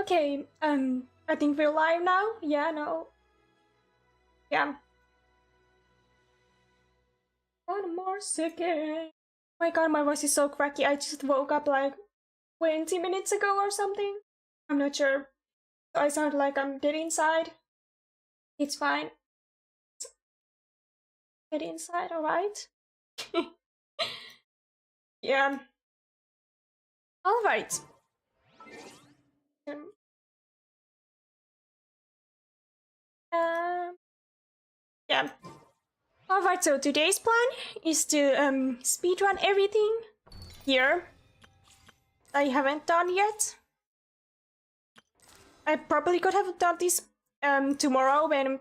Okay, I think we're live now. Yeah, no. Yeah. 1 more second. Oh my god, my voice is so cracky. I just woke up like 20 minutes ago or something. I'm not sure. I sound like I'm dead inside. It's fine. Dead inside, alright? Yeah. Alright. Yeah. Alright, so today's plan is to speedrun everything here I haven't done yet. I probably could have done this tomorrow when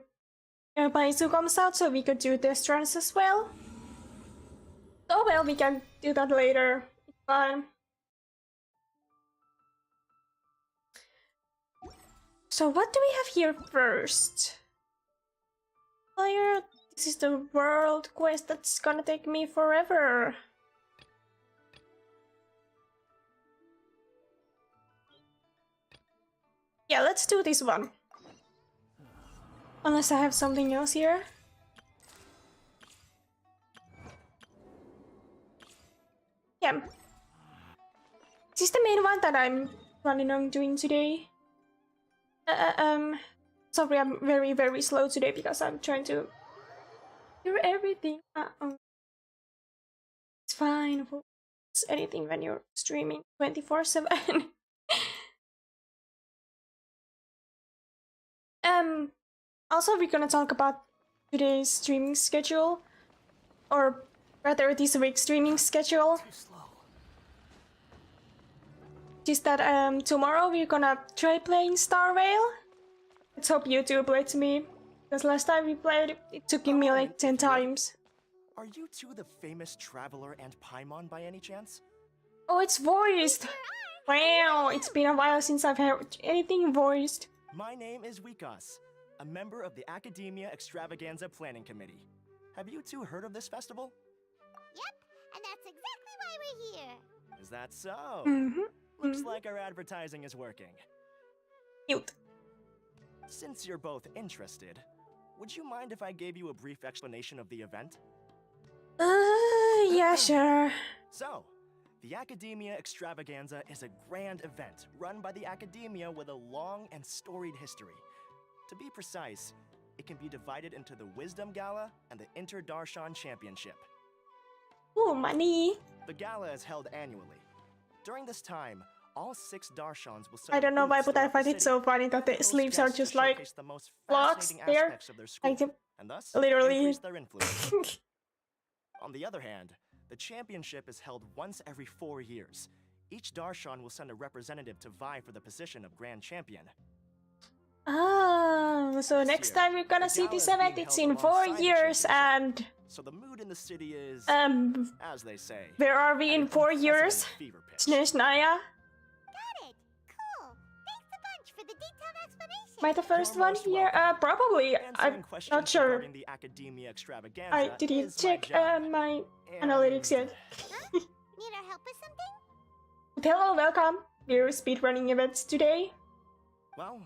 Baizu comes out, so we could do test runs as well. Oh well, we can do that later. It's fine. So what do we have here first? Fire. This is the world quest that's gonna take me forever. Yeah, let's do this one. Unless I have something else here. Yeah. This is the main one that I'm planning on doing today. Sorry, I'm very, very slow today because I'm trying to do everything. It's fine. It's anything when you're streaming 24/7. Also, we're gonna talk about today's streaming schedule, or rather, this week's streaming schedule. Just that tomorrow we're gonna try playing Star Rail. Let's hope YouTube lets me, because last time we played, it took me like 10 times. Are you two the famous Traveler and Paimon by any chance? Oh, it's voiced! Wow, it's been a while since I've heard anything voiced. My name is Wikas, a member of the Academia Extravaganza Planning Committee. Have you two heard of this festival? Yep, and that's exactly why we're here. Is that so? Mm-hmm. Looks like our advertising is working. Cute. Since you're both interested, would you mind if I gave you a brief explanation of the event? Yeah, sure. So, the Academia Extravaganza is a grand event run by the Academia with a long and storied history. To be precise, it can be divided into the Wisdom Gala and the Inter-Darshan Championship. Ooh, money. The gala is held annually. During this time, all 6 Darshans will set I don't know why, booths but I throughout find the it so city. funny that the Those sleeves are guests just to like showcase the most blocks fascinating there. aspects of their school, Like and thus literally. increase their influence. On the other hand, the championship is held once every 4 years. Each Darshan will send a representative to vie for the position of Grand Champion. Oh, so This next year, time we're gonna the see gala this is being event. It's held in 4 alongside the years, championship. and So the mood in the city is, as they say, where are we in an 4 years? unprecedented fever pitch. Snezhnaya? Got it. Cool. Thanks a bunch for the detailed explanation. Am I the first You're one most here? welcome. Probably. Answering I'm questions not sure. regarding the Academia Extravaganza I didn't is my check job. my And- analytics yet. Huh? Need our help with something? Hello, welcome. We're speedrunning events today. Well,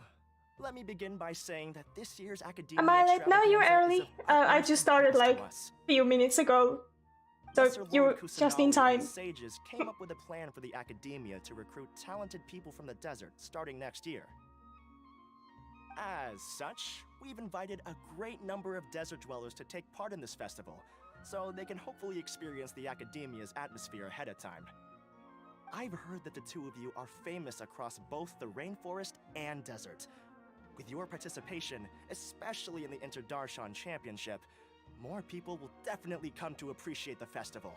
let me begin by saying that this year's Academia Am I late? No, you're Extravaganza is early. of I utmost just started importance like to us. a few minutes ago. So Lesser Lord you're just in Kusanagi time. and the sages came up with a plan for the Academia to recruit talented people from the desert starting next year. As such, we've invited a great number of desert dwellers to take part in this festival, so they can hopefully experience the Academia's atmosphere ahead of time. I've heard that the two of you are famous across both the rainforest and desert. With your participation, especially in the Inter-Darshan Championship, more people will definitely come to appreciate the festival.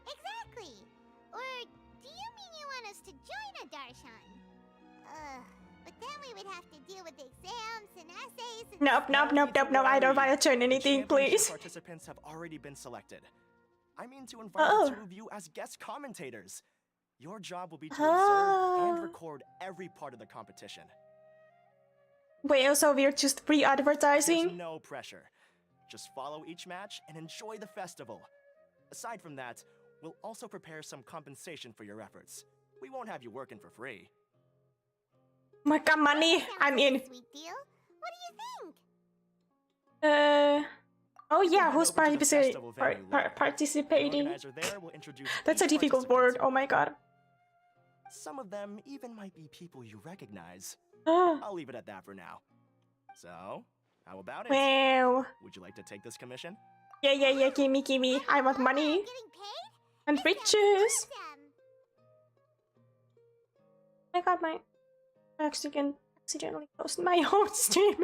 Exactly. Or do you mean you want us to join a Darshan? But then we would have to deal with exams and essays and... Nope, nope, nope, nope, nope. I don't want to join anything, The championship please. participants have already been selected. I mean to invite Oh. the two of you as guest commentators. Your job will be to observe and record every part of the competition. Wait, so we're just free There's advertising? no pressure. Just follow each match and enjoy the festival. Aside from that, we'll also prepare some compensation for your efforts. We won't have you working for free. My God, money. Sounds I'm like in. a sweet deal. What do you think? Oh yeah, Head who's over to the festival venue later. The participating? organizer there will introduce That's a each difficult participant. word. Oh my God. Some of them even might be people you recognize. Oh, I'll leave it at that for now. So, how about it? wow. Would you like to take this commission? Yeah. Gimme. I want money Getting paid? and That sounds riches. awesome. I got my accidentally closed my own stream.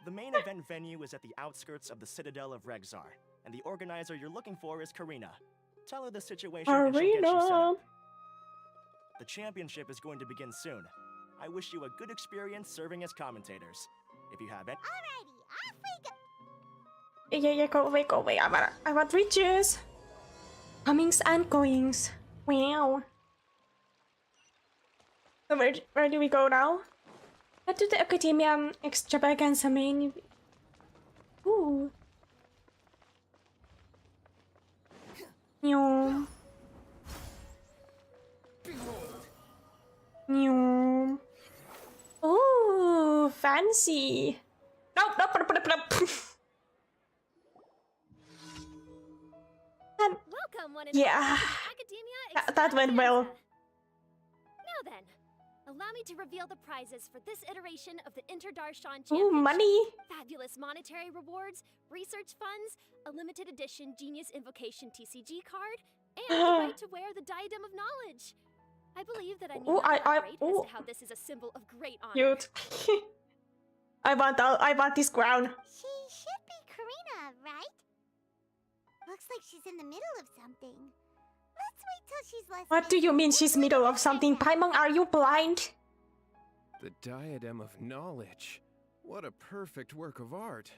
The main event venue is at the outskirts of the Citadel of Regzar, and the organizer you're looking for is Karina. Tell her the situation and she'll get you set Arena. up. The championship is going to begin soon. I wish you a good experience serving as commentators. If you have it, Alrighty, off we go. Yeah, go away. I want riches. Comings and goings. Wow. So where do we go now? Head to the Academia Extravaganza main. Ooh. Nyom. Nyom. Ooh, fancy. Nope. Welcome, one and Yeah. all, to the Academia That went well. Extravaganza. Now then, allow me to reveal the prizes for this iteration of the Interdarshan Ooh, Championship. money. Fabulous monetary rewards, research funds, a limited edition Genius Invocation TCG card, and the right to wear the Diadem of Knowledge. I believe that I need Ooh, not I- elaborate as ooh. to how this is a symbol of great honor. Cute. I want this crown. She should be Karina, right? Looks like she's in the middle of something. Let's wait till she's less. What do you mean she's middle of something? Paimon, are you blind? The Diadem of Knowledge. What a perfect work of art.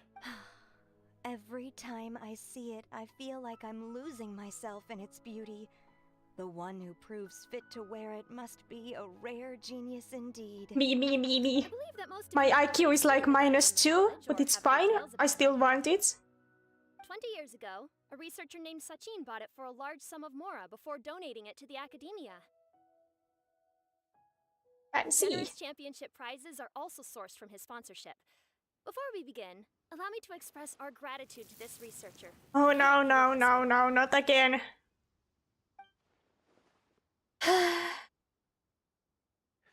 Every time I see it, I feel like I'm losing myself in its beauty. The one who proves fit to wear it must be a rare genius indeed. Me. I believe that most of My you IQ is like -2, but or it's have fine. details I about still it. want it. 20 years ago, a researcher named Sachin bought it for a large sum of mora before donating it to the Academia. Fancy. Generous championship prizes are also sourced from his sponsorship. Before we begin, allow me to express our gratitude to this researcher. Oh no, not again.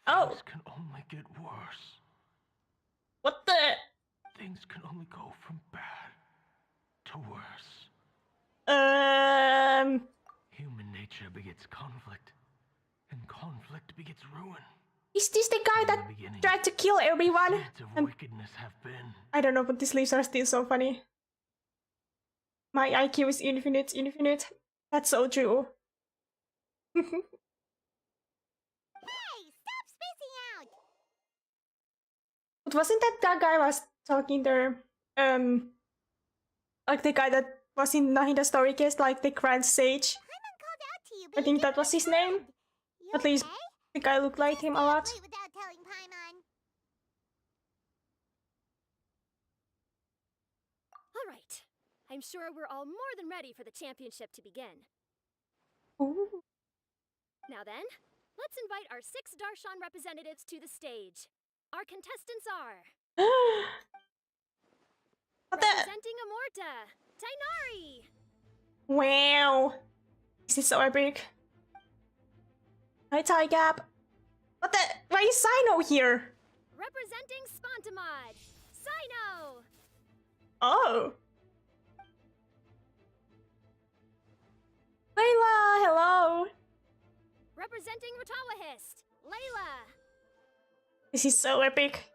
Oh, Things can only get worse. what the? Things can only go from bad to worse. Human nature begets conflict, and conflict begets ruin. Is this the guy In that the beginning, tried to kill everyone? seeds of And wickedness have been. I don't know, but these leaves are still so funny. My IQ is infinite. That's so true. Hey, stop spacing out! But wasn't that guy was talking there? Like the guy that was in the story case, like the Grand Sage. Paimon called out to you, but I you think that didn't was his name. respond. You At least okay? the guy looked like him a Stay up lot. late without telling Paimon. All right. I'm sure we're all more than ready for the championship to begin. Ooh. Now then, let's invite our 6 Darshan representatives to the stage. Our contestants are What the? representing Amorta, Tainari, Wow. This is so epic. Hi, Tygap. What the? Why is Sino here? representing Spontamod, Sino, Oh. Layla, hello. representing Ratawahist, Layla, This is so epic.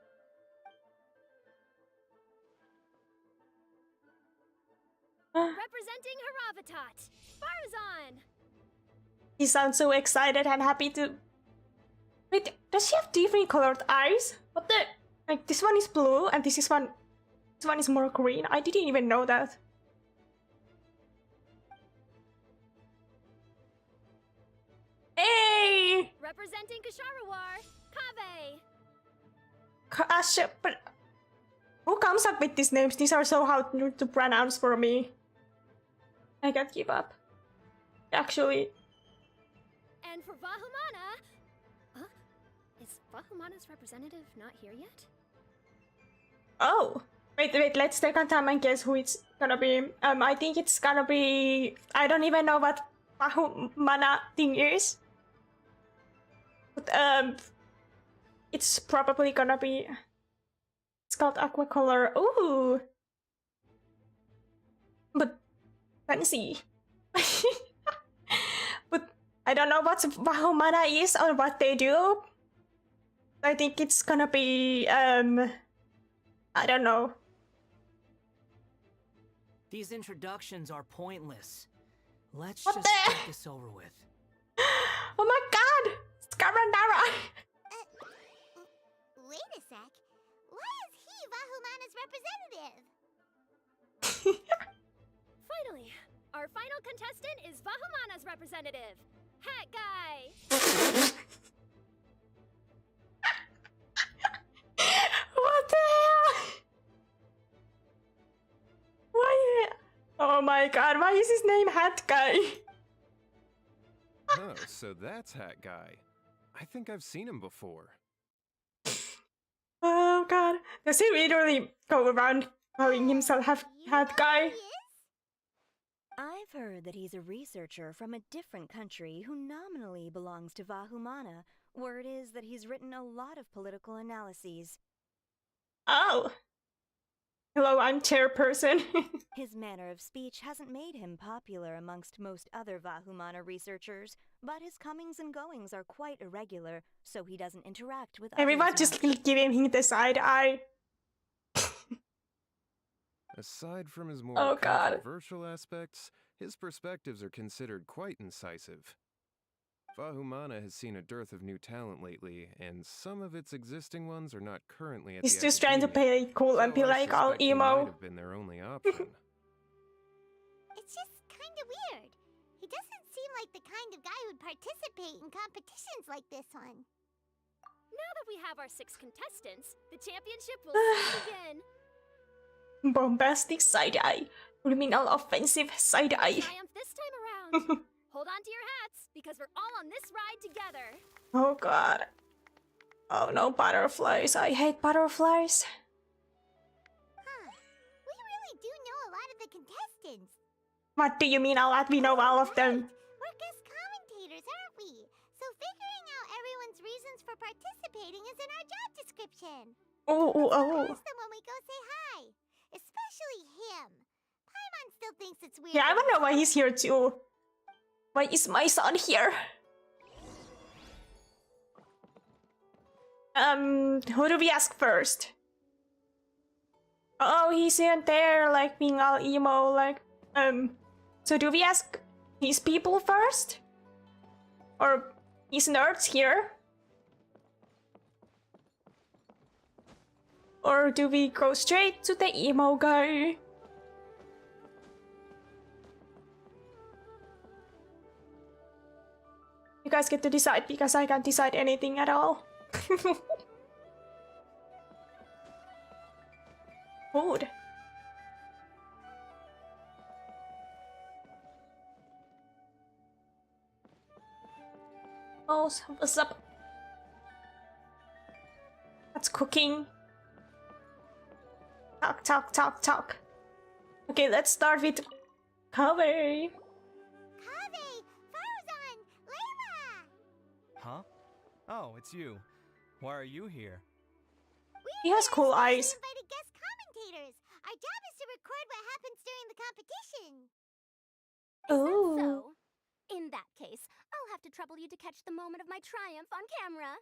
representing Haravatat, Farazan, He sounds so excited and happy to. Wait, does she have different colored eyes? What the? Like this one is blue and this one is more green. I didn't even know that. Hey! representing Kasharawar, Kave, But who comes up with these names? These are so hard to pronounce for me. I can't give up. actually. And for Vahumana... Huh? Is Vahumana's representative not here yet? Oh, wait, let's take our time and guess who it's gonna be. I think it's gonna be... I don't even know what Bahumana thing is. But, it's probably gonna be... It's called Aquacolor. Ooh! But, fancy. But, I don't know what Bahumana is or what they do. I think it's gonna be, I don't know. These introductions are pointless. Let's What just the- get this over with. Oh my god! Scarandara! Wait a sec. Why is he Vahumana's representative? Finally, our final contestant is Vahumana's representative, Hat Guy. What the hell? Why? Oh my god, why is his name Hat Guy? Oh, so that's Hat Guy. I think I've seen him before. Oh god. Does he literally go around calling himself Hat You know Guy? who he is? I've heard that he's a researcher from a different country who nominally belongs to Vahumana. Word is that he's written a lot of political analyses. Oh. Hello, I'm chairperson. His manner of speech hasn't made him popular amongst most other Vahumana researchers, but his comings and goings are quite irregular, so he doesn't interact with Everyone others just much. giving him the side eye. Aside from his more Oh, God. controversial aspects, his perspectives are considered quite incisive. Vahumana has seen a dearth of new talent lately, and some of its existing ones are not currently at He's the just trying to academia, play cool and so be I like all suspect he might emo. have been their only option. It's just kind of weird. He doesn't seem like the kind of guy who'd participate in competitions like this one. Now that we have our 6 contestants, the championship will soon begin. Bombastic side eye. Criminal offensive side eye. Triumph this time around. Hold on to your hats, because we're all on this ride together. Oh god. Oh no, butterflies. I hate butterflies. Huh. We really do know a lot of the contestants. What do you mean a lot? We know all of them. Right. We're guest commentators, aren't we? So figuring out everyone's reasons for participating is in our job description. Oh, oh, oh. Ask them when we go say hi. Especially him. Paimon still thinks it's weird. Yeah, I that wonder why he's here too. Why is my son here? Who do we ask first? Oh, he's in there, like being all emo, like, so do we ask these people first? Or these nerds here? Or do we go straight to the emo guy? You guys get to decide because I can't decide anything at all. Food. Oh, what's up? That's cooking. Talk, talk, talk, talk. Okay, let's start with Kaveh. Kaveh, Farzan, Layla! Huh? Oh, it's you. Why are you here? He has cool We eyes. invited guest commentators. Our job is to record what happens during the competition. Ooh. So, in that case, I'll have to trouble you to catch the moment of my triumph on camera.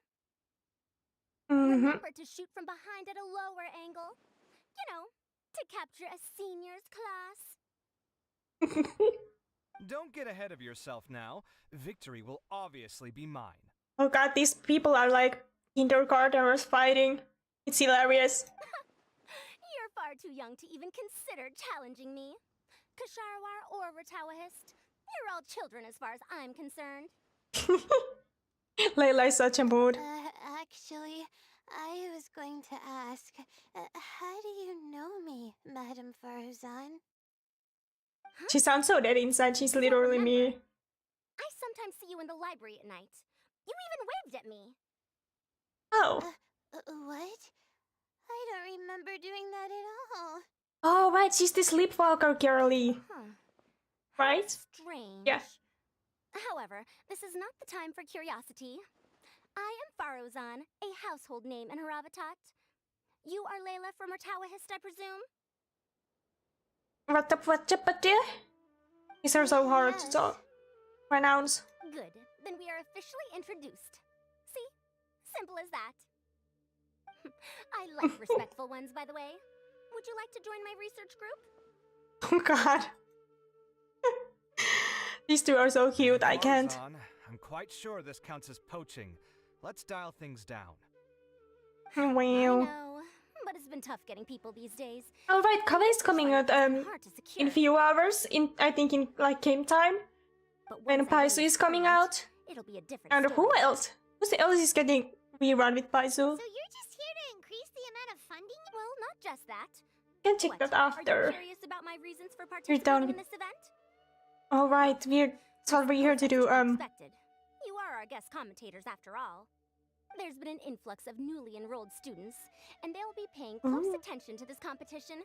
Mm-hmm. Remember to shoot from behind at a lower angle. You know, to capture a seniors class. Don't get ahead of yourself now. Victory will obviously be mine. Oh god, these people are like kindergartners fighting. It's hilarious. You're far too young to even consider challenging me. Kasharawar or Ratawahist, you're all children as far as I'm concerned. Layla is such a mood. Actually, I was going to ask, how do you know me, Madam Farzan? She sounds so dead inside. She's literally me. you in the library at night. You even waved at me. Oh. What? I don't remember doing that at all. Oh, right, she's the sleepwalker girly. Huh. Right? Strange. Yeah. However, this is not the time for curiosity. I am Farozan, a household name in Haravatat. You are Layla from Urtawahist, I presume? What? These are so hard to pronounce. Good. Then we are officially introduced. See? Simple as that. I like respectful ones, by the way. Would you like to join my research group? Oh god. These two are so cute, I can't. Farzan, I'm quite sure this counts as poaching. Let's dial things down. Wow. I know, but it's been tough getting people these days. Alright, Kava is coming out Hard to in secure. few hours, I think in like game time, But when once I Paisu release is coming Current, out. it'll be a different And story. who else? Who else is getting rerun with Paisu? So you're just here to increase the amount of funding? Well, not just that. Can check What, that Are after. you curious about my reasons for You're down participating in with- this event? Alright, that's what we're here to do. Expected. You are our guest commentators after all. There's been an influx of newly enrolled students, and they'll be paying close Ooh. attention to this competition.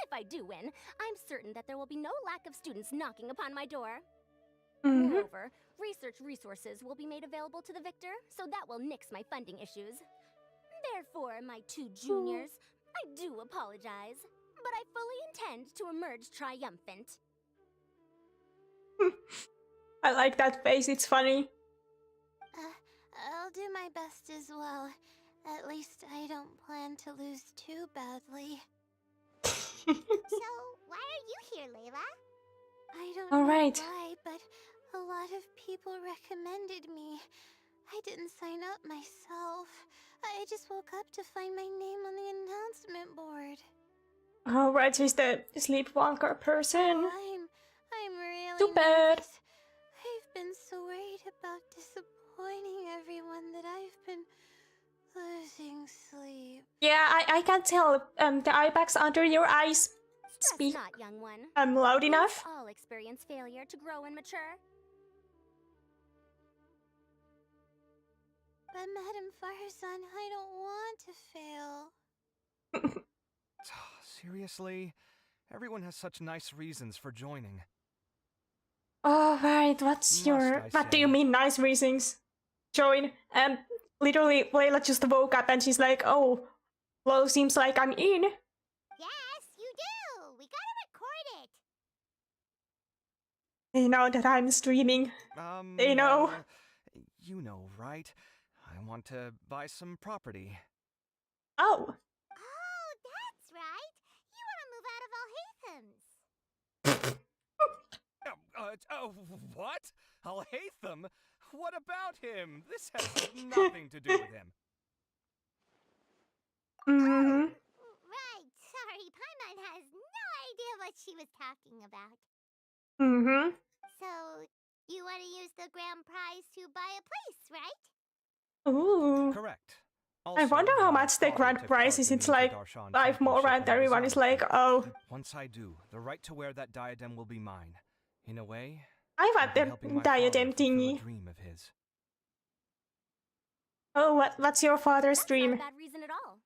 If I do win, I'm certain that there will be no lack of students knocking upon my door. Mhm. Moreover, research resources will be made available to the victor, so that will nix my funding issues. Therefore, my two juniors, I do apologize, but I fully intend to emerge triumphant. I like that face, it's funny. I'll do my best as well. At least I don't plan to lose too badly. So, why are you here, Layla? I don't know Alright. why, but a lot of people recommended me. I didn't sign up myself. I just woke up to find my name on the announcement board. Alright, she's the sleepwalker person. I'm really Too bad. nervous. I've been so worried about disappointing everyone that I've been losing sleep. Yeah, I can tell the eye bags under your eyes Stress speak not, young one. loud We enough. all experience failure to grow and mature. But Madame Farzan, I don't want to fail. Seriously? Everyone has such nice reasons for joining. Alright, Must what I do you say? mean nice reasons? Join. Literally, Layla just woke up and she's like, oh, well, seems like I'm in. Yes, you do! We gotta record it! They know that I'm streaming. They know. You know, right? I want to buy some property. Oh. Oh, that's right! You want to move out of Alhaitham. What? Alhaitham? What about him? This has nothing to do with him. Mm-hmm. Right, sorry, Paimon has no idea what she was talking about. Mm-hmm. So, you want to use the grand prize to buy a place, right? Ooh. Correct. I wonder how much the grand prize is. It's like 5 more, and everyone is like, oh, Once I do, the right to wear that diadem will be mine. In a way, I I'll want be the helping my diadem father fulfill a thingy. dream of his. Oh, what's your father's That's dream? not a bad reason at all.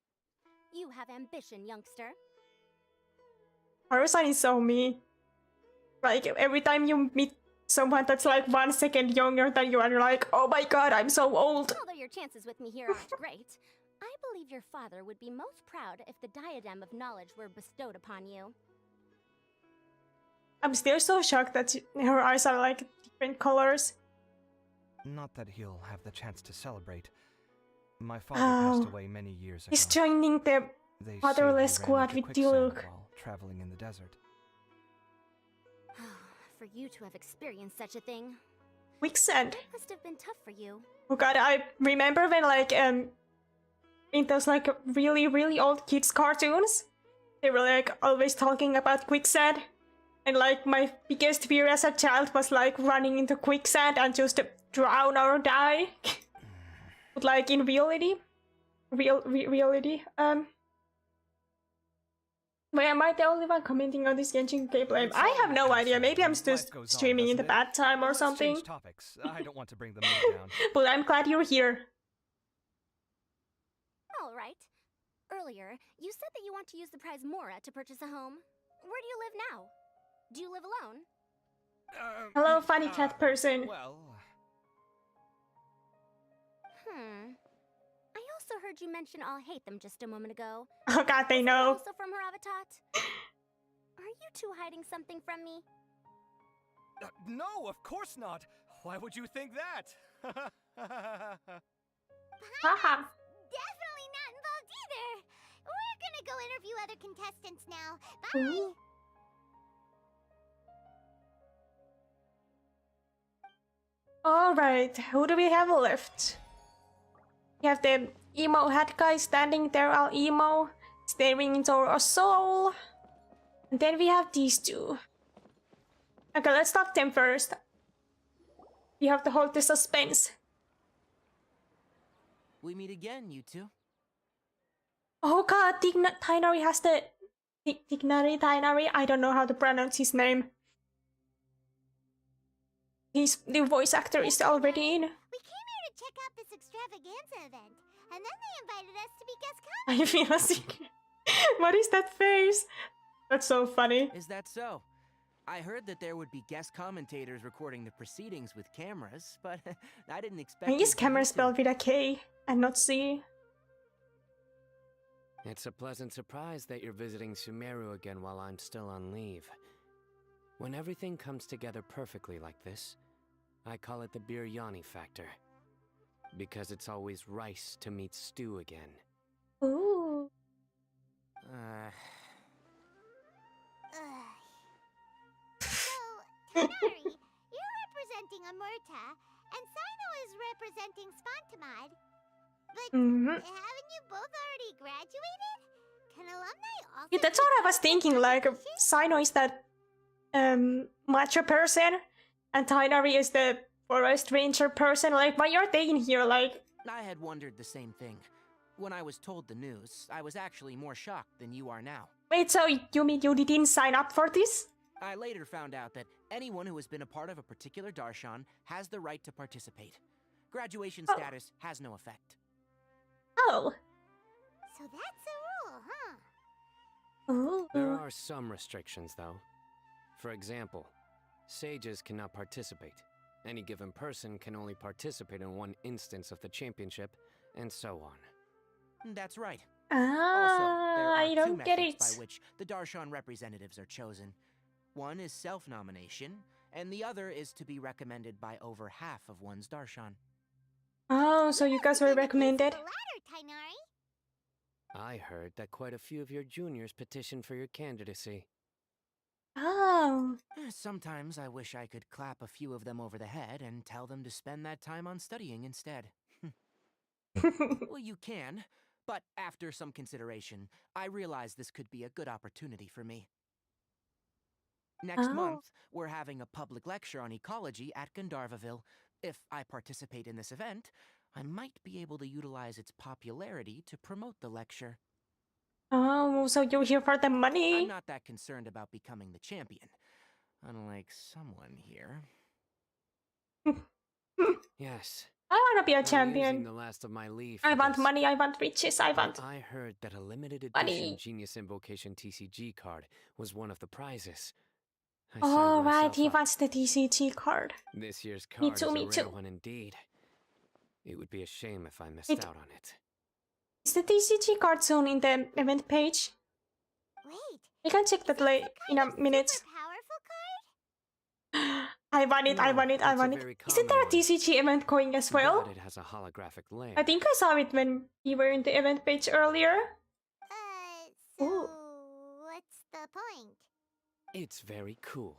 You have ambition, youngster. Harusan is so me. Like, every time you meet someone that's like 1 second younger than you, and you're like, oh my god, I'm so old. Although your chances with me here aren't great, I believe your father would be most proud if the diadem of knowledge were bestowed upon you. I'm still so shocked that her eyes are like different colors. Not that he'll have the chance to celebrate. My father Oh. passed away many years ago. He's joining the They say fatherless he ran squad into with quicksand Diluc. while traveling in the desert. For you to have experienced such a thing, Quicksand. it must have been tough for you. Oh god, I remember when like in those like really old kids cartoons, they were like always talking about quicksand. And like my biggest fear as a child was like running into quicksand and just drown or die. But like in reality, reality, Wait, am I the only one commenting on this Genshin gameplay? It's I have always no idea. sad Maybe I'm when still life goes on, streaming in the doesn't it? bad time or Let's something. change topics. I don't want to bring the mood down. But I'm glad you're here. All right. Earlier, you said that you want to use the prize Mora to purchase a home. Where do you live now? Do you live alone? Hello, funny cat person. Well, I also heard you mention I'll hate them just a moment ago. Oh god, they Is that know. also from Haravatat? Are you two hiding something from me? no, of course not. Why would you think that? Haha. Definitely not involved either. We're gonna go interview other contestants now. Bye. Ooh. Alright, who do we have left? We have the emo hat guy standing there all emo, staring into our soul. And then we have these two. Okay, let's talk to them first. We have to hold the suspense. We meet again, you two. Oh god, Tignari has the... Tignari? I don't know how to pronounce his name. The voice actor is already in. We came here to check out this extravaganza event, and then they invited us to be guest I feel a secret. What is that face? That's so funny. Is that so? I heard that there would be guest commentators recording the proceedings with cameras, but I didn't expect. I guess it to camera be spelled with a K and not C. It's a pleasant surprise that you're visiting Sumeru again while I'm still on leave. When everything comes together perfectly like this, I call it the biryani factor. Because it's always rice to meet stew again. Ooh. So, Tanari, you're representing Amurta, and Sino is representing Spontamod. But haven't you both already graduated? Can alumni also... Yeah, that's what I was thinking, like, Sino is that macho person, and Tainari is the forest ranger person. Like, why are they in here? Like, I had wondered the same thing. When I was told the news, I was actually more shocked than you are now. wait, so you mean you didn't sign up for this? I later found out that anyone who has been a part of a particular darshan has the right to participate. Graduation status has no effect. Oh. So that's a rule, huh? Ooh. There are some restrictions, though. For example, sages cannot participate. Any given person can only participate in one instance of the championship, and so on. That's right. Ah, Also, there are I two don't get methods it. by which the darshan representatives are chosen. One is self-nomination, and the other is to be recommended by over half of one's darshan. Oh, so you guys were recommended? The latter, Tainari. I heard that quite a few of your juniors petitioned for your candidacy. Oh. Sometimes I wish I could clap a few of them over the head and tell them to spend that time on studying instead. Well, you can, but after some consideration, I realize this could be a good opportunity for me. Next month, we're having a public lecture on ecology at Gandharvaville. If I participate in this event, I might be able to utilize its popularity to promote the lecture. Oh, so you're here for the money? I'm not that concerned about becoming the champion, unlike someone here. Yes. I wanna be a I'm using champion. the last of my leave I for want this. money, I want riches, I want... I heard that a limited Money. edition Genius Invocation TCG card was one of the prizes. I Oh, signed right, myself he up. wants the TCG card. This year's Me card too, is me a rare too. one indeed. It would be a shame if I missed Wait. out on it. Is the TCG card soon in the event page? Wait, We can check that late in a minute. super powerful card? I want it, I No, want it, I it's a want it. very Isn't there a common one. TCG event going as well? But it has a holographic layer. I think I saw it when we were in the event page earlier. So Ooh. what's the point? It's very cool.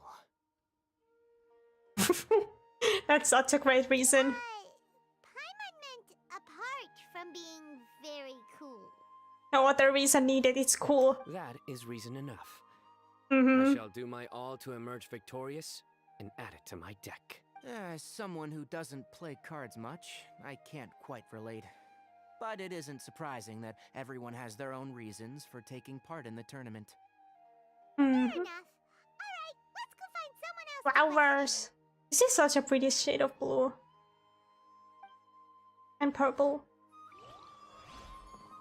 That's such a great reason. Paimon meant apart from being very cool. No other reason needed, it's cool. That is reason enough. I Mm-hmm. shall do my all to emerge victorious and add it to my deck. As someone who doesn't play cards much, I can't quite relate. But it isn't surprising that everyone has their own reasons for taking part in the tournament. Mhm. enough. Alright, let's go find someone else to question. Flowers. This is such a pretty shade of blue. And purple.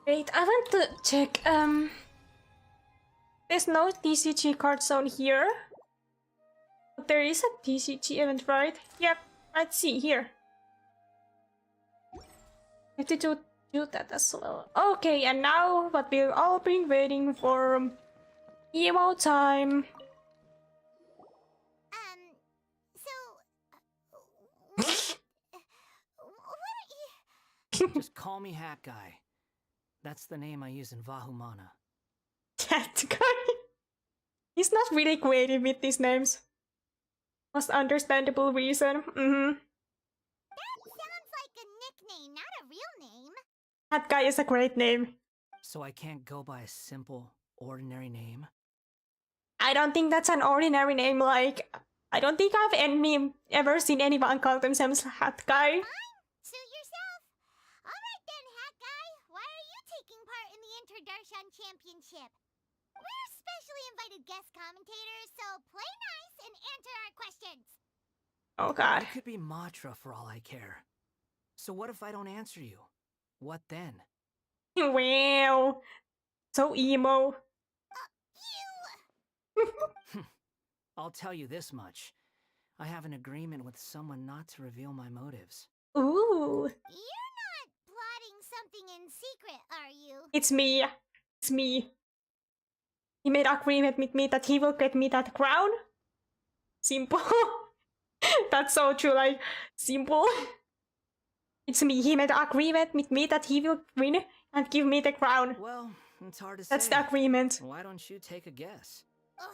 Wait, I want to check. There's no TCG card zone here. But there is a TCG event, right? Yep, I'd see here. I have to do that as well. Okay, and now what we've all been waiting for. Emo time. So... what are you... Just call me Hat Guy. That's the name I use in Vahumana. That guy. He's not really creative with these names. Most understandable reason. That sounds like a nickname, not a real name. That guy is a great name. So I can't go by a simple, ordinary name? I don't think that's an ordinary name. Like, I don't think I've ever seen anyone call themselves Hat Guy. Fine, suit yourself. Alright then, Hat Guy. Why are you taking part in the Interdarshan Championship? We're specially invited guest commentators, so play nice and answer our questions. Oh god. It could be Matra for all I care. So what if I don't answer you? What then? Wow. So emo. I'll tell you this much. I have an agreement with someone not to reveal my motives. Ooh. You're not plotting something in secret, are you? It's me. It's me. He made agreement with me that he will get me that crown. Simple. That's so true, like, simple. It's me. He made agreement with me that he will win and give me the crown. Well, it's hard to say. That's the agreement. Why don't you take a guess? Ugh,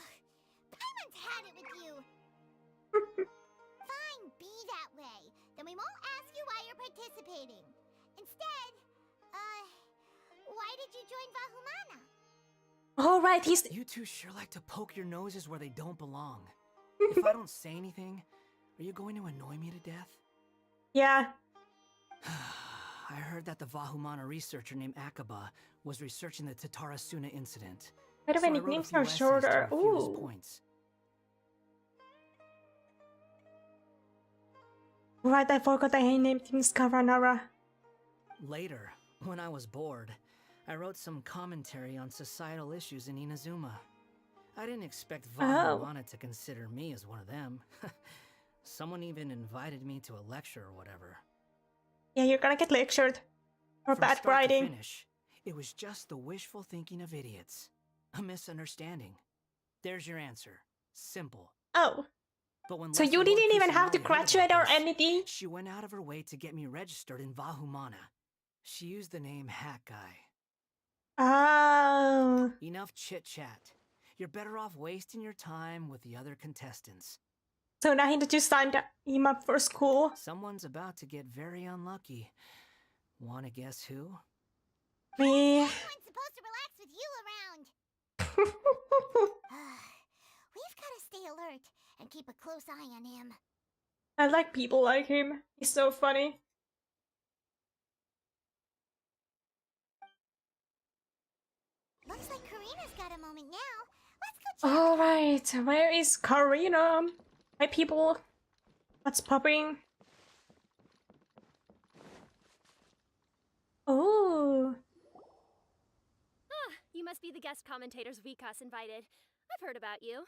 Paimon's had it with you. Fine, be that way. Then we won't ask you why you're participating. Instead, why did you join Vahumana? Alright, he's... You two sure like to poke your noses where they don't belong. If I don't say anything, are you going to annoy me to death? Yeah. I heard that the Vahumana researcher named Akaba was researching the Tatarasuna incident. By the way, nicknames are shorter. Ooh. Points. Right, I forgot I named him Skaranara. Later, when I was bored, I wrote some commentary on societal issues in Inazuma. I didn't expect Vahumana to consider me as one of them. Someone even invited me to a lecture or whatever. Yeah, you're gonna get lectured. For From bad start to writing. finish, it was just the wishful thinking of idiots. A misunderstanding. There's your answer. Simple. Oh. But when So Lesser you Lord didn't even have to Kusanagi heard graduate about or this, anything? She went out of her way to get me registered in Vahumana. She used the name Hat Guy. Oh. Enough chit-chat. You're better off wasting your time with the other contestants. So now he just signed him up for school. Someone's about to get very unlucky. Wanna guess who? Me. Everyone's supposed to relax with you around. We've got to stay alert and keep a close eye on him. I like people like him. He's so funny. Looks like Karina's got a moment now. Let's go check. Alright, where is Karina? Hi people. What's popping? Oh. Ah, you must be the guest commentators Vikas invited. I've heard about you.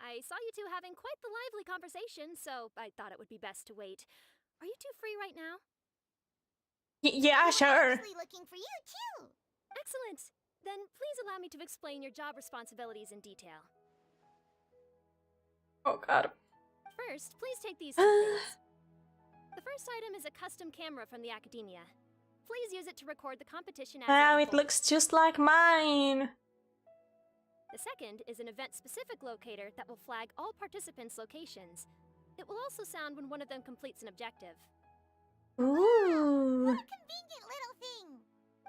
I saw you two having quite the lively conversation, so I thought it would be best to wait. Are you two free right now? Yeah, sure. I'm actually looking for you too. Excellent. Then please allow me to explain your job responsibilities in detail. Oh god. First, please take these two things. The first item is a custom camera from the Academia. Please use it to record the competition as Wow, it it looks just like mine. The second is an event-specific locator that will flag all participants' locations. It will also sound when one of them completes an objective. Ooh. What a convenient little thing.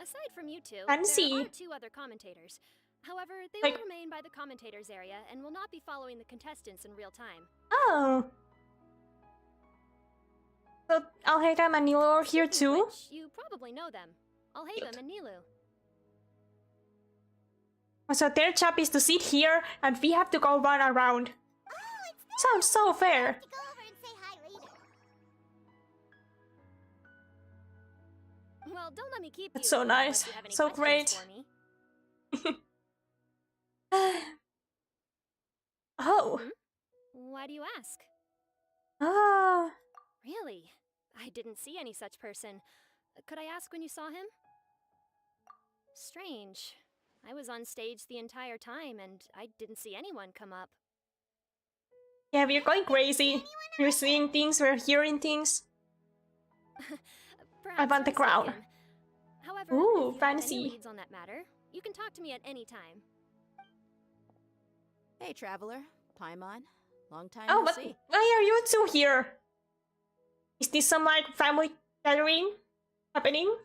Aside from you two, Fancy. there are two other commentators. However, they Like- will remain by the commentators area and will not be following the contestants in real time. Oh. So Alhaitham and Nilo are here Speaking of too? which, you probably know them. Alhaitham and Nilu. So their job is to sit here and we have to go run around. Sounds so fair. To go over and say hi later. Well, don't let me keep That's you so unless nice. you have any So questions great. for me. Oh. Why do you ask? Ah. Really? I didn't see any such person. Could I ask when you saw him? Strange. I was on stage the entire time and I didn't see anyone come up. Yeah, we're going crazy. We're seeing things, we're hearing things. I want the you're crown. mistaken. However, Ooh, if you have fancy. any leads on that matter, you can talk to me at any time. Hey, traveler. Paimon. Long time Oh, no but see. why are you two here? Is this some like family gathering happening? Dia!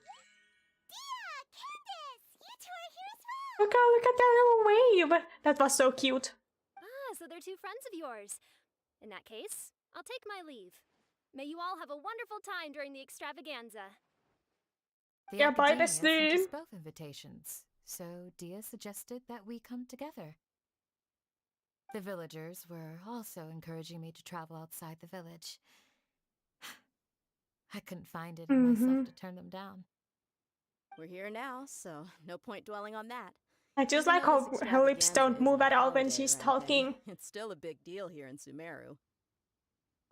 Candace! You two are here as well! Look at that little wave! That was so cute. Ah, so they're two friends of yours. In that case, I'll take my leave. May you all have a wonderful time during the extravaganza. The Yeah, bye, Academia sent Destiny. us both invitations, so Dia suggested that we come together. The villagers were also encouraging me to travel outside the village. I couldn't find it in myself to turn them down. We're here now, so no point dwelling on that. I just Even like though how this her lips extravaganza don't move isn't a at all when holiday she's or anything, talking. It's still a big deal here in Sumeru.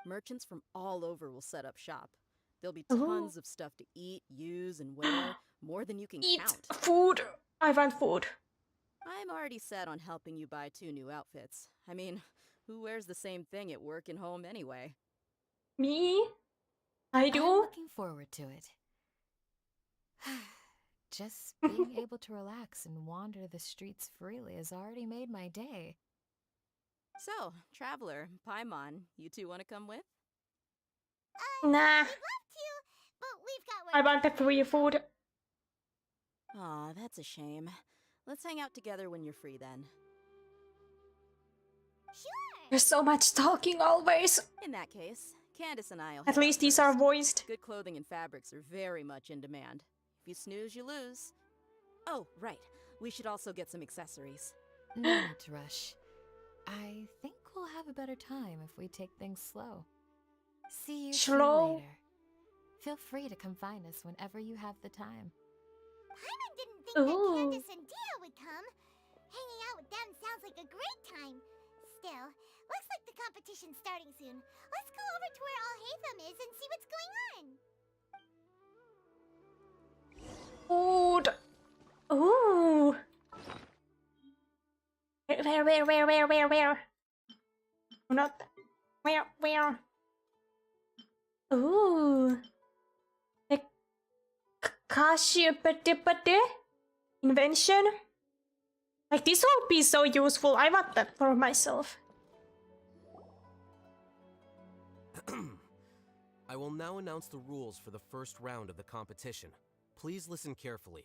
Merchants from all over will set up shop. There'll be tons of stuff to eat, use, and wear, more than you can Eat count. food. I want food. I'm already set on helping you buy 2 new outfits. I mean, who wears the same thing at work and home anyway? Me? I I'm do. looking forward to it. Just being able to relax and wander the streets freely has already made my day. So, traveler, Paimon, you two want to come with? Nah, We'd love to, but we've got work. I want the free food. Aw, that's a shame. Let's hang out together when you're free then. Sure! There's so much talking always. In that case, Candace and I'll At head out least these are first. voiced. Good clothing and fabrics are very much in demand. If you snooze, you lose. Oh, right. We should also get some accessories. No need to rush. I think we'll have a better time if we take things slow. See you two Slow? later. Feel free to come find us whenever you have the time. Paimon didn't think Ooh. that Candace and Dia would come. Hanging out with them sounds like a great time. Still, looks like the competition's starting soon. Let's go over to where Alhaitham is and see what's going on. Food. Ooh. Where? Not. Where? Ooh. The Kashipatipati invention? Like, this will be so useful. I want that for myself. I will now announce the rules for the first round of the competition. Please listen carefully.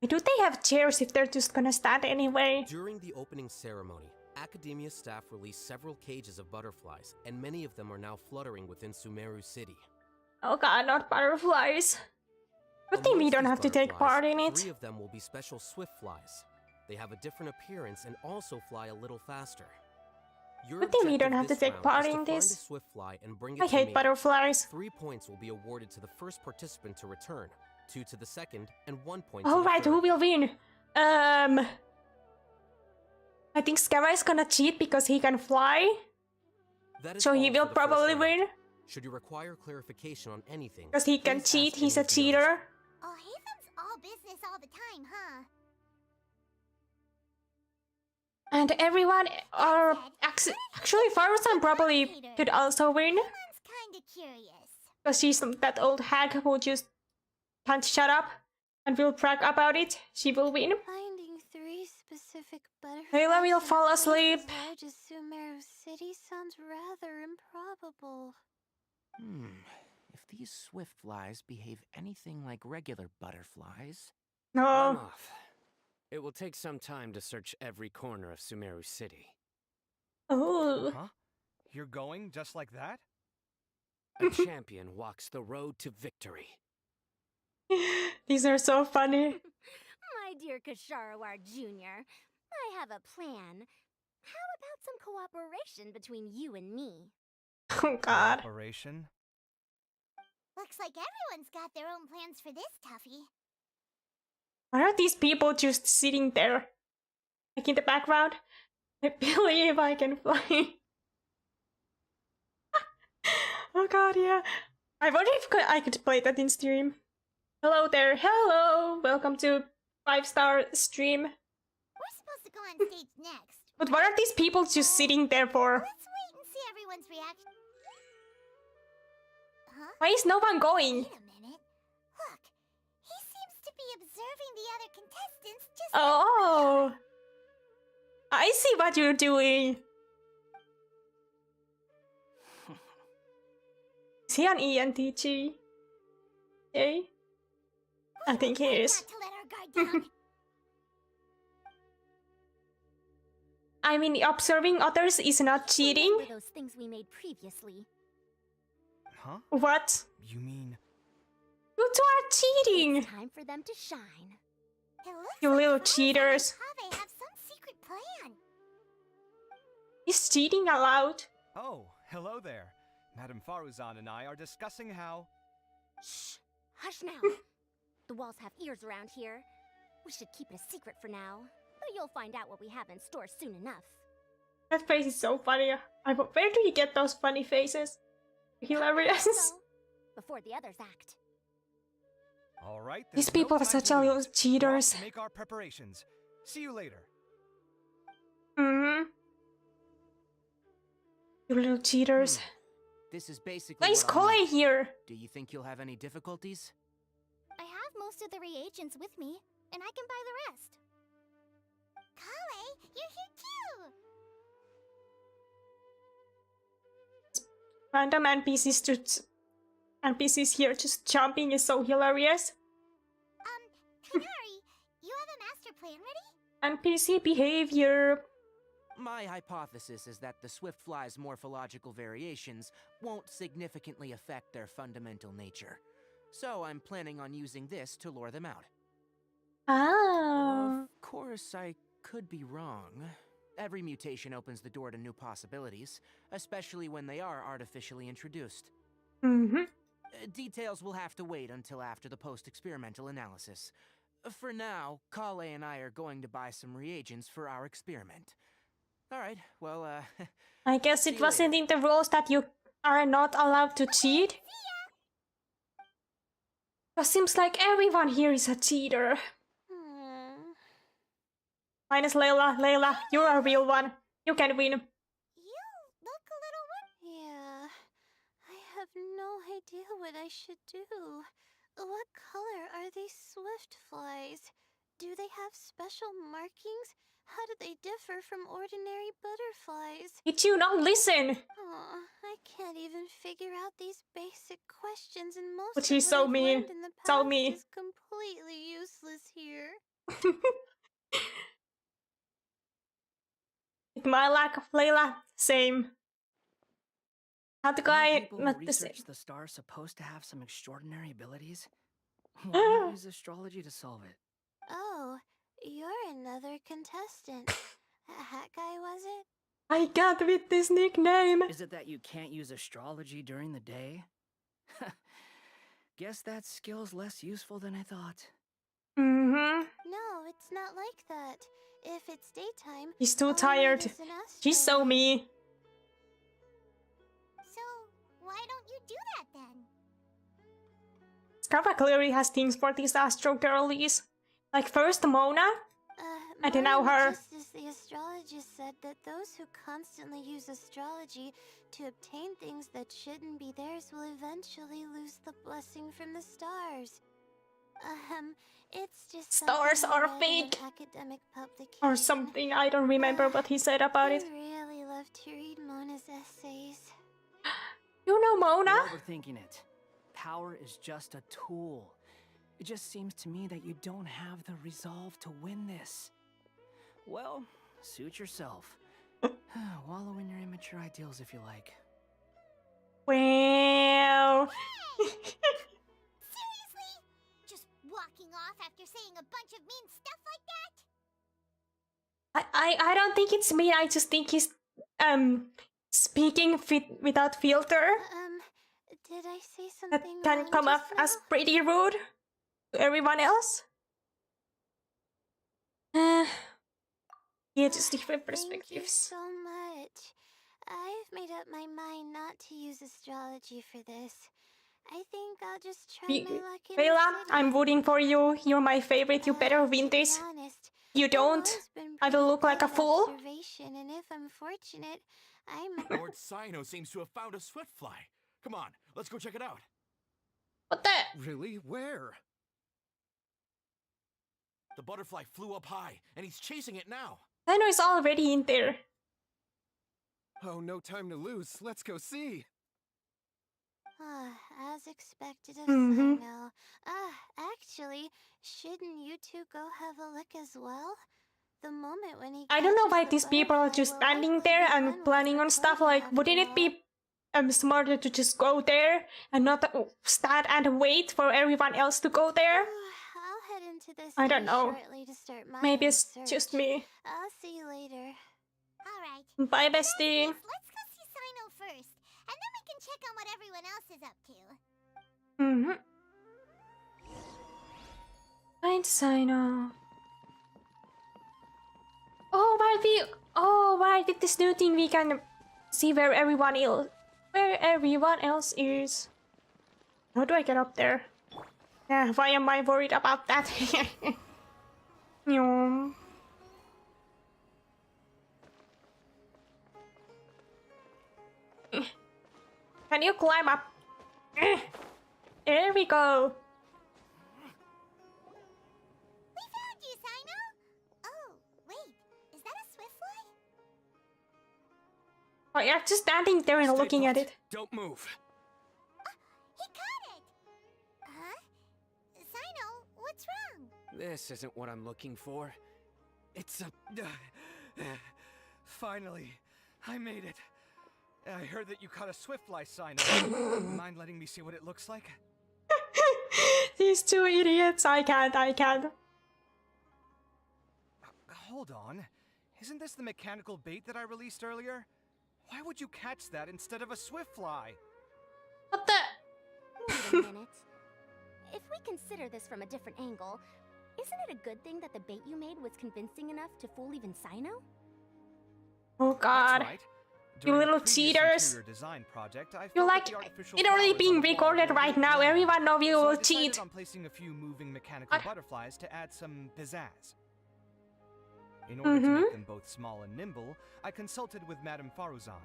Do they have chairs if they're just gonna stand anyway? During the opening ceremony, Academia staff released several cages of butterflies, and many of them are now fluttering within Sumeru City. Oh god, not butterflies. Good thing we Amongst don't these have to take butterflies, part in it. 3 of them will be special swift flies. They have a different appearance and also fly a little faster. Your Good thing we don't objective have to this take round part is to in find this. a swift fly and bring it I to hate me. butterflies. 3 points will be awarded to the first participant to return, 2 to the second, and 1 point to the Alright, third. who will win? I think Skara is gonna cheat because he can fly. That is So he all will for the first probably round. win. Should you require clarification on anything? Because he can please cheat, ask he's a any of the others. cheater. Alhaitham's all business all the time, huh? And everyone are actually Faruzan probably could also win. Paimon's kinda curious. Because she's that old hag who just can't shut up and will brag about it. She will win. Finding 3 specific butterflies. Layla will in a fall place asleep. as large as Sumeru City sounds rather improbable. If these swift flies behave anything like regular butterflies... I'm No. off. It will take some time to search every corner of Sumeru City. Oh. Huh? You're going just like that? A champion walks the road to victory. These are so funny. My dear Kasharawar Jr., I have a plan. How about some cooperation between you and me? Oh god. Operation? Looks like everyone's got their own plans for this, Tuffy. Why are these people just sitting there? Like in the background? I believe I can fly. Oh god, yeah. I wonder if I could play that in stream. Hello there, hello! Welcome to 5-star stream. We're supposed to go on stage next. But what are these people just sitting there for? Let's wait and see everyone's reaction. Huh? Why is no one going? Wait a minute. Look, he seems to be observing the other contestants just Oh! I see what you're doing. Is he an ENTG? Okay. I think he is. not to let our guard down. I mean, observing others is not cheating. Remember those things we made previously. Huh? What? You mean... You two are cheating! It's time for them to shine. It looks You like little Faruzan cheaters. and Kaveh have some secret plan. Is cheating allowed? Oh, hello there. Madame Faruzan and I are discussing how... Shh! Hush now! The walls have ears around here. We should keep it a secret for now. But you'll find out what we have in store soon enough. That face is so funny. Where do you get those funny faces? Hilarious. So, before the others act. All right, These people are such a little cheaters. To make our preparations. See you later. Mm-hmm. You little cheaters. This is basically Why is what I'll Kole need. here? Do you think you'll have any difficulties? I have most of the reagents with me, and I can buy the rest. Kale, you're here too! Random NPCs here just jumping is so hilarious. Kanari, you have a master plan ready? NPC behavior. My hypothesis is that the Swiftfly's morphological variations won't significantly affect their fundamental nature. So I'm planning on using this to lure them out. Ah. Of course, I could be wrong. Every mutation opens the door to new possibilities, especially when they are artificially introduced. Mm-hmm. Details will have to wait until after the post-experimental analysis. For now, Kale and I are going to buy some reagents for our experiment. Alright, well, I guess it wasn't in the rules that you are not allowed to cheat. But seems like everyone here is a cheater. Minus Layla. Layla, you're a real one. You can win. You look a little Yeah, I have no idea what I should do. What color are these swift flies? Do they have special markings? How do they differ from ordinary butterflies? Did you not listen? Aw, I can't even figure out these basic questions, and most But of she's what so I've mean. learned in the So past mean. is completely useless here. With my lack of Layla, same. How the guy People not the same. research the star supposed to have some extraordinary abilities? Why not use astrology to solve it? Oh, you're another contestant. That guy, was it? I got with this nickname. Is it that you can't use astrology during the day? Guess that skill's less useful than I thought. Mm-hmm. No, it's not like that. If it's daytime, He's too all I need tired. is an She's so astrolabe. me. So, why don't you do that then? Scarpa clearly has things for these Astro girlies. Like first Mona, and then now her. Just as the astrologist said that those who constantly use astrology to obtain things that shouldn't be theirs will eventually lose the blessing from the stars. It's just Stars something I are read in fake. an academic publication. Or something, I don't remember what he said about it. I really love to read Mona's essays. You know Mona? You're overthinking it. Power is just a tool. It just seems to me that you don't have the resolve to win this. Well, suit yourself. Wallow in your immature ideals if you like. Well. Seriously? Just walking off after saying a bunch of mean stuff like I don't think it's me. I just think he's speaking without filter. Did I say That something can wrong come just off now? as pretty rude to everyone else. Yeah, just different Thank you perspectives. so much. I've made up my mind not to use astrology for this. I think I'll just try my luck in the Bella, city. I'm rooting for you. You're my favorite. You better win To be this. honest, You don't, I will look like a fool. observation, and if I'm fortunate, Lord Sino seems to have found a swiftfly. Come on, let's go check it out. What the? Really? Where? The butterfly flew up high, and he's chasing it now. I know it's already in there. Oh, no time to lose. Let's go see. As expected of Mhm. Sino. Actually, shouldn't you two go have a look as well? The moment when he I don't know catches why the these people are butterfly just will standing likely there be and one planning worth on stuff. recording Like, wouldn't it be smarter to just go there and not stand and wait for everyone else to go there? I'll head into this I don't city know. shortly to start my Maybe own it's just search. me. I'll see you later. Alright. Bye, bestie. Let's go see Sino first, and then we can check on what everyone else is up to. Find Sino. Oh, why did this new thing we can see where everyone else is. How do I get up there? Yeah, why am I worried about that? Yum. Can you climb up? There we go. We found you, Sino! Oh, wait, is that a swiftfly? Oh, you're just standing there and looking at it. Don't move. He caught it! Huh? Sino, what's wrong? This isn't what I'm looking for. It's a... Finally, I made it. I heard that you caught a swiftfly, Sino. Mind letting me see what it looks like? These two idiots. I can't. Hold on. Isn't this the mechanical bait that I released earlier? Why would you catch that instead of a swiftfly? What the? Wait a minute. If we consider this from a different angle, isn't it a good thing that the bait you made was convincing enough to fool even Sino? Oh god. That's right. You During a little previous cheaters. interior design project, I You're felt like that the artificial literally flowers being on the wall recorded were right really now. bland. Everyone know you So I will decided cheat. on placing a few moving mechanical butterflies to add some pizzazz. In order to make them both small and nimble, I consulted with Madame Faruzan.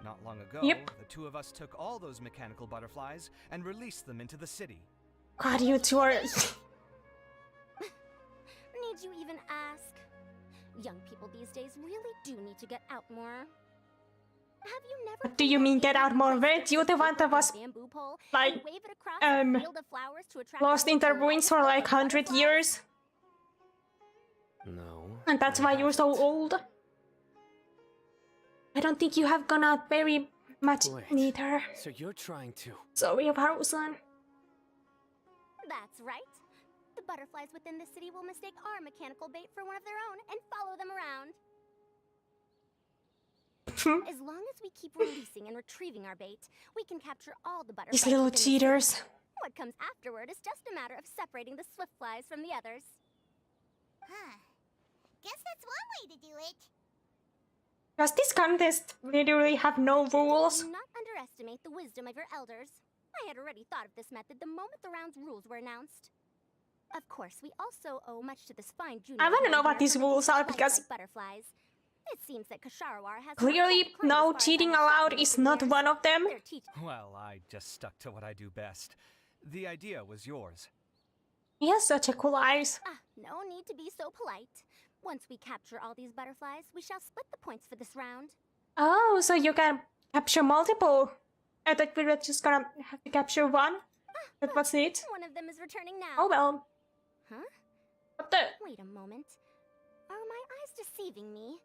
Not long ago, the two of us took all those mechanical butterflies and released them into the city. God, you two are... Need you even ask? Young people these days really do need to get out more. Have you never... What do you mean get out more? Weren't you the one that was like lost in the ruins for like 100 years? No. And that's why you're so old? I don't think you have gone out very much neither. So you're trying to... Sorry, Harusan. That's right. The butterflies within the city will mistake our mechanical bait for one of their own and follow them around. As long as we keep releasing and retrieving our bait, we can capture all the butterflies. These little within the cheaters. city. What comes afterward is just a matter of separating the swiftflies from the others. Huh. Guess that's one way to do it. Does this contest literally have no rules? Do not underestimate the wisdom of your elders. I had already thought of this method the moment the round's rules were announced. Of course, we also owe much to this fine junior. I want to know what these rules are because butterflies. It seems that Kasharawar has clearly no cheating allowed is not one of them. Well, I just stuck to what I do best. The idea was yours. He has such a cool eyes. No need to be so polite. Once we capture all these butterflies, we shall split the points for this round. Oh, so you can capture multiple. I thought we were just gonna have to capture one. That was it. One of them is returning now. Oh well. Huh? What the? Wait a moment. Are my eyes deceiving me?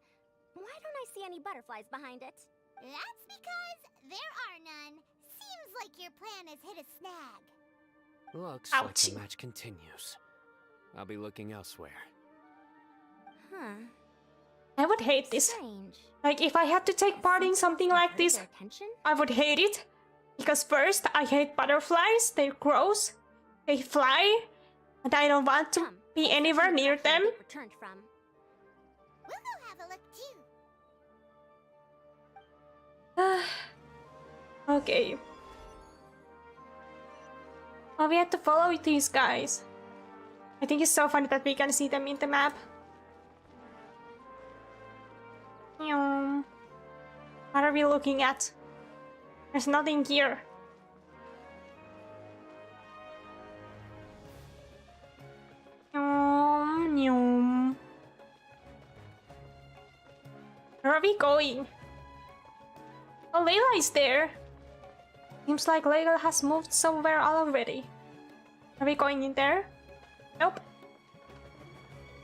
Why don't I see any butterflies behind it? That's because there are none. Seems like your plan has hit a snag. Looks like the match continues. I'll be looking elsewhere. Huh. I would hate this. Strange. Like, if I had to take part in something like this, Their attention? I would hate it. Because first, I hate butterflies, they're gross, they fly, and I don't want to be anywhere near them. Returned from. We'll go have a look too. Okay. Oh, we have to follow these guys. I think it's so funny that we can see them in the map. What are we looking at? There's nothing here. Where are we going? Oh, Layla is there. Seems like Layla has moved somewhere already. Are we going in there? Nope.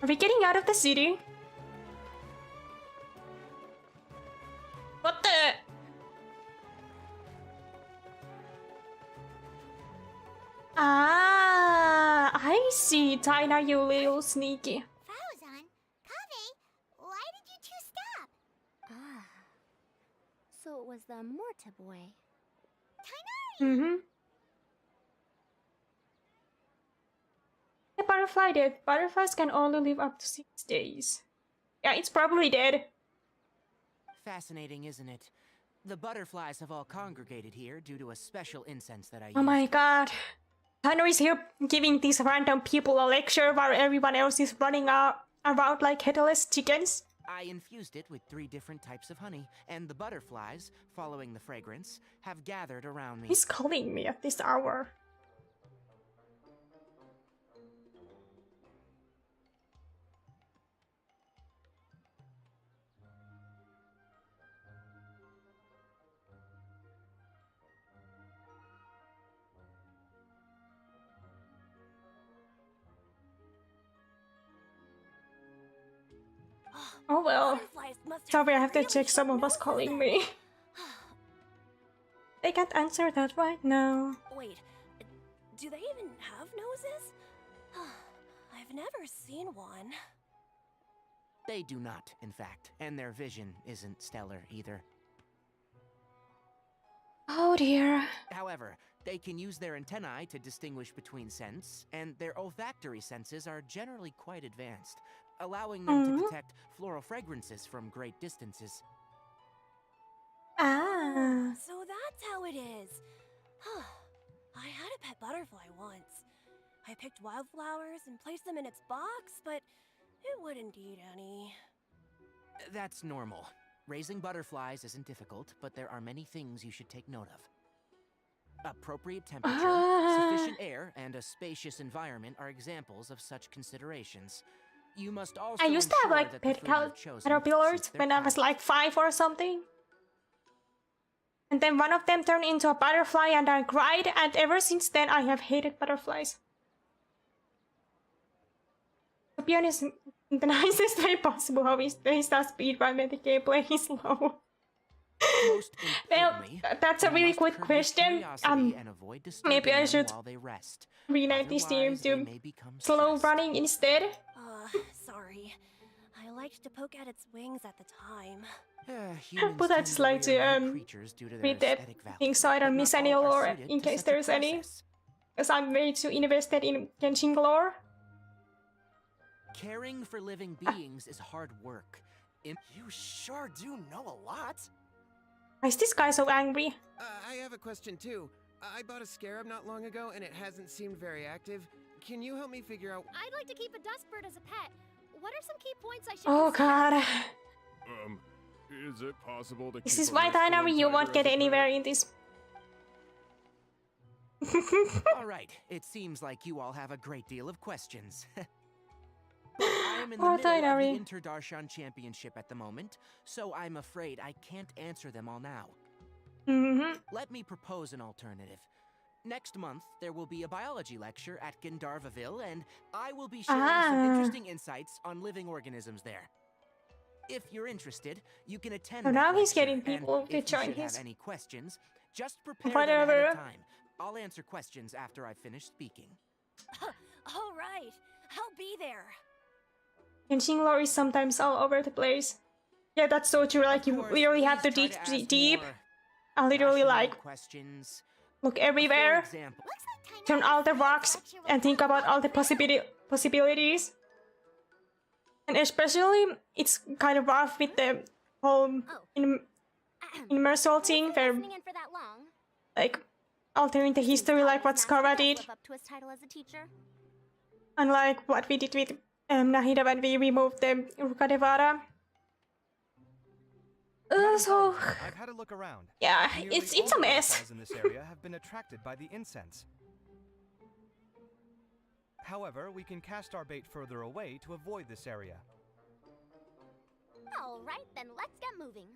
Are we getting out of the city? What the? Ah, I see. Tina, you little sneaky. Faozan, Kaveh, why did you two stop? Ah. So it was the Morta boy. Mm-hmm. The butterfly dead. Butterflies can only live up to 6 days. Yeah, it's probably dead. Fascinating, isn't it? The butterflies have all congregated here due to a special incense that I Oh used. my god. Tanner is here giving these random people a lecture while everyone else is running around like headless chickens. I infused it with 3 different types of honey, and the butterflies, following the fragrance, have gathered around me. He's calling me at this hour. Oh well. Sorry, I have to check someone was calling me. They can't answer that right now. Wait, do they even have noses? I've never seen one. They do not, in fact, and their vision isn't stellar either. Oh dear. However, they can use their antennae to distinguish between scents, and their olfactory senses are generally quite advanced, allowing them to detect floral fragrances from great distances. Ah. So that's how it is. I had a pet butterfly once. I picked wildflowers and placed them in its box, but it wouldn't eat any. That's normal. Raising butterflies isn't difficult, but there are many things you should take note of. Appropriate temperature, sufficient air, and a spacious environment are examples of such considerations. You must also I used to have ensure like that pet the food you've chosen caterpillars suits their when I was like 5 or something. And then one of them turned into a butterfly and I cried, and ever since then I have hated butterflies. To be honest, in the nicest way possible, how is that speedrun when the gameplay is low? Well, that's a really good question. Maybe I should rename this stream to slow running instead. Sorry. I liked to poke at its wings at the time. But I just like to read the things so I don't miss any lore in case there's any. Because I'm way too invested in Genshin lore. Caring for living beings is hard work. You sure do know a lot. Why is this guy so angry? I have a question too. I bought a scarab not long ago and it hasn't seemed very active. Can you help me figure out? I'd like to keep a dustbird as a pet. What are some key points I should Oh god. Is it possible to This is why Dynamo you won't get anywhere in this. Alright, it seems like you all have a great deal of questions. I am in the Oh, middle of Dynamo. the Inter-Darshan Championship at the moment, so I'm afraid I can't answer them all now. Let me propose an alternative. Next month, there will be a biology lecture at Gandharvaville, and I will be sharing some interesting insights on living organisms there. If you're interested, you can attend. So now that he's lecture, getting people and to if you join should his. have any questions, just prepare them ahead Whatever. of time. I'll answer questions after I've finished speaking. All right. I'll be there. Genshin lore is sometimes all over the place. Yeah, that's so true. Like, you literally have to dig deep and literally, like, look everywhere, turn all the rocks, and think about all the possibilities. And especially, it's kind of rough with the whole immersive thing, where, like, altering the history, like what Skara did. And like what we did with Nahida when we removed the Rukadevara. So I've had a look around. Yeah, Nearly it's all a the mess. butterflies in this area have been attracted by the incense. However, we can cast our bait further away to avoid this area. Alright, then let's get moving.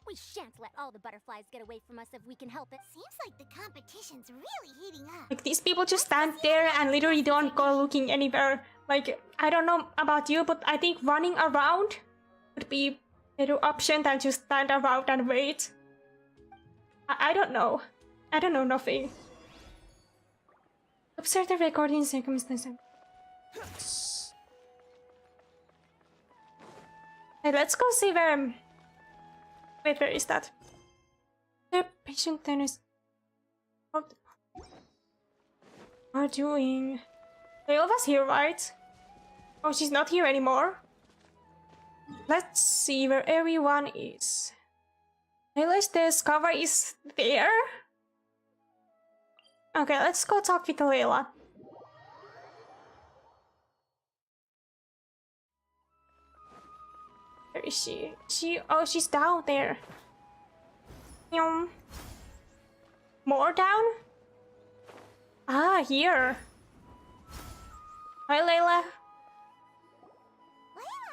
We shan't let all the butterflies get away from us if we can help it. Seems like the competition's really heating up. Like, these people just stand there and literally don't go looking anywhere. Like, I don't know about you, but I think running around would be a better option than just stand around and wait. I don't know. I don't know nothing. Observe the recording circumstances. Hey, let's go see where... Wait, where is that? The patient tennis. What are doing? Layla was here, right? Oh, she's not here anymore. Let's see where everyone is. Layla's desk cover is there. Okay, let's go talk with Layla. Where is she? Oh, she's down there. More down? Ah, here. Hi, Layla. Layla,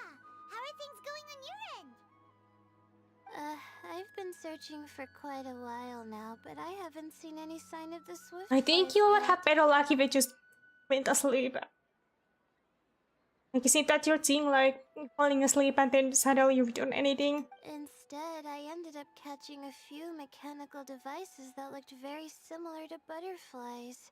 how are things going on your end? I've been searching for quite a while now, but I haven't seen any sign of the swift. I think you would have better luck if it just went asleep. Like, isn't that your thing, like, falling asleep and then suddenly you've done anything? Instead, I ended up catching a few mechanical devices that looked very similar to butterflies.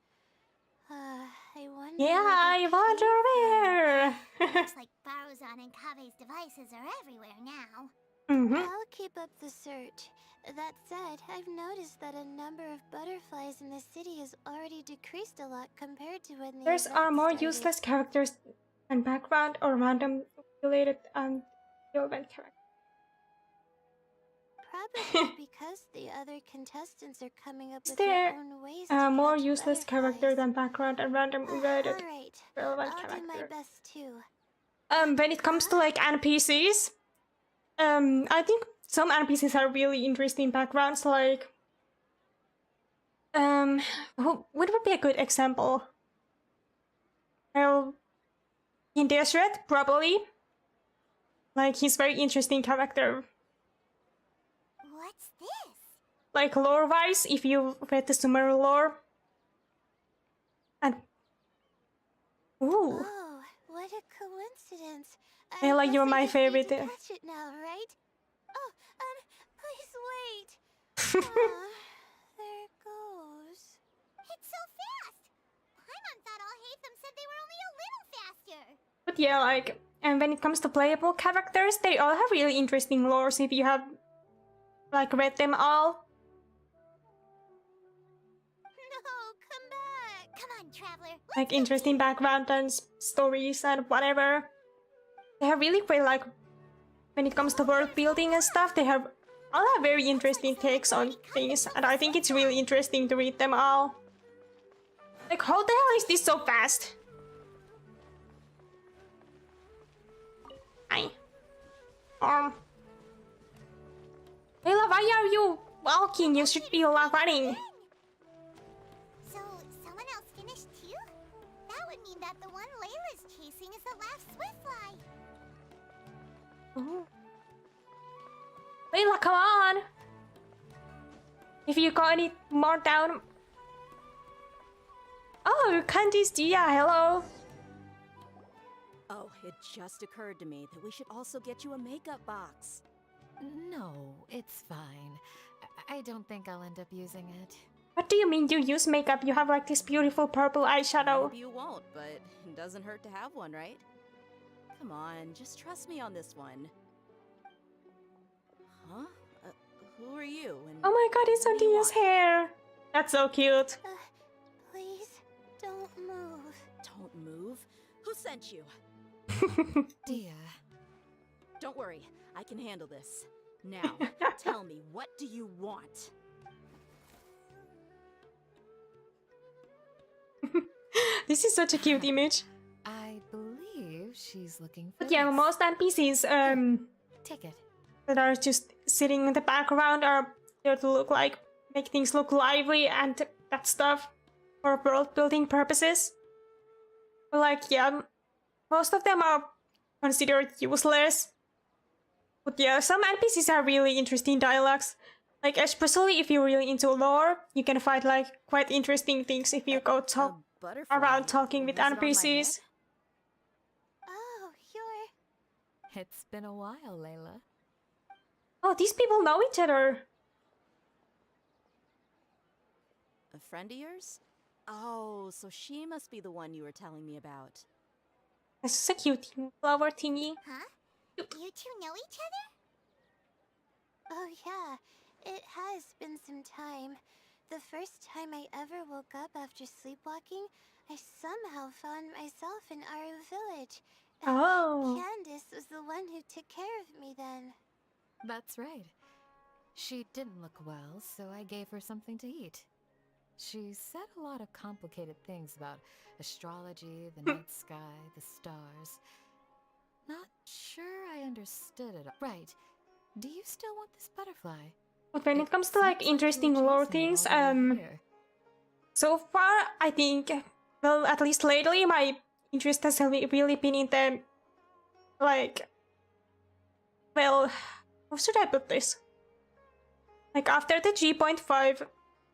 I wonder... Yeah, I wonder where! Looks like Baruzan and Kave's devices are everywhere now. I'll keep up the search. That said, I've noticed that a number of butterflies in the city has already decreased a lot compared to when the There's event more started. useless characters and background or random related and relevant characters. Probably because the other contestants are coming up Is with there their own ways to more catch useless character than background and random related relevant I'll do my character? best too. When it comes to like NPCs, I think some NPCs are really interesting backgrounds. Like, what would be a good example? Well, in Deseret, probably. Like, he's very interesting character. What's this? Like, lore-wise, if you read the Sumeru lore. And... Ooh. Oh, what a coincidence. Ella, you're my guess I just need favorite. to catch it now, right? Oh, please wait. There it goes. It's so fast! Paimon thought all Hatham said they were only a little faster. But yeah, like, and when it comes to playable characters, they all have really interesting lores if you have, like, read them all. No, come back! Come on, Traveler. Like, interesting background and stories and whatever. They have really great, like, when it comes to world building and stuff, they have all have very interesting takes on things, and I think it's really interesting to read them all. Like, how the hell is this so fast? Hi. Layla, why are you walking? You should be running. So, someone else finished too? That would mean that the one Layla's chasing is the last Swiftfly. Oh. Layla, come on! If you got any more down... Oh, Candice Dia, hello! Oh, it just occurred to me that we should also get you a makeup box. No, it's fine. I don't think I'll end up using it. What do you mean you use makeup? You have like this beautiful purple eyeshadow. Maybe you won't, but it doesn't hurt to have one, right? Come on, just trust me on this one. Huh? Who are you? And Oh my god, it's what do you Antia's want? hair. That's so cute. Please, don't move. Don't move? Who sent you? Dia. Don't worry, I can handle this. Now, tell me, what do you want? This is such a cute image. I believe she's looking for But yeah, this. most NPCs Take it. that are just sitting in the background are there to look like make things look lively and that stuff for world building purposes. But like yeah, most of them are considered useless. But yeah, some NPCs are really interesting dialogues. Like especially if you're really into lore, you can find like quite interesting things if you go talk around talking with NPCs. Oh, you're... It's been a while, Layla. Oh, these people know each other. A friend of yours? Oh, so she must be the one you were telling me about. This is a cute flower thingy. Huh? You two know each other? Oh yeah, it has been some time. The first time I ever woke up after sleepwalking, I somehow found myself in Aru village. Oh. Candace was the one who took care of me then. That's right. She didn't look well, so I gave her something to eat. She said a lot of complicated things about astrology, the night sky, the stars. Not sure I understood it. Right. Do you still want this butterfly? But when it comes to like interesting lore things, so far I think, well, at least lately, my interest has really been in the, like, well, how should I put this? Like after the G.5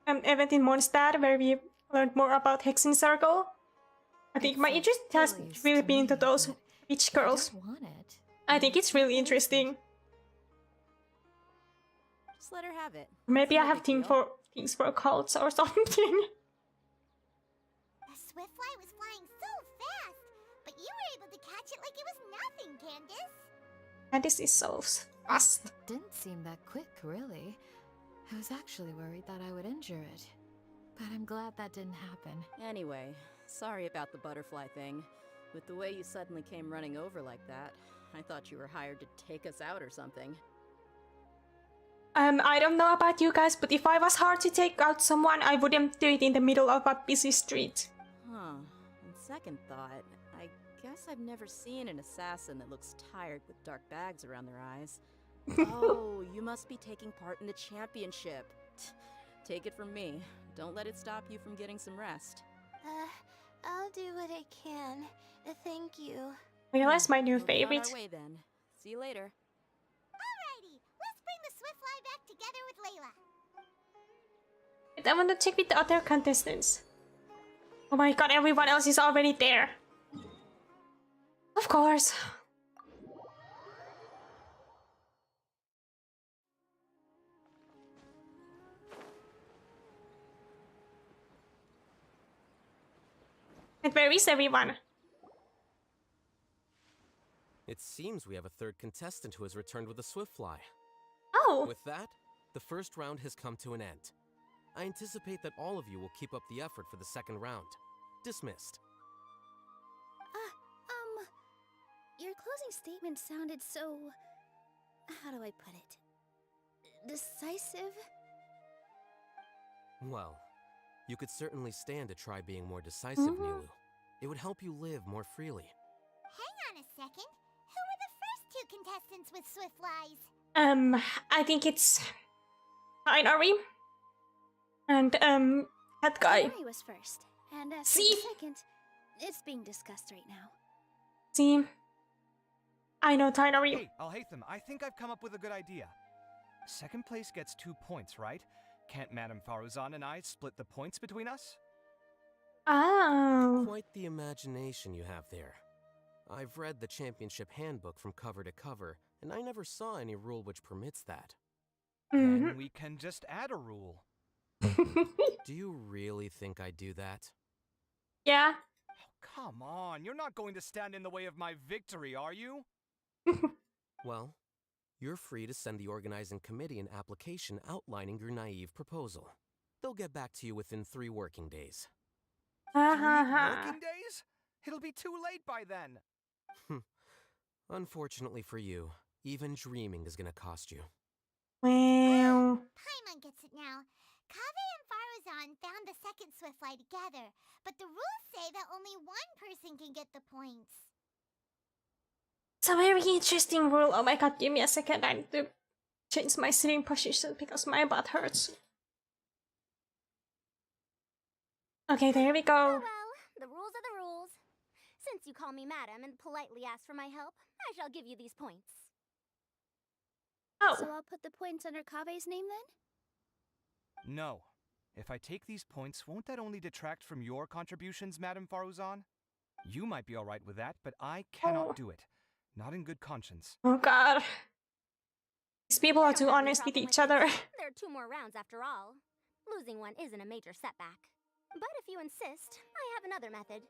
event in Mondstadt, where we learned more about Hexen Circle, I think my interest has really been into those witch girls. I think it's really interesting. Just let her have it. Maybe It's I no have big things deal. for cults or something. The Swiftfly was flying so fast, but you were able to catch it like it was nothing, Candace. And this is so fast. It didn't seem that quick, really. I was actually worried that I would injure it. But I'm glad that didn't happen. Anyway, sorry about the butterfly thing. With the way you suddenly came running over like that, I thought you were hired to take us out or something. I don't know about you guys, but if I was hard to take out someone, I wouldn't do it in the middle of a busy street. Huh. On second thought, I guess I've never seen an assassin that looks tired with dark bags around their eyes. Oh, you must be taking part in the championship. Take it from me. Don't let it stop you from getting some rest. I'll do what I can. Thank you. Well, that's my new We'll be on favorite. our way then. See you later. Alrighty, let's bring the Swiftfly back together with Layla. But I want to check with the other contestants. Oh my god, everyone else is already there. Of course. And where is everyone? It seems we have a third contestant who has returned with a Swiftfly. Oh! With that, the first round has come to an end. I anticipate that all of you will keep up the effort for the second round. Dismissed. Your closing statement sounded so... how do I put it? Decisive? Well, you could certainly stand to try being more decisive, Nilu. It would help you live more freely. Hang on a second. Who were the first two contestants with Swiftflies? I think it's Binary. And, that guy. Mary was first, and as for See? the second, it's being discussed right now. See? I know Binary. Hey, Alhaitham, I think I've come up with a good idea. Second place gets 2 points, right? Can't Madame Faruzan and I split the points between us? Oh. Quite the imagination you have there. I've read the championship handbook from cover to cover, and I never saw any rule which permits that. Then we can just add a rule. Do you really think I'd do that? Yeah. Come on, you're not going to stand in the way of my victory, are you? Well, you're free to send the organizing committee an application outlining your naive proposal. They'll get back to you within 3 working days. 3 working days? It'll be too late by then. Unfortunately for you, even dreaming is gonna cost you. Wow. Paimon gets it now. Kave and Faruzan found the second Swiftfly together, but the rules say that only one person can get the points. It's a very interesting rule. Oh my god, give me a second. I need to change my sitting position because my butt hurts. Okay, there we go. Well, the rules are the rules. Since you call me madam and politely ask for my help, I shall give you these points. Oh. So I'll put the points under Kave's name then? No. If I take these points, won't that only detract from your contributions, Madame Faruzan? You might be alright with that, but I cannot do it. Not in good conscience. Oh god. These people are too honest with each other. There are 2 more rounds after all. Losing one isn't a major setback. But if you insist, I have another method.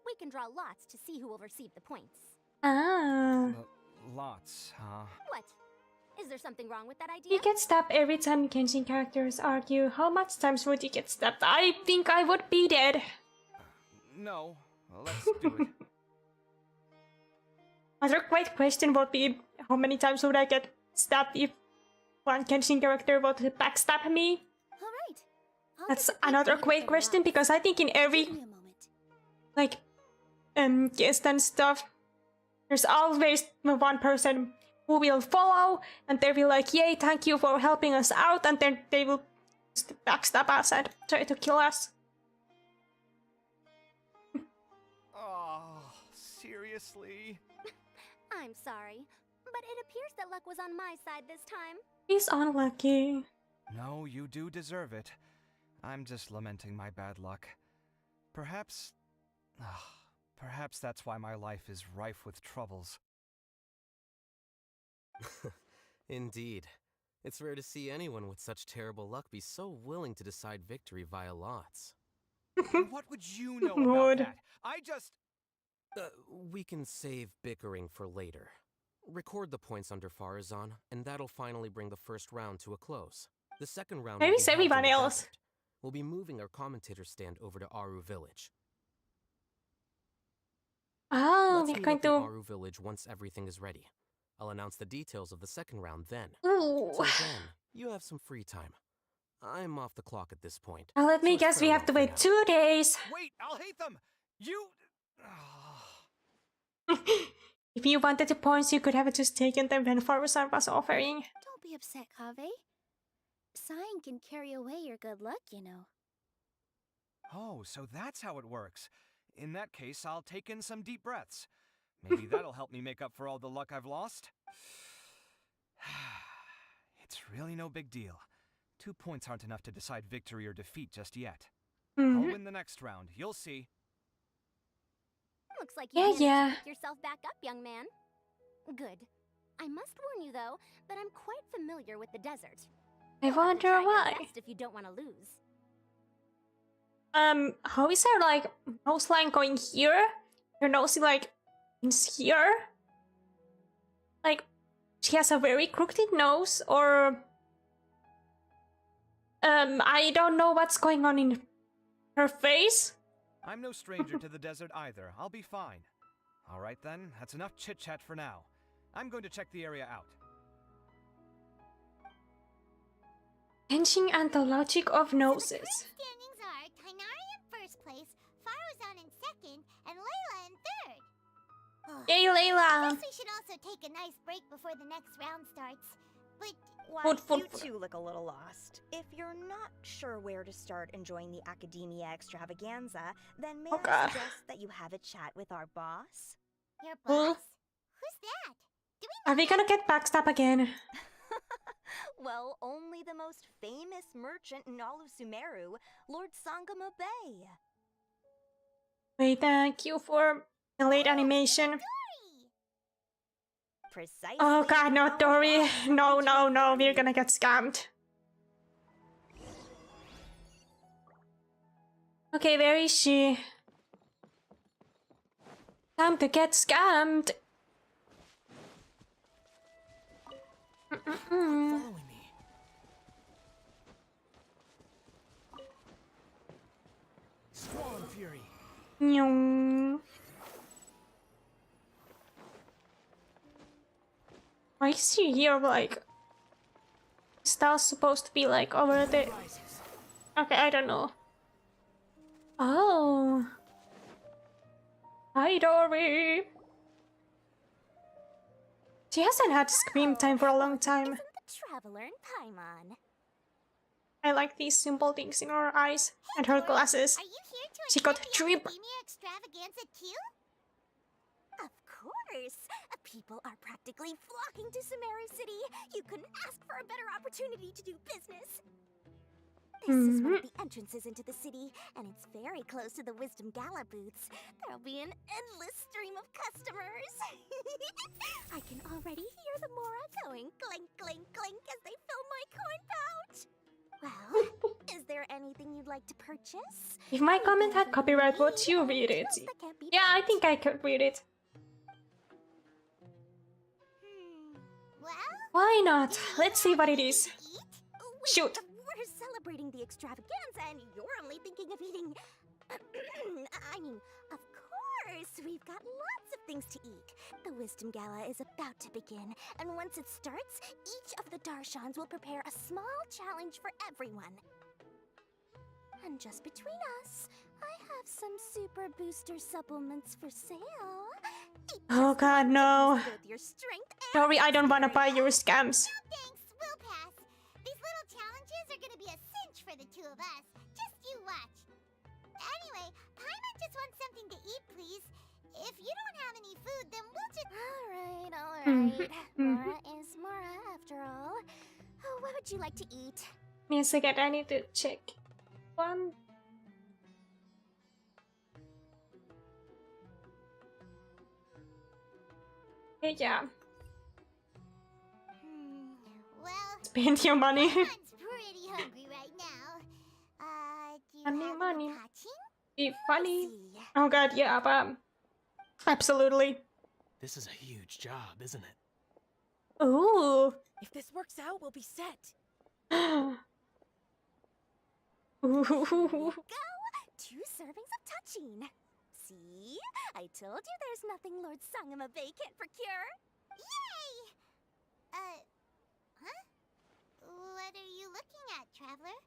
We can draw lots to see who will receive the points. Ah. Lots, huh? What? Is there something wrong with that idea? You get stabbed every time Genshin characters argue. How much times would you get stabbed? I think I would be dead. No. Well, let's do it. Another great question would be, how many times would I get stabbed if one Genshin character would backstab me? Alright. That's another great question because I think in every like guest and stuff, there's always one person who will follow and they will like, yay, thank you for helping us out, and then they will just backstab us and try to kill us. Oh, seriously? I'm sorry, but it appears that luck was on my side this time. He's unlucky. No, you do deserve it. I'm just lamenting my bad luck. Perhaps that's why my life is rife with troubles. Indeed. It's rare to see anyone with such terrible luck be so willing to decide victory via lots. What would you know about that? I just... We can save bickering for later. Record the points under Faruzan, and that'll finally bring the first round to a close. The second round Maybe will be held in everyone the else. desert. We'll be moving our commentator stand over to Aru Village. Oh, Let's we're going meet up in to... Aru Village once everything is ready. I'll announce the details of the second round then. Ooh. Till then, you have some free time. I'm off the clock at this point. Well, let me guess, we have to wait 2 days. Wait, I'll hate them! You... If you wanted the points, you could have just taken them when Faruzan was offering. Don't be upset, Kave. Sighing can carry away your good luck, you know. Oh, so that's how it works. In that case, I'll take in some deep breaths. Maybe that'll help me make up for all the luck I've lost. It's really no big deal. 2 points aren't enough to decide victory or defeat just yet. I'll win the next round, you'll see. Looks like you managed to pick yourself back up, young man. Good. I must warn you, though, that I'm quite familiar with the desert. I wonder why. Best if you don't want to lose. How is her, like, nose line going here? Her nose, like, is here? Like, she has a very crooked nose, or... I don't know what's going on in her face. I'm no stranger to the desert either. I'll be fine. Alright then, that's enough chit-chat for now. I'm going to check the area out. Genshin and the logic of noses. Standings are Tainari in first place, Faruzan in second, and Layla in third. Yay, Layla! Guess we should also take a nice break before the next round starts. But Why, you two look a little lost. If you're not sure where to start enjoying the Academia extravaganza, then may I suggest that you have a chat with our boss? Your boss? Who's that? Are we gonna get backstabbed again? Well, only the most famous merchant in all of Sumeru, Lord Sangamo Bay. Wait, thank you for the late animation. Precisely. Oh god, not Dory. No, no, no, we're gonna get scammed. Okay, where is she? Time to get scammed. Following me. Swan Fury. Nyong. Why is she here? Like, is that supposed to be like over there? Okay, I don't know. Oh. Hi, Dory. She hasn't had scream time for a long time. The traveler in Paimon. I like these simple things in her eyes and her glasses. She got drip. Extravaganza too? Of course! People are practically flocking to Sumeru City. You couldn't ask for a better opportunity to do business. This is one of the entrances into the city, and it's very close to the Wisdom Gala booths. There'll be an endless stream of customers. I can already hear the Mora going clink, clink, clink as they fill my coin pouch. Well, is there anything you'd like to purchase? If my comment had copyright, would you read it? Yeah, I think I could read it. Why not? Let's see what it is. Shoot. We're celebrating the extravaganza and you're only thinking of eating... I mean, of course, we've got lots of things to eat. The Wisdom Gala is about to begin, and once it starts, each of the Darshans will prepare a small challenge for everyone. And just between us, I have some super booster supplements for sale. Oh god, no. Dory, I don't wanna buy your scams. No thanks, we'll pass. These little challenges are gonna be a cinch for the two of us. Just you watch. Anyway, Paimon just wants something to eat, please. If you don't have any food, then we'll just... Alright. Mora is Mora, after all. Oh, what would you like to eat? Give me a second, I need to check. One. Okay, yeah. Well, spend your money. Paimon's pretty hungry right now. Do you have money. patching? Be funny. Oh god, yeah, but absolutely. This is a huge job, isn't it? Ooh. If this works out, we'll be set. Ooh. Go! 2 servings of touching. See? I told you there's nothing Lord Sangamabe can't procure. Yay! Huh? What are you looking at, Traveler?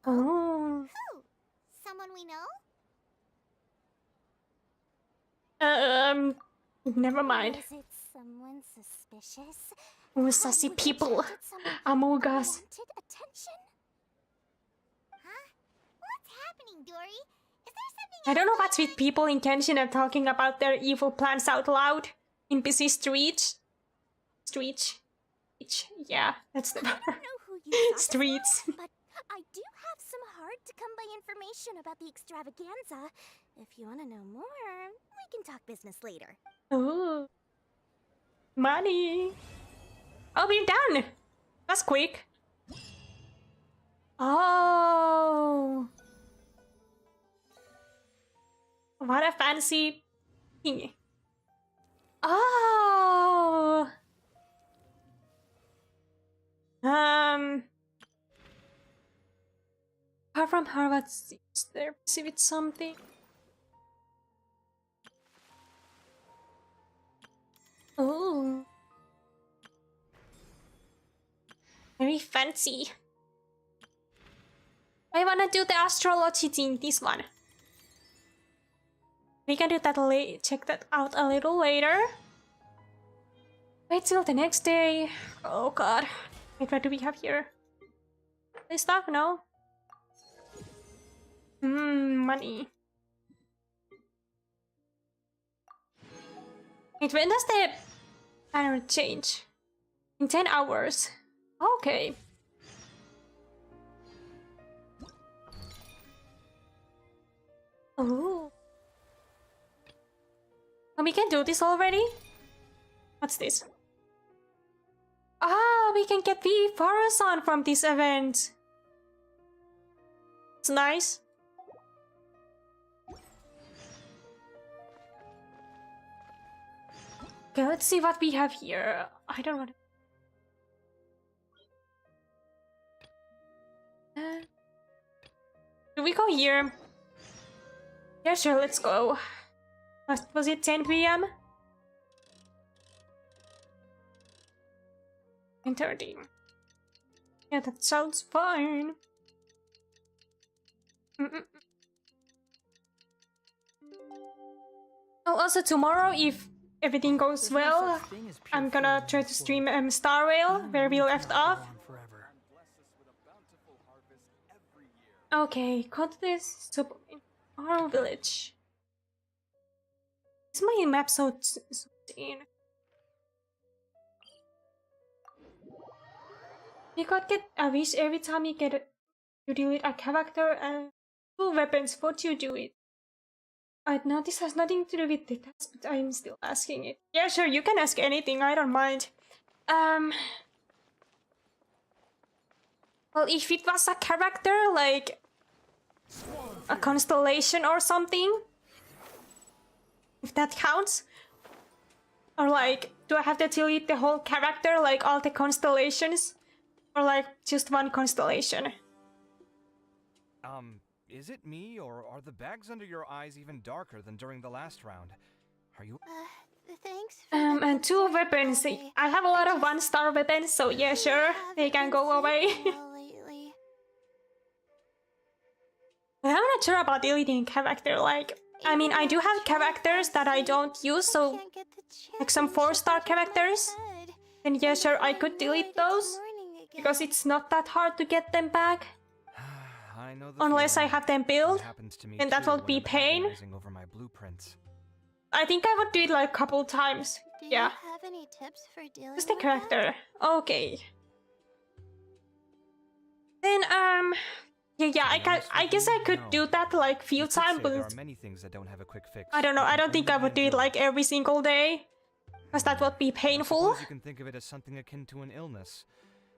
Oh. Who? Someone we know? Never mind. Is it someone suspicious? Oh, sassy people. Among Us. Wanted attention? Huh? What's happening, Dory? Is there something I don't know what's with people in Kenshin and talking about their evil plans out loud in busy streets. Yeah, that's the word. I don't know who you Streets. But I do have some hard-to-come-by information about the extravaganza. If you want to know more, we can talk business later. Oh. Money. Oh, we're done. That's quick. Oh. What a fancy thingy. Oh. Apart from her, what's there? See with something. Oh. Very fancy. I wanna do the astrology thing, this one. We can do that check that out a little later. Wait till the next day. Oh god. Wait, what do we have here? This stuff? No? Money. Wait, when does the banner change? In 10 hours. Okay. Oh. We can do this already? What's this? Ah, we can get the Farazan from this event. It's nice. Okay, let's see what we have here. I don't want to... do we go here? Yeah, sure, let's go. Was it 10 p.m.? 10:30. Yeah, that sounds fine. Oh, also tomorrow, if everything goes well, I'm gonna try to stream Star Rail, where we left off. Okay, cut this to our village. Is my map so thin? You could get a wish every time you you delete a character and 2 weapons. What you do it? I know this has nothing to do with the task, but I'm still asking it. Yeah, sure, you can ask anything. I don't mind. Well, if it was a character like a constellation or something, if that counts, or like, do I have to delete the whole character, like all the constellations? Or like just one constellation? Is it me, or are the bags under your eyes even darker than during the last round? Are you... Thanks and 2 weapons. I have a lot of 1-star weapons, so yeah, sure, they can go away. But I'm not sure about deleting character, like... I mean, I do have characters that I don't use, so... like some 4-star characters. Then yeah, sure, I could delete those. Because it's not that hard to get them back. Unless I have them built, and that will be pain. Over my blueprints. I think I would do it like a couple times. Yeah. Do you have any tips for dealing Just the with character. Okay. Then yeah, I guess I could do that like few times, but there are many things that don't have a quick fix. I don't know. I don't think I would do it like every single day, because that would be painful. You can think of it as something akin to an illness.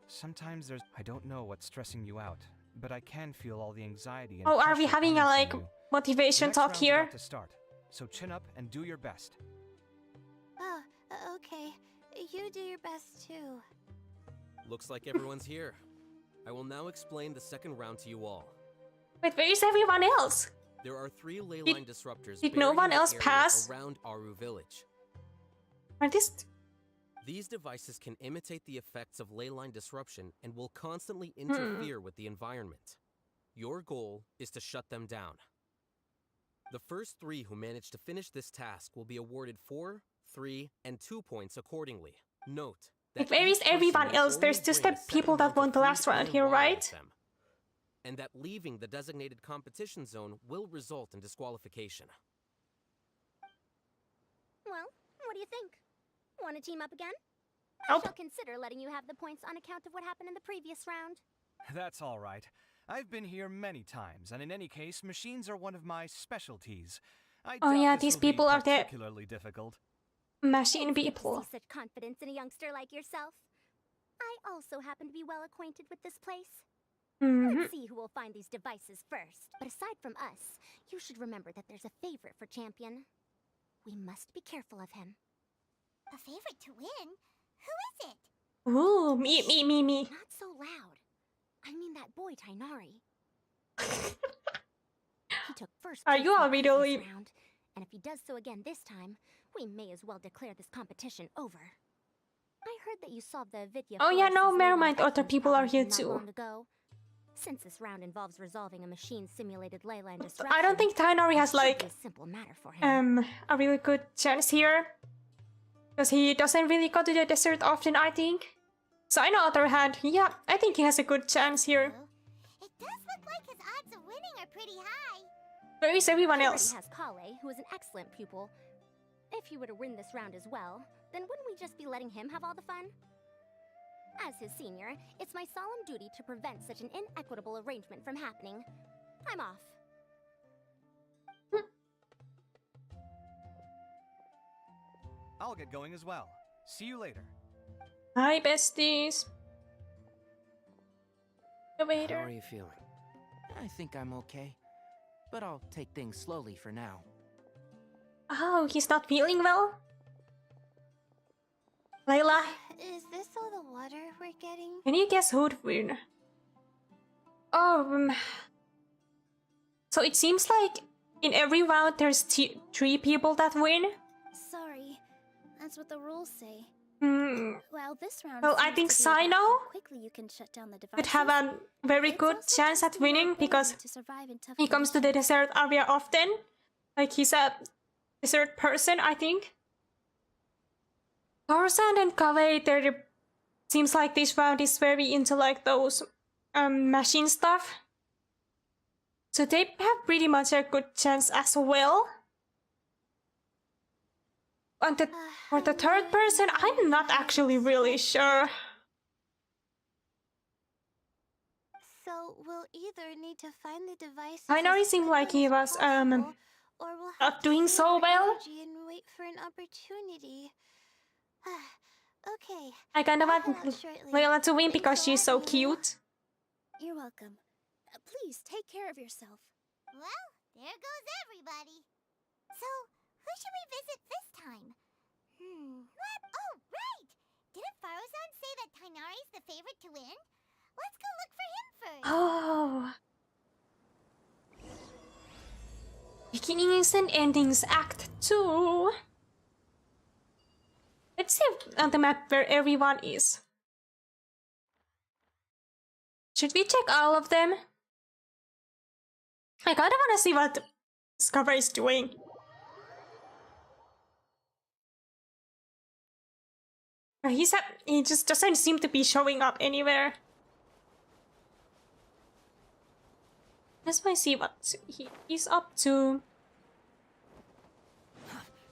Sometimes there's... I don't know what's stressing you out, but I can feel all the anxiety and oh, are we pressure having a coming like from you. motivation The next talk round's here? about to start, so chin up and do your best. Oh, okay. You do your best too. Looks like everyone's here. I will now explain the second round to you all. Wait, where is everyone else? There are 3 ley line disruptors did no buried one in the else area pass? around Aru village. Are this... These devices can imitate the effects of ley line disruption and will constantly Hmm. interfere with the environment. Your goal is to shut them down. The first 3 who manage to finish this task will be awarded 4, 3, and 2 points accordingly. Note that Where is each person everyone may else? only There's just bring the a set people that amount of won the last food round and here, water right? with them, and that leaving the designated competition zone will result in disqualification. Well, what do you think? Want to team up again? Nope. I shall consider letting you have the points on account of what happened in the previous round. That's all right. I've been here many times, and in any case, machines are one of my specialties. I Oh doubt yeah, this these will be people are the particularly difficult. machine It's good to people. see such confidence in a youngster like yourself. I also happen to be well acquainted with this place. Let's see who will find these devices first. But aside from us, you should remember that there's a favorite for Champion. We must be careful of him. A favorite to win? Who is it? Ooh, me. Not so loud. I mean that boy Tainari. He took first Are place you in the already previous round, and if he does so again this time, we may as well declare this competition over. I heard that you solved the Vidya. Oh yeah, no, Forest's never ley mind. line Other people are here not long too. ago. Since this round involves resolving a machine-simulated ley line disruption, I don't think Tainari has it should be like a simple matter for him. a really good chance here, because he doesn't really go to the desert often, I think. So on the other hand, yeah, I think he has a good chance here. It does look like his odds of winning are pretty high. Where is everyone He else? has Kale, who is an excellent pupil. If he were to win this round as well, then wouldn't we just be letting him have all the fun? As his senior, it's my solemn duty to prevent such an inequitable arrangement from happening. I'm off. I'll get going as well. See you later. Hi, besties. The How waiter. are you feeling? I think I'm okay, but I'll take things slowly for now. Oh, he's not feeling well? Layla, Is this all the water we're getting? can you guess who'd win? So it seems like in every round there's 3 people that win. Sorry, that's what the rules say. Well, this round Well, I think seems to be about Sino how quickly you can shut down the could have a very good chance at winning because he comes to the desert area often. Like he's a desert person, I think. Tarzan and Kaveh, seems like this round is very into like those machine stuff. So they have pretty much a good chance as well. And for the third person, I'm not actually really sure. So we'll either need to find the device. I know it seemed like he was not doing so well. And wait for an opportunity. Okay. I kind of want Layla to win because she's so cute. You're welcome. Please take care of yourself. Well, there goes everybody. So, who should we visit this time? What? Oh, right! Didn't Faruzan say that Tainari's the favorite to win? Let's go look for him first. Oh. Beginnings and Endings Act 2. Let's see on the map where everyone is. Should we check all of them? I kinda wanna see what Discover is doing. He just doesn't seem to be showing up anywhere. Let's see what he's up to.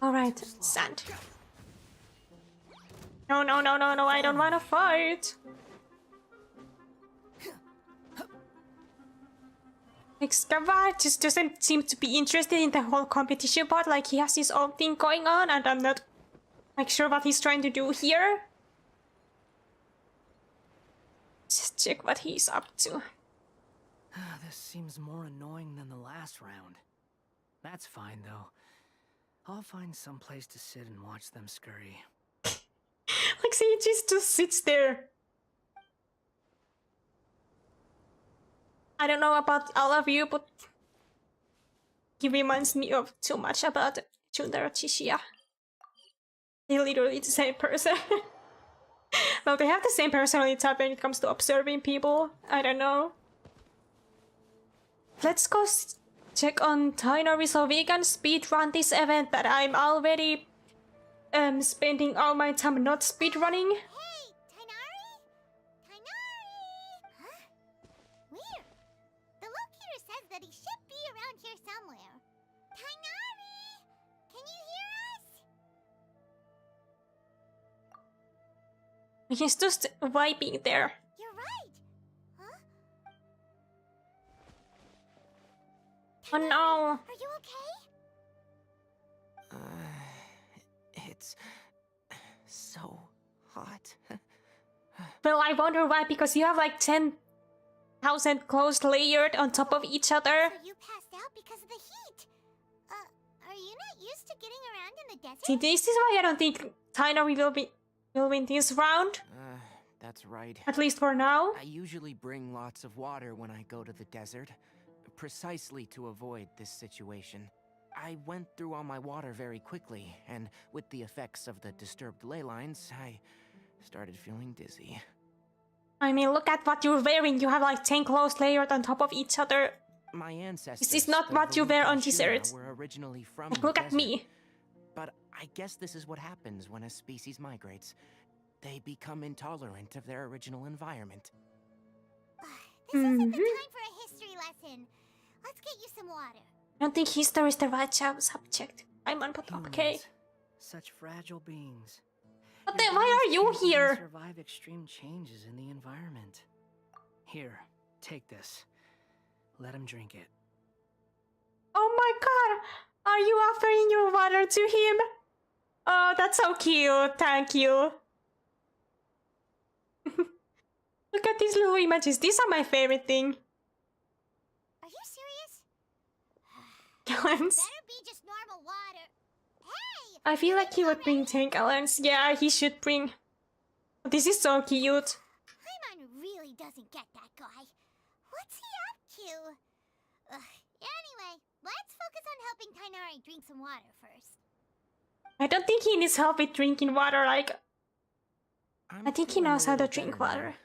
Alright, sand. No, I don't wanna fight. Discover just doesn't seem to be interested in the whole competition part, like he has his own thing going on and I'm not like sure what he's trying to do here. Just check what he's up to. This seems more annoying than the last round. That's fine though. I'll find some place to sit and watch them scurry. Like see, he just sits there. I don't know about all of you, but he reminds me of too much about Chundara Chishia. They're literally the same person. Well, they have the same personality type when it comes to observing people. I don't know. Let's go check on Tainari so we can speedrun this event that I'm already spending all my time not speedrunning. Hey, Tainari? Tainari! Huh? Weird. The locator says that he should be around here somewhere. Tainari! Can you hear us? He's just vibing there. You're right. Huh? Oh no. Are you okay? It's so hot. Well, I wonder why, because you have like 10,000 clothes layered on top of each other. So you passed out because of the heat. Are you not used to getting around in the desert? See, this is why I don't think Tainari will win this round. That's right. At least for now. I usually bring lots of water when I go to the desert, precisely to avoid this situation. I went through all my water very quickly, and with the effects of the disturbed ley lines, I started feeling dizzy. I mean, look at what you're wearing. You have like 10 clothes layered on top of each other. My ancestors, This is not the what you wear on Veluca desert. were originally from Like, the look at desert. me. But I guess this is what happens when a species migrates. They become intolerant of their original environment. This isn't the time for a history lesson. Let's get you some water. I don't think history is the right subject. I'm on put up, okay? Such fragile beings. But then why are you here? Survive extreme changes in the environment. Here, take this. Let him drink it. Oh my god! Are you offering your water to him? Oh, that's so cute. Thank you. Look at these little images. These are my favorite thing. Are you serious? Gallons. Better be just normal water. Hey! I feel like he would bring 10 gallons. Yeah, he should bring This is so cute. Paimon really doesn't get that guy. What's he up to? Anyway, let's focus on helping Tainari drink some water first. I don't think he needs help with drinking water, like... I think he knows how to drink water.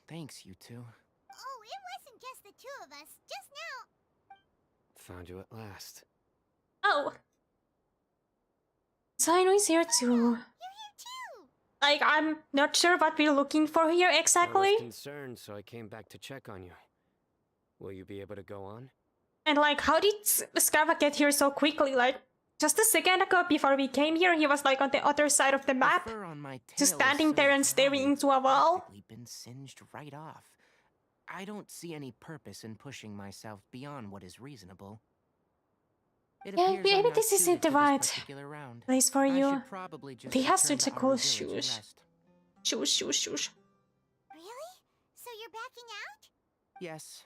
Thanks, you two. Oh, it wasn't just the two of us. Just now. Found you at last. Oh! Zaino is here too. You're here too! Like, I'm not sure what we're looking for here exactly. I was concerned, so I came back to check on you. Will you be able to go on? And like, how did Scarva get here so quickly? Like, just a second ago before we came here, he was like on the other side of the map. Just standing there and staring into a wall. Been singed right off. I don't see any purpose in pushing myself beyond what is reasonable. Yeah, maybe this isn't the right place for you. He has such a cool shoes. Shoes. Really? So you're backing out? Yes.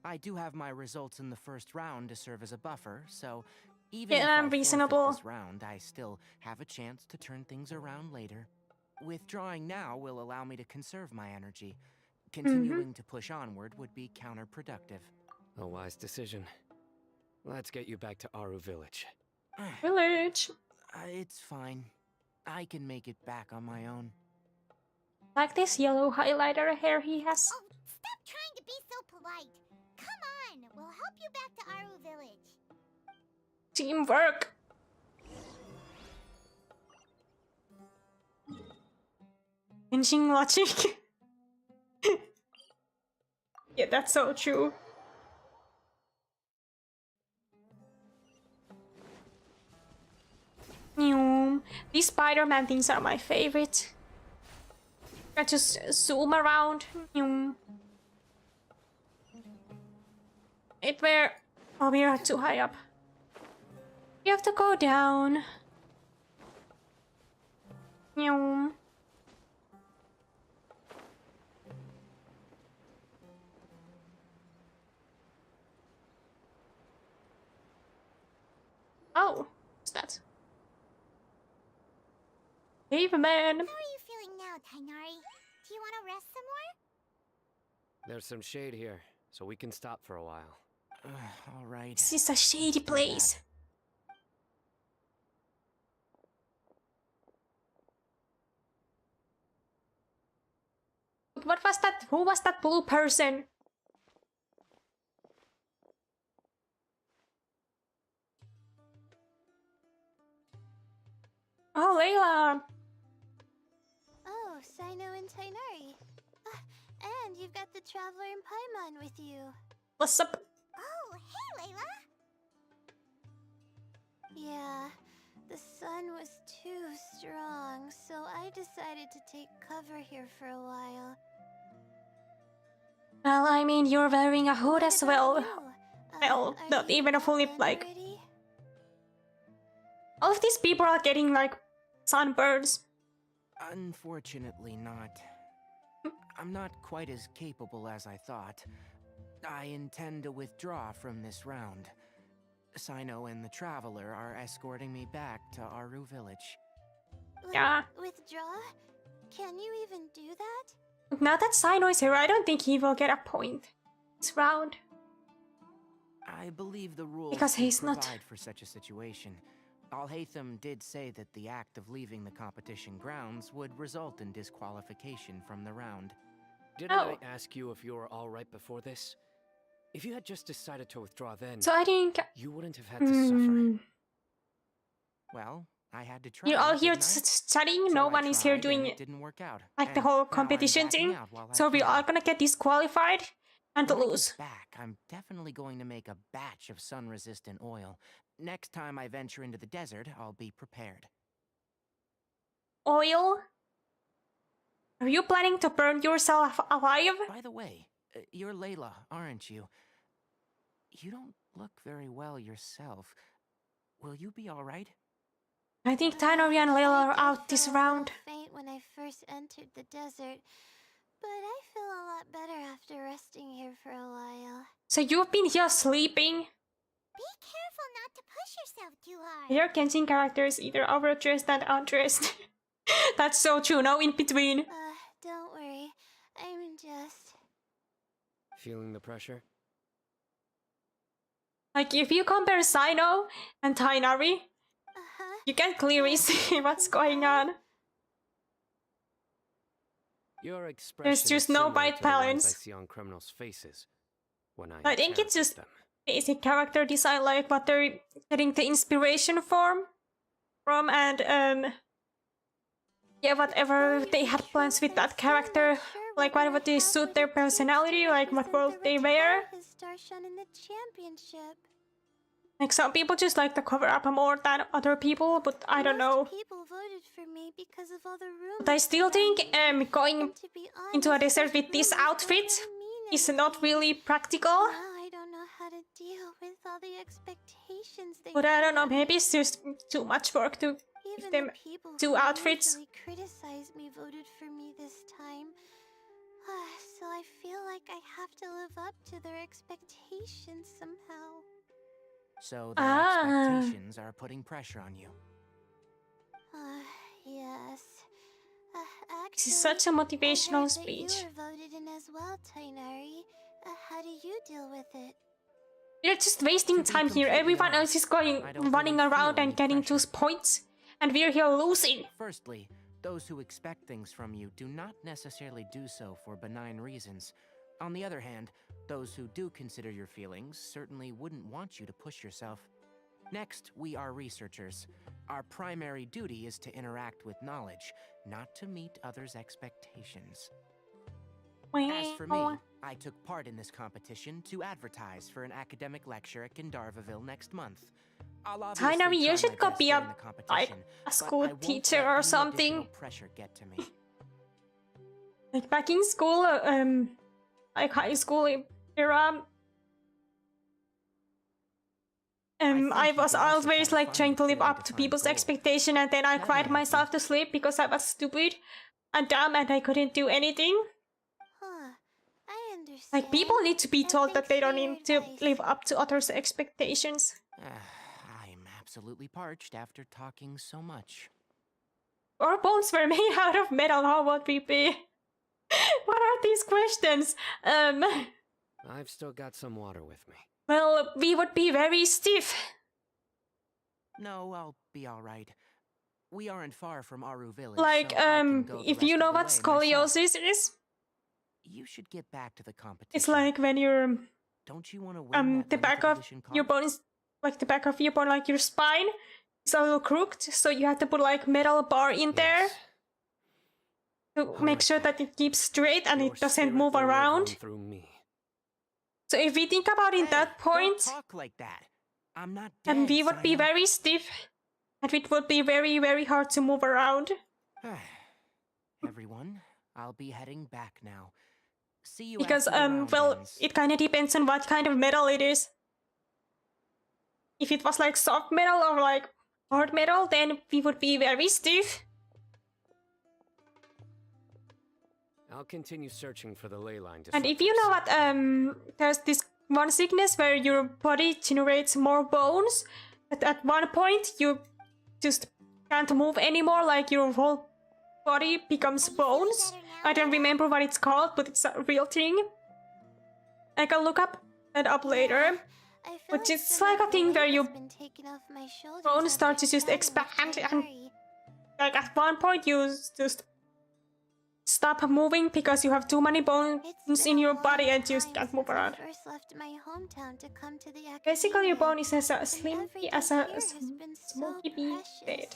I do have my results in the first round to serve as a buffer, so even if I reasonable. This round, I still have a chance to turn things around later. Withdrawing now will allow me to conserve my energy. Continuing to push onward would be counterproductive. A wise decision. Let's get you back to Aru Village. It's fine. I can make it back on my own. Like this yellow highlighter hair he has. Oh, stop trying to be so polite. Come on, we'll help you back to Aru Village. Teamwork. Henshin logic. Yeah, that's so true. These Spider-Man things are my favorite. I just zoom around. It where... Oh, we are too high up. We have to go down. Oh, what's that? Hey, man. How are you feeling now, Tainari? Do you want to rest some more? There's some shade here, so we can stop for a while. All right. This is a shady place. What was that? Who was that blue person? Oh, Layla! Oh, Sino and Tainari. And you've got the Traveler and Paimon with you. What's up? Oh, hey, Layla! Yeah, the sun was too strong, so I decided to take cover here for a while. Well, I mean, you're wearing a hood as well. Well, not even a fully, like... All of these people are getting, like, sunburns. Unfortunately not. I'm not quite as capable as I thought. I intend to withdraw from this round. Sino and the Traveler are escorting me back to Aru Village. Yeah. Withdraw? Can you even do that? Now that Sino is here, I don't think he will get a point this round. I believe the rules because he's not for such a situation. Alhaitham did say that the act of leaving the competition grounds would result in disqualification from the round. Didn't I ask you if you were all right before this? If you had just decided to withdraw then, so I think you wouldn't have had to suffer. Well, I had to try. You're all here studying. No one is here doing it. Didn't work out. Like the whole competition thing. So we're all gonna get disqualified and lose. Back, I'm definitely going to make a batch of sun-resistant oil. Next time I venture into the desert, I'll be prepared. Oil? Are you planning to burn yourself alive? By the way, you're Layla, aren't you? You don't look very well yourself. Will you be all right? I think Tainari and Layla are out this round. I faint when I first entered the desert, but I feel a lot better after resting here for a while. So you've been here sleeping? Be careful not to push yourself too hard. Your Genshin character is either overdressed and undressed. That's so true, no in between. Don't worry. I'm just... Feeling the pressure? Like, if you compare Sino and Tainari, you can clearly see what's going on. Your expression There's is just no similar white to the ones I balance. see on criminals' faces when I think it's interrogate just them. basic character design, like what they're getting the inspiration from, and yeah, whatever they had plans with that character, like what would they suit their personality, like what world they wear. His star shone in the championship. Like some people just like to cover up more than other people, but I don't know. People voted for me because of all the rumors. But I still think going to be honest, into a desert with those this rumors outfit don't really mean is not really practical. Now I don't know how to deal with all the expectations they But I don't know, put on maybe me. it's just too much work to give Even them the people two who outfits. usually criticize me voted for me this time. So I feel like I have to live up to their expectations somehow. So their expectations are putting pressure on you. Yes. This is such a motivational speech. You were voted in as well, Tainari. How do you deal with it? You're just wasting time here. Everyone else is running around and getting 2 points, and we're here losing. Firstly, those who expect things from you do not necessarily do so for benign reasons. On the other hand, those who do consider your feelings certainly wouldn't want you to push yourself. Next, we are researchers. Our primary duty is to interact with knowledge, not to meet others' expectations. As for me, I took part in this competition to advertise for an academic lecture at Gandharvaville next month. Tainari, you should go be a school teacher or something. Pressure get to me. Like back in school, like high school era, I was always like trying to live up to people's expectation, and then I cried myself to sleep because I was stupid and dumb and I couldn't do anything. I understand. Like people need to be told that they don't need to live up to others' expectations. I'm absolutely parched after talking so much. Our bones were made out of metal, how would we be? What are these questions? I've still got some water with me. Well, we would be very stiff. No, I'll be alright. We aren't far from Aru village. Like, so if you know what scoliosis is, you should get back to the competition. it's like when you're Don't you want to win the back of your bone is like the back of your bone, like your spine is a little crooked, so you have to put like metal bar in there to make sure that it keeps straight and it doesn't move around. So if we think about in that point, Don't talk like that. I'm not then dead, we would be Sino. very stiff and it would be very, very hard to move around. Everyone, I'll be heading back now. See you Because, after the round well, ends. it kind of depends on what kind of metal it is. If it was like soft metal or like hard metal, then we would be very stiff. I'll continue searching for the ley line. And if you know what, there's this one sickness where your body generates more bones, but at one point you just can't move anymore, like your whole body becomes bones. I don't remember what it's called, but it's a real thing. I can look that up later. But it's like a thing where your bones start to just expand, and like at one point you just stop moving because you have too many bones in your body and you just can't move around. First left my hometown to come to the Basically, your academia, bone is as and slim every as day a here has been so smoky bee bed.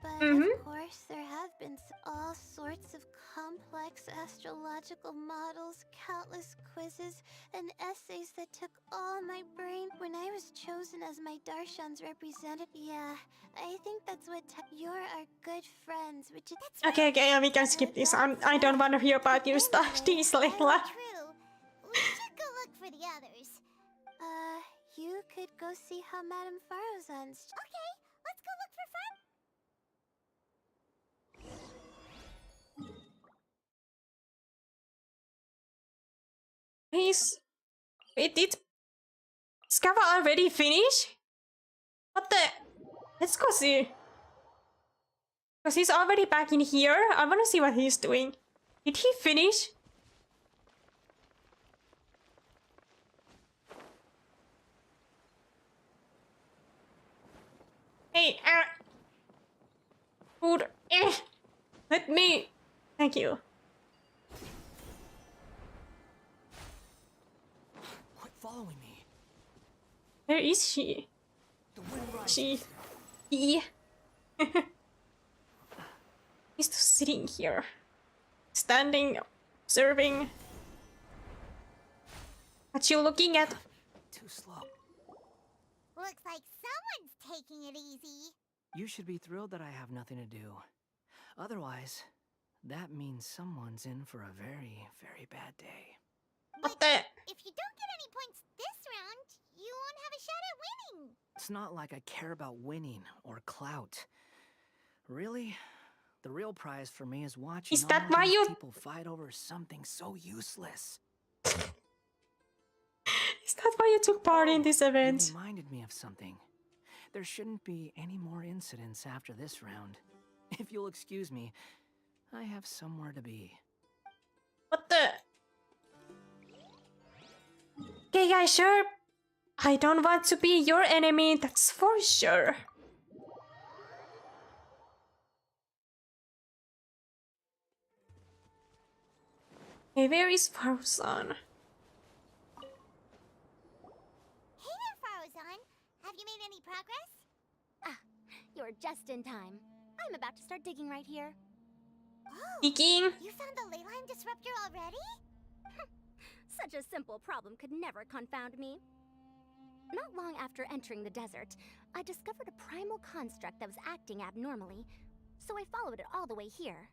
precious. But of course, there have been all sorts of complex astrological models, countless quizzes, and essays that took all my brain. When I was chosen as my Darshan's representative, yeah, I think that's what you're our good friends, which is... Okay, yeah, we can skip this. I don't want to hear about your studies, Layla. True. We should go look for the others. You could go see how Madame Farozan's... Okay, let's go look for fun. Wait, did Scava already finish? What the? Let's go see. Because he's already back in here. I want to see what he's doing. Did he finish? Hey, food. Let me. Thank you. Quit following me. Where is she? She. He. He's just sitting here. Standing, observing. What you looking at? Too slow. Looks like someone's taking it easy. You should be thrilled that I have nothing to do. Otherwise, that means someone's in for a very, very bad day. What the? If you don't get any points this round, you won't have a shot at winning. It's not like I care about winning or clout. Really, the real prize for me is watching Is that all why these you... people fight over something so useless. Is that why you took part in this event? You reminded me of something. There shouldn't be any more incidents after this round. If you'll excuse me, I have somewhere to be. What the? Okay, guys, sure. I don't want to be your enemy, that's for sure. Okay, where is Farzan? Hey there, Farozan. Have you made any progress? Ah, you're just in time. I'm about to start digging right here. Oh, Digging? You found the ley line disruptor already? Such a simple problem could never confound me. Not long after entering the desert, I discovered a primal construct that was acting abnormally, so I followed it all the way here.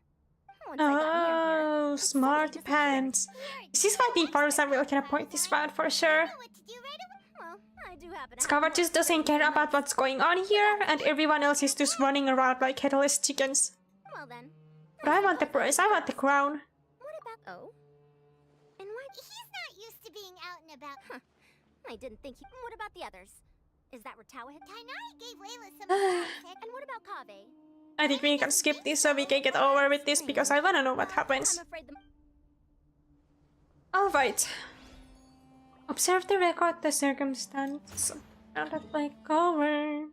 Once I got near here, Oh, it smart suddenly pants. This is why the Farzan will get a point this round for sure. Well, I do happen to Discover just doesn't care about what's going on here, and everyone else is just running around like headless chickens. Well then. But I want the prize, I want the crown. What about... Oh? And why... He's not used to being out and about. Huh. I didn't think he... What about the others? Is that where Tawa had... Tainari gave Layla some advice. And what about Kaveh? I think we can skip this so we can get over with this because I wanna know what happens. I'm afraid the... Alright. Observe the record, the circumstance. Now that I cover.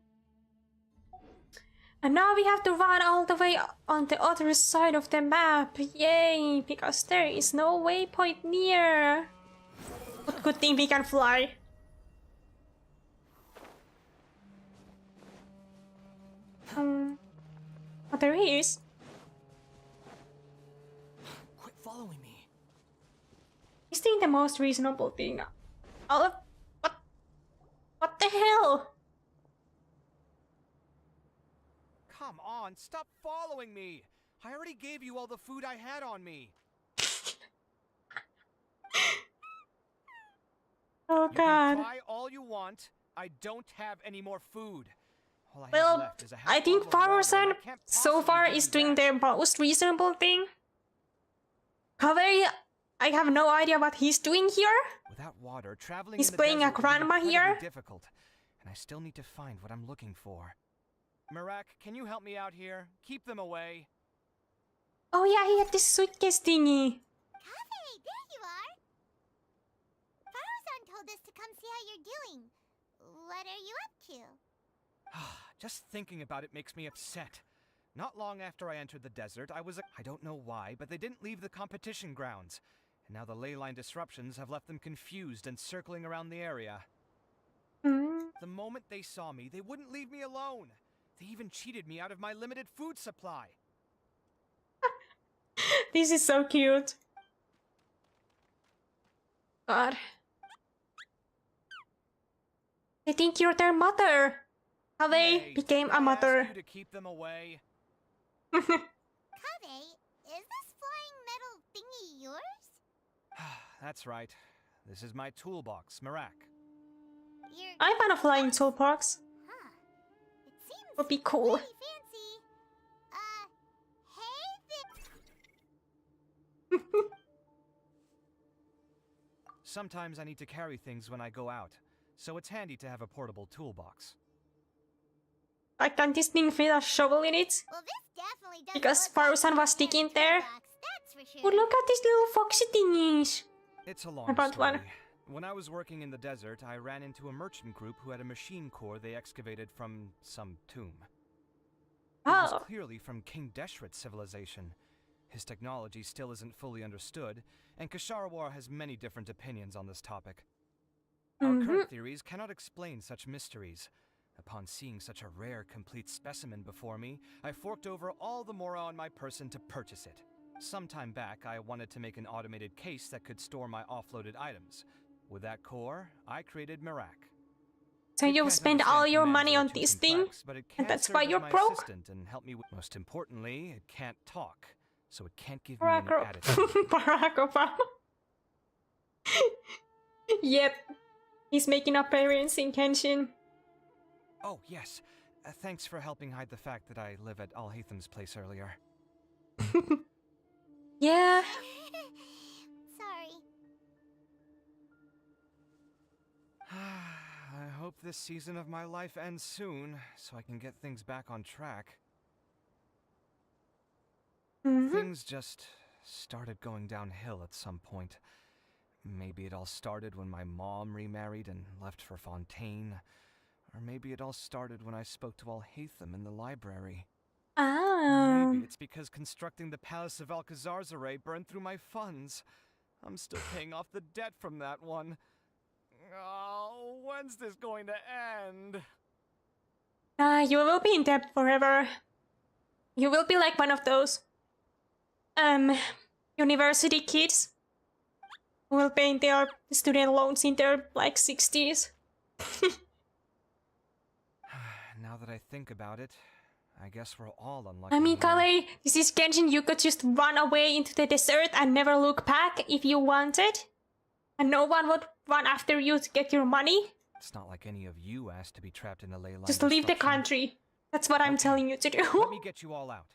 And now we have to run all the way on the other side of the map. Yay! Because there is no waypoint near. But good thing we can fly. But there is. Quit following me. He's doing the most reasonable thing. All of... What the hell? Come on, stop following me! I already gave you all the food I had on me. Oh god. You can try all you want. I don't have any more food. All I have Well, left is a half I think bottle of water, and Farzan I can't so possibly far give is you doing that. the most reasonable thing. Kaveh, I have no idea what he's doing here. Without water, traveling He's in the playing a desert would be grandma incredibly here. difficult, and I still need to find what I'm looking for. Marak, can you help me out here? Keep them away. Oh yeah, he had this suitcase thingy. Kaveh, there you are. Farozan told us to come see how you're doing. What are you up to? Just thinking about it makes me upset. Not long after I entered the desert, I don't know why, but they didn't leave the competition grounds. And now the ley line disruptions have left them confused and circling around the area. The moment they saw me, they wouldn't leave me alone. They even cheated me out of my limited food supply. This is so cute. God. I think you're their mother. Kaveh became a mother. You to keep them away. Kaveh, is this flying metal thingy yours? That's right. This is my toolbox, Marak. I found a flying toolbox. Huh. It seems Would be cool. pretty fancy. Hey there. Sometimes I need to carry things when I go out, so it's handy to have a portable toolbox. Like, can this thing fit a shovel in it? Well, this definitely doesn't Because look like Farusan was sticking there. that's for sure. Oh, look at these little foxy thingies. It's a long About story. one. When I was working in the desert, I ran into a merchant group who had a machine core they excavated from some tomb. It was Oh. clearly from King Deshret's civilization. His technology still isn't fully understood, and Kasharawar has many different opinions on this topic. Our current theories cannot explain such mysteries. Upon seeing such a rare, complete specimen before me, I forked over all the mora on my person to purchase it. Some time back, I wanted to make an automated case that could store my offloaded items. With that core, I created Merak. So you spend all your money on this thing, and that's why you're broke? And help me with. Most importantly, it can't talk, so it can't give me any Barack attitude. Barack Obama. Yep. He's making appearance in Kenshin. Oh, yes. Thanks for helping hide the fact that I live at Alhatham's place earlier. Yeah. Sorry. I hope this season of my life ends soon, so I can get things back on track. Things just started going downhill at some point. Maybe it all started when my mom remarried and left for Fontaine. Or maybe it all started when I spoke to Alhatham in the library. Ah. Maybe it's because constructing the Palace of Alcazar's burned through my funds. I'm still paying off the debt from that one. Oh, when's this going to end? You will be in debt forever. You will be like one of those university kids who will pay their student loans in their like 60s. Now that I think about it, I guess we're all unlucky. I mean, here. Kale, this is Genshin. You could just run away into the desert and never look back if you wanted. And no one would run after you to get your money. It's not like any of you asked to be trapped in a ley line. Just leave the disruption. country. That's what I'm telling you to do. Let me get you all out.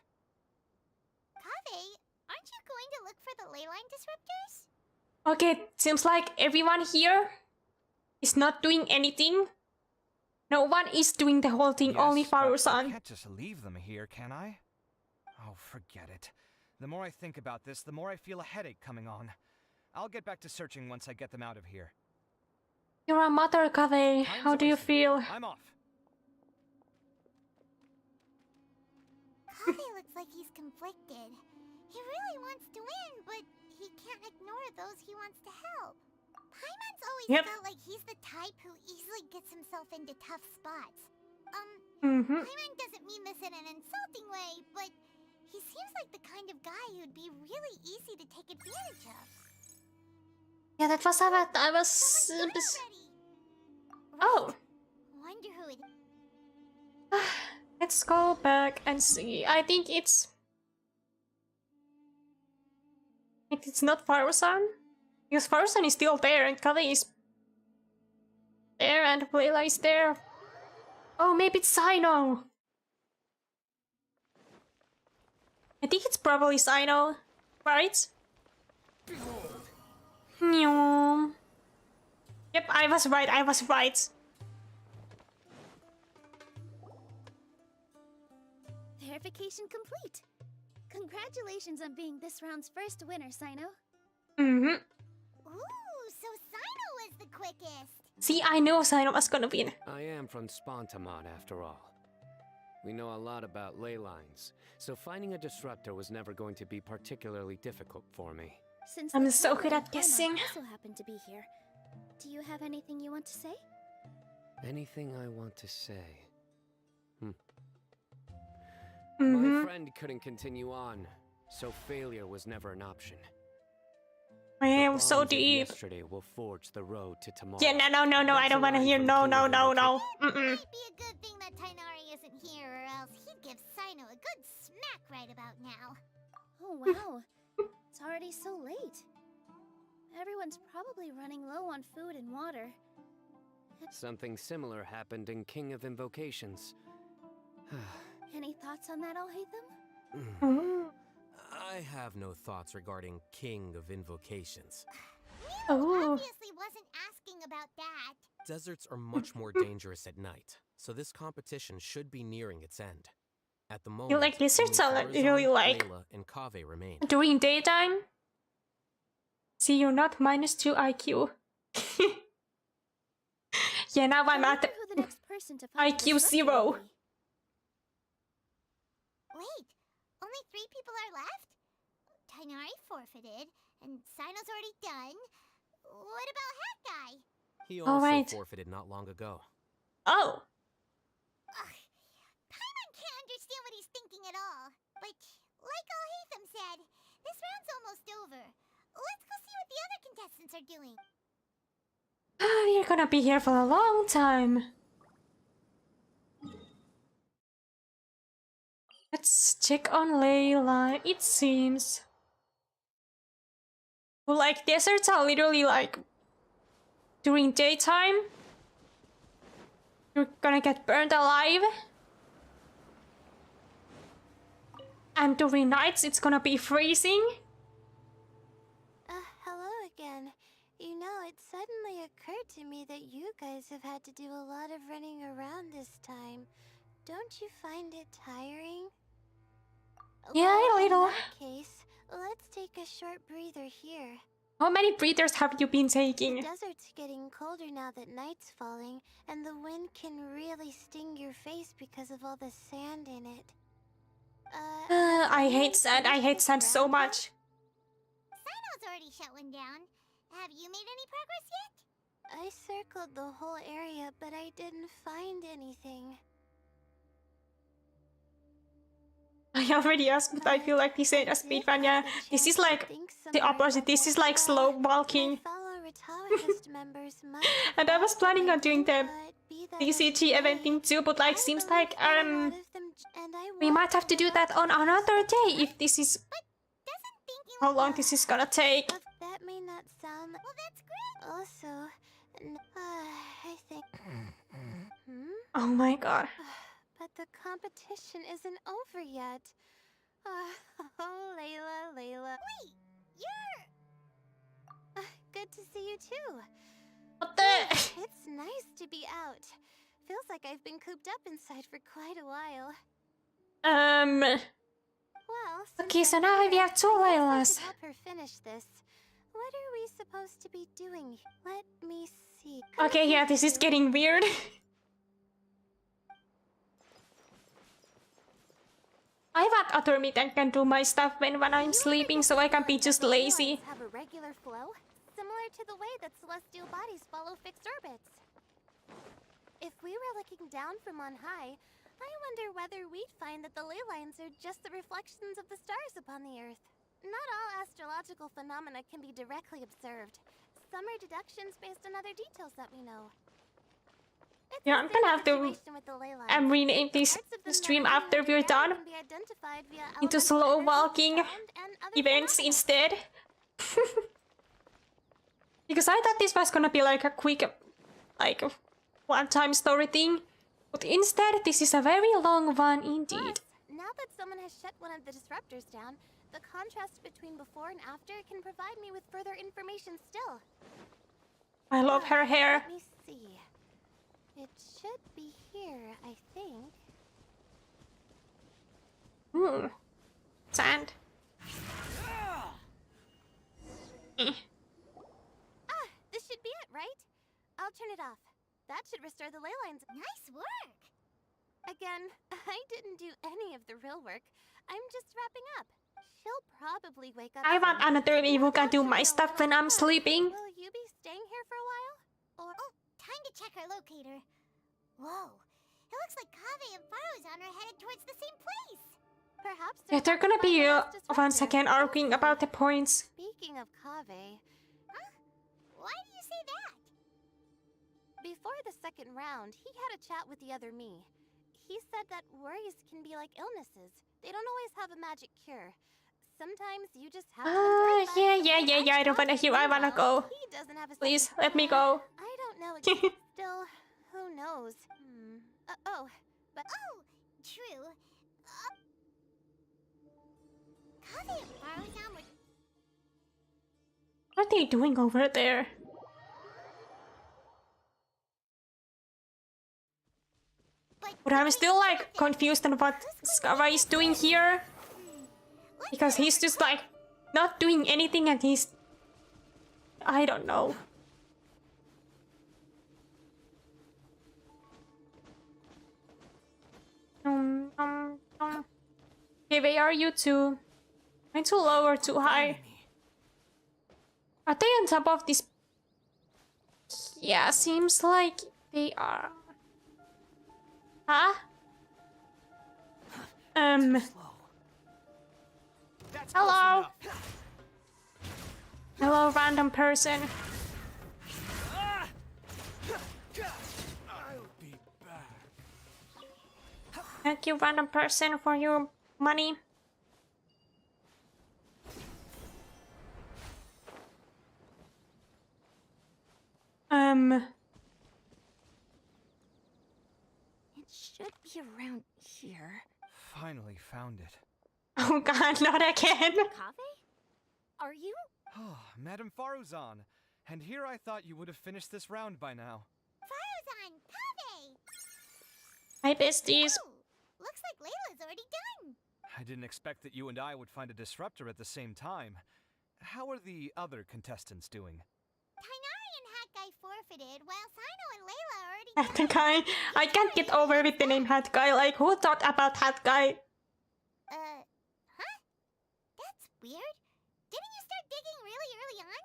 Kave, aren't you going to look for the ley line disruptors? Okay, seems like everyone here is not doing anything. No one is doing the whole thing, only Yes, but I Farusan. can't just leave them here, can I? Oh, forget it. The more I think about this, the more I feel a headache coming on. I'll get back to searching once I get them out of here. You're a mother, Kave. How do you feel? I'm off. Kave looks like he's conflicted. He really wants to win, but he can't ignore those he wants to help. Paimon's always felt like he's the type who easily gets himself into tough spots. Paimon doesn't mean this in an insulting way, but he seems like the kind of guy who'd be really easy to take advantage of. Yeah, that was how I was. Oh. Wonder who it. Let's go back and see. I think it's not Farusan. Because Farusan is still there and Kali is there and Layla is there. Oh, maybe it's Sino. I think it's probably Sino, right? Nyom. Yep, I was right. Verification complete. Congratulations on being this round's first winner, Sino. Ooh, so Sino was the quickest. See, I knew Sino was gonna win. I am from Spontamod, after all. We know a lot about ley lines, so finding a disruptor was never going to be particularly difficult for me. Since I'm the so Paimon good at and Paimon guessing. also happen to be here. Do you have anything you want to say? Anything I want to say? My friend couldn't continue on, so failure was never an option. I am The so bonds of deep. Yesterday will forge the road to tomorrow. Yeah, no, I don't wanna hear no. Might be a good thing that Tainari isn't here, or else he'd give Sino a good smack right about now. Oh, wow. It's already so late. Everyone's probably running low on food and water. Something similar happened in King of Invocations. Any thoughts on that, Alhatham? I have no thoughts regarding King of Invocations. Obviously wasn't asking about that. Deserts are much more dangerous at night, so this competition should be nearing its end. At the You moment, like lizards only are really Farazan, like Layla, and Kaveh remain. during daytime. See, you're not -2 IQ. Yeah, now I'm at Who the next person to find the IQ disruptor 0. will be. Wait, only 3 people are left? Tainari forfeited, and Sino's already done. What about Hat Guy? He All also right. forfeited not long ago. Oh. Ugh, Paimon can't understand what he's thinking at all. But like Al-Haytham said, this round's almost over. Let's go see what the other contestants are doing. You're gonna be here for a long time. Let's check on Layla. It seems well, like deserts are literally like during daytime you're gonna get burned alive, and during nights it's gonna be freezing. Hello again. You know, it suddenly occurred to me that you guys have had to do a lot of running around this time. Don't you find it tiring? Yeah, a little. In that case, let's take a short breather here. How many breathers have you been taking? The desert's getting colder now that night's falling, and the wind can really sting your face because of all the sand in it. I hate sand. I hate sand so much. Sino's already shut one down. Have you made any progress yet? I circled the whole area, but I didn't find anything. I already asked, but I feel like this ain't a speedrun. Yeah, this is like the opposite. This is like slow walking. And I was planning on doing the DCG eventing too, but like seems like we might have to do that on another day if this is how long this is gonna take. That may not sound. Well, that's great. Also, I think. Oh my god. But the competition isn't over yet. Oh, Layla. Wait, you're... Good to see you too. What the? It's nice to be out. Feels like I've been cooped up inside for quite a while. Well, okay, so now we have 2 Laylas. help her finish this. What are we supposed to be doing? Let me see. Okay, yeah, this is getting weird. I want other meat and can do my stuff when I'm sleeping, so I can be just lazy. Have a regular flow, similar to the way that celestial bodies follow fixed orbits. If we were looking down from on high, I wonder whether we'd find that the ley lines are just the reflections of the stars upon the Earth. Not all astrological phenomena can be directly observed. Some are deductions based on other details that we know. Yeah, I'm gonna have to rename this stream after we're done into slow walking events instead. Because I thought this was gonna be like a quick, like, one-time story thing. But instead, this is a very long one indeed. Now that someone has shut one of the disruptors down, the contrast between before and after can provide me with further information still. I love her hair. Let me see. It should be here, I think. Sand. This should be it, right? I'll turn it off. That should restore the ley lines. Nice work! Again, I didn't do any of the real work. I'm just wrapping up. She'll probably wake up. I want another me who can do my stuff when I'm sleeping. Will you be staying here for a while? Or oh, time to check our locator. Whoa, it looks like Kaveh and Faruzan are headed towards the same place. Perhaps Yeah, they're gonna be once again arguing about the points. Speaking of Kaveh, why do you say that? Before the second round, he had a chat with the other me. He said that worries can be like illnesses. They don't always have a magic cure. Sometimes you just have to yeah, I don't wanna hear, I wanna go. He doesn't have a Please, let me go. I don't know. Still, who knows? But true. Kaveh and Faruzan were... What are they doing over there? I'm still like confused on what Skara is doing here. Because he's just like not doing anything and he's... I don't know. Okay, where are you two? Am I too low or too high? Are they on top of this? Yeah, seems like they are. Huh? Hello? Hello, random person. Thank you, random person, for your money. It should be around here. Finally found it. Oh god, not again. Kave? Are you? Oh, Madame Faruzan. And here I thought you would have finished this round by now. Faruzan, Kave! Hi, besties. Oh, looks like Layla's already done. I didn't expect that you and I would find a disruptor at the same time. How are the other contestants doing? Tainari and Hat Guy forfeited, while Sino and Layla already Hat Guy. I can't get over with the name Hat Guy. Like, who thought about Hat Guy? Huh? That's weird. Didn't you start digging really early on?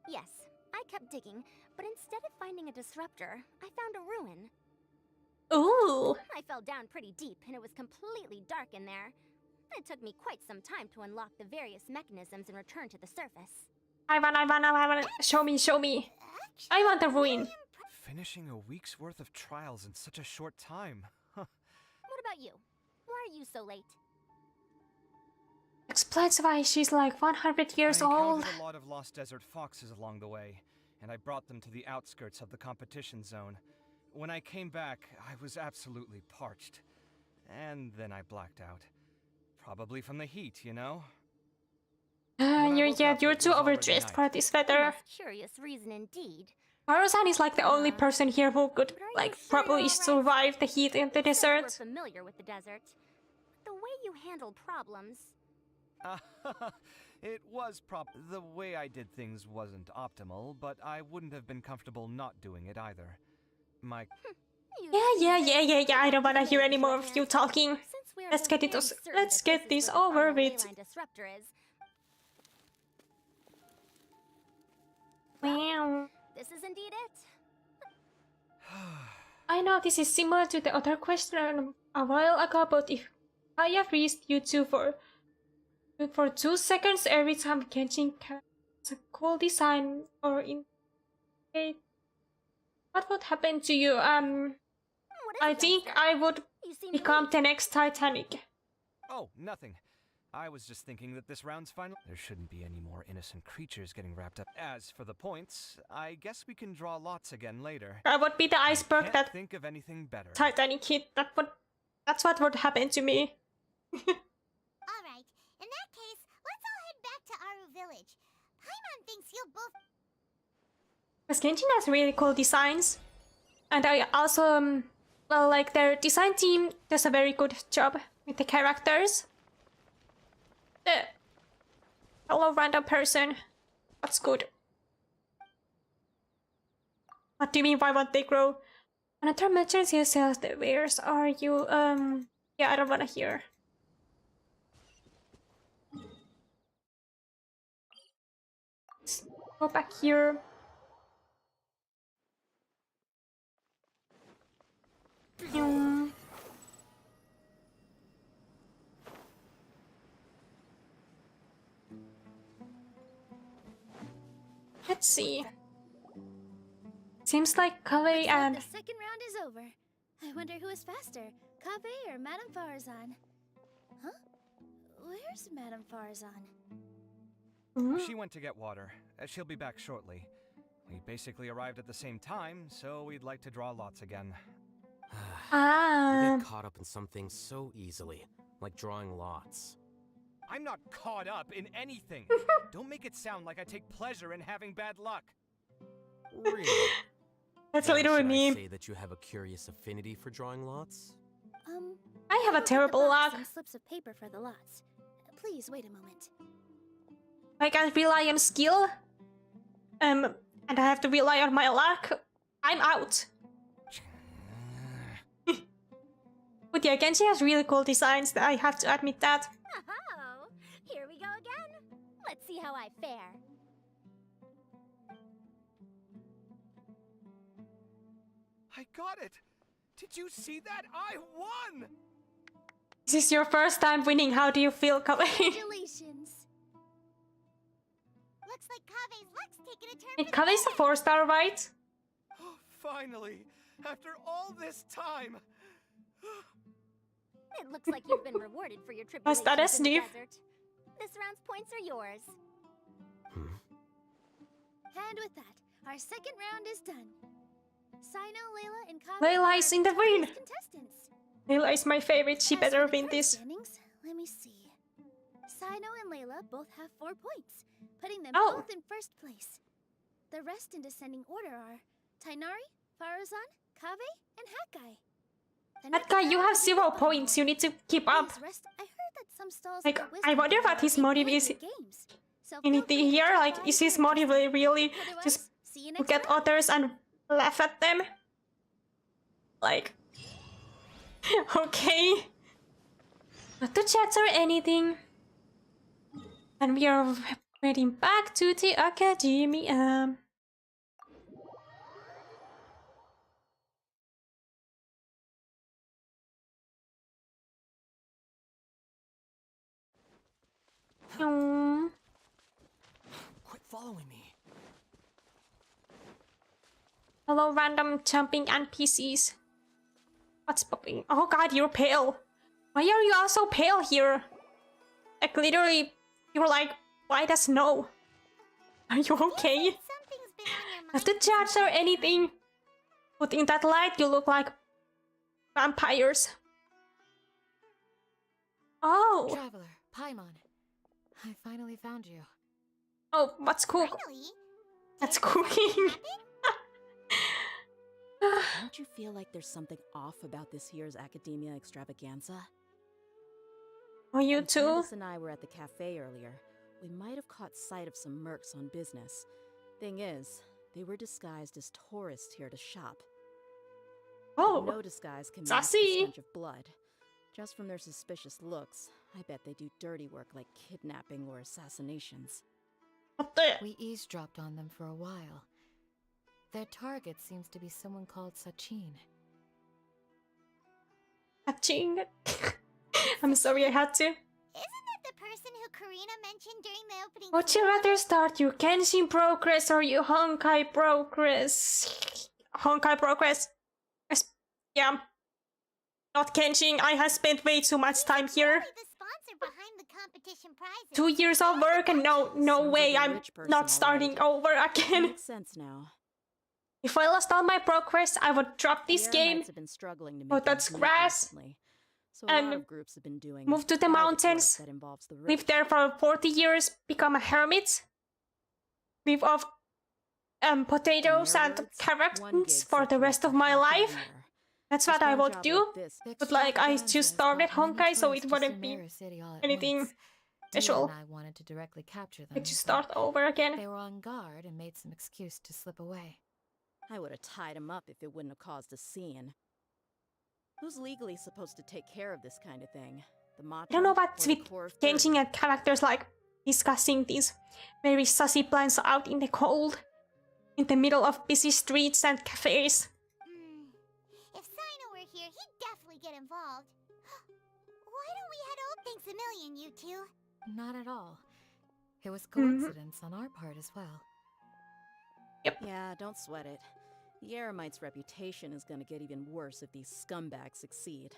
Yes, I kept digging, but instead of finding a disruptor, I found a ruin. Ooh. I fell down pretty deep, and it was completely dark in there. It took me quite some time to unlock the various mechanisms and return to the surface. I want. Show me. I want the ruin. Finishing a week's worth of trials in such a short time. Huh. What about you? Why are you so late? Explains why she's like 100 years I old. encountered a lot of lost desert foxes along the way, and I brought them to the outskirts of the competition zone. When I came back, I was absolutely parched. And then I blacked out. Probably from the heat, you know? You're too overdressed for this weather. Curious reason indeed. Faruzan is like the only person here who could like probably survive the heat in the desert. We're familiar with the desert. The way you handle problems. It was the way I did things wasn't optimal, but I wouldn't have been comfortable not doing it either. My... Yeah. I don't wanna hear any more of you talking. Let's get this over with. Wow. This is indeed it. I know this is similar to the other question a while ago, but if I have reached you two for 2 seconds every time catching it's a cool design or in what would happen to you? I think I would become the next Titanic. Oh, nothing. I was just thinking that this round's final. There shouldn't be any more innocent creatures getting wrapped up. As for the points, I guess we can draw lots again later. I would be the iceberg that think of anything better. Titanic hit. That's what would happen to me. Alright, in that case, let's all head back to Aru Village. Paimon thinks you'll both... Because Genshin has really cool designs. And I also, well, like their design team does a very good job with the characters. Hello, random person. What's good? What do you mean, why won't they grow? Another merchant here sells the wares. Are you, yeah, I don't wanna hear. Let's go back here. Let's see. Seems like Kave and... The second round is over. I wonder who is faster, Kave or Madame Farzan? Huh? Where's Madame Farzan? She went to get water. She'll be back shortly. We basically arrived at the same time, so we'd like to draw lots again. I get caught up in some things so easily, like drawing lots. I'm not caught up in anything. Don't make it sound like I take pleasure in having bad luck. Really? That's And literally should I me. say that you have a curious affinity for drawing lots? I have a look at the terrible box luck. and slips of paper for the lots. Please wait a moment. I can't rely on skill. And I have to rely on my luck. I'm out. But yeah, Genji has really cool designs. I have to admit that. Oh, here we go again. Let's see how I fare. I got it! Did you see that? I won! This is your first time winning. How do you feel, Kaveh? Congratulations. Looks like Kave's luck's taking a turn. And Kaveh's a 4-star, right? Oh, finally! After all this time! It looks like you've been rewarded for your Was that a tribulations in the sniff? desert. This round's points are yours. And with that, our second round is done. Sino, Layla, and Kaveh Layla is in the win. are contestants. Layla is my favorite. She As better for the win current this. standings, let me see. Sino and Layla both have 4 points, putting them Oh. both in first place. The rest in descending order are Tainari, Faruzan, Kaveh, and Hakai. The That next guy, you round have will be 0 the points. You need to keep up. Please rest. I heard that some stalls Like, have a I wisdom wonder jar what his being motive played is. in games. So feel Anything free to here? drop Like, by is if his you're motive interested. really Otherwise, just see you to next get round. others and laugh at them? Like, okay. Not to chat or anything. And we are heading back to the academia. Quit following me. Hello, random jumping NPCs. What's popping? Oh god, you're pale. Why are you all so pale here? Like, literally, you're like white as snow. Are you okay? Not to judge or anything. But in that light, you look like vampires. Oh. Traveler, Paimon. I finally found you. Oh, what's cook? That's cooking. Don't you feel like there's something off about this year's Academia Extravaganza? Oh, you When too? Candace and I were at the cafe earlier, we might have caught sight of some mercs on business. Thing is, they were disguised as tourists here to shop. Oh, But no disguise can mask the sassy. stench of blood. Just from their suspicious looks, I bet they do dirty work like kidnapping or assassinations. We eavesdropped on them for a while. Their target seems to be someone called Sachin. Hatching. I'm sorry I had to. Isn't that the person who Karina mentioned during the opening? Would you rather start your Kenshin progress or your Honkai progress? Honkai progress. Yeah. Not Kenshin. I have spent way too much time here. The sponsor behind the competition prizes. 2 years of work and no Sounds way like a I'm rich person, not all starting right. over again. Makes sense now. If I lost all my progress, I would drop this The game. Airmites have been struggling to Oh, make that's ends meet grass. recently, so a lot And of groups have been doing move to the private work mountains. that involves the Live rich. there for 40 years, become a hermit. Live off potatoes and carrot for the rest of my life. That's what I would do. But like, I just started Honkai, so it wouldn't be anything special. And I wanted to directly capture them. I just start over again. They were on guard and made some excuse to slip away. I would have tied him up if it wouldn't have caused a scene. Who's legally supposed to take care of this kind of thing? The Matra? I don't know what's or the with Core changing a characters, like discussing these very sussy plans out in the cold, in the middle of busy streets and cafes. If Sino were here, he'd definitely get involved. Why don't we head over? Thanks a million, you two. Not at all. It was coincidence on our part as well. Yeah, don't sweat it. The Eremite's reputation is gonna get even worse if these scumbags succeed.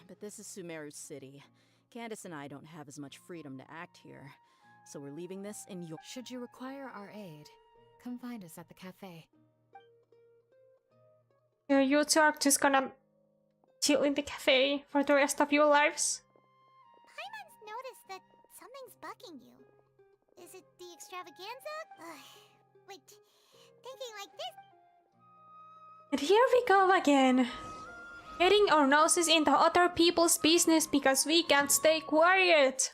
But this is Sumeru City. Candace and I don't have as much freedom to act here, so we're leaving this in your— Should you require our aid, come find us at the cafe. You two are just gonna chill in the cafe for the rest of your lives? Paimon's noticed that something's bugging you. Is it the extravaganza? Wait, thinking like this. And here we go again. Getting our noses into other people's business because we can't stay quiet.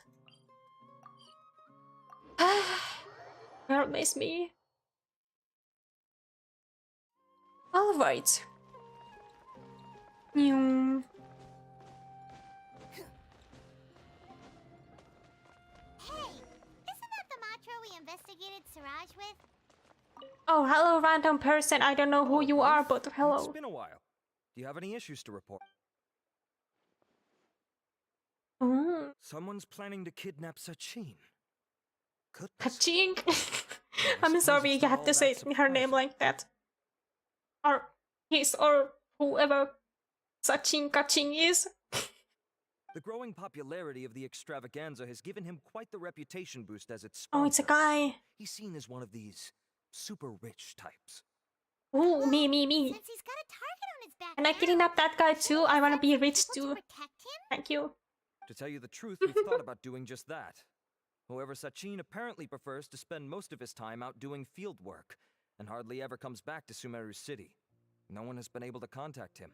Girl miss me. Alright. Hey, isn't that the Matra we investigated Siraj with? Oh, hello, random person. I don't know who you are, but hello. It's been a while. Do you have any issues to report? Oh. Someone's planning to kidnap Sachin. Kaching? I'm sorry you have to say her name like that. Or his or whoever Sachin Kaching is. The growing popularity of the extravaganza has given him quite the reputation boost as its Oh, it's a guy. He's seen as one of these super rich types. Ooh, me. Since he's got a target on his back Can I kidnap that guy too? I wanna be rich too. Thank you. To tell you the truth, we've thought about doing just that. However, Sachin apparently prefers to spend most of his time out doing field work, and hardly ever comes back to Sumeru City. No one has been able to contact him.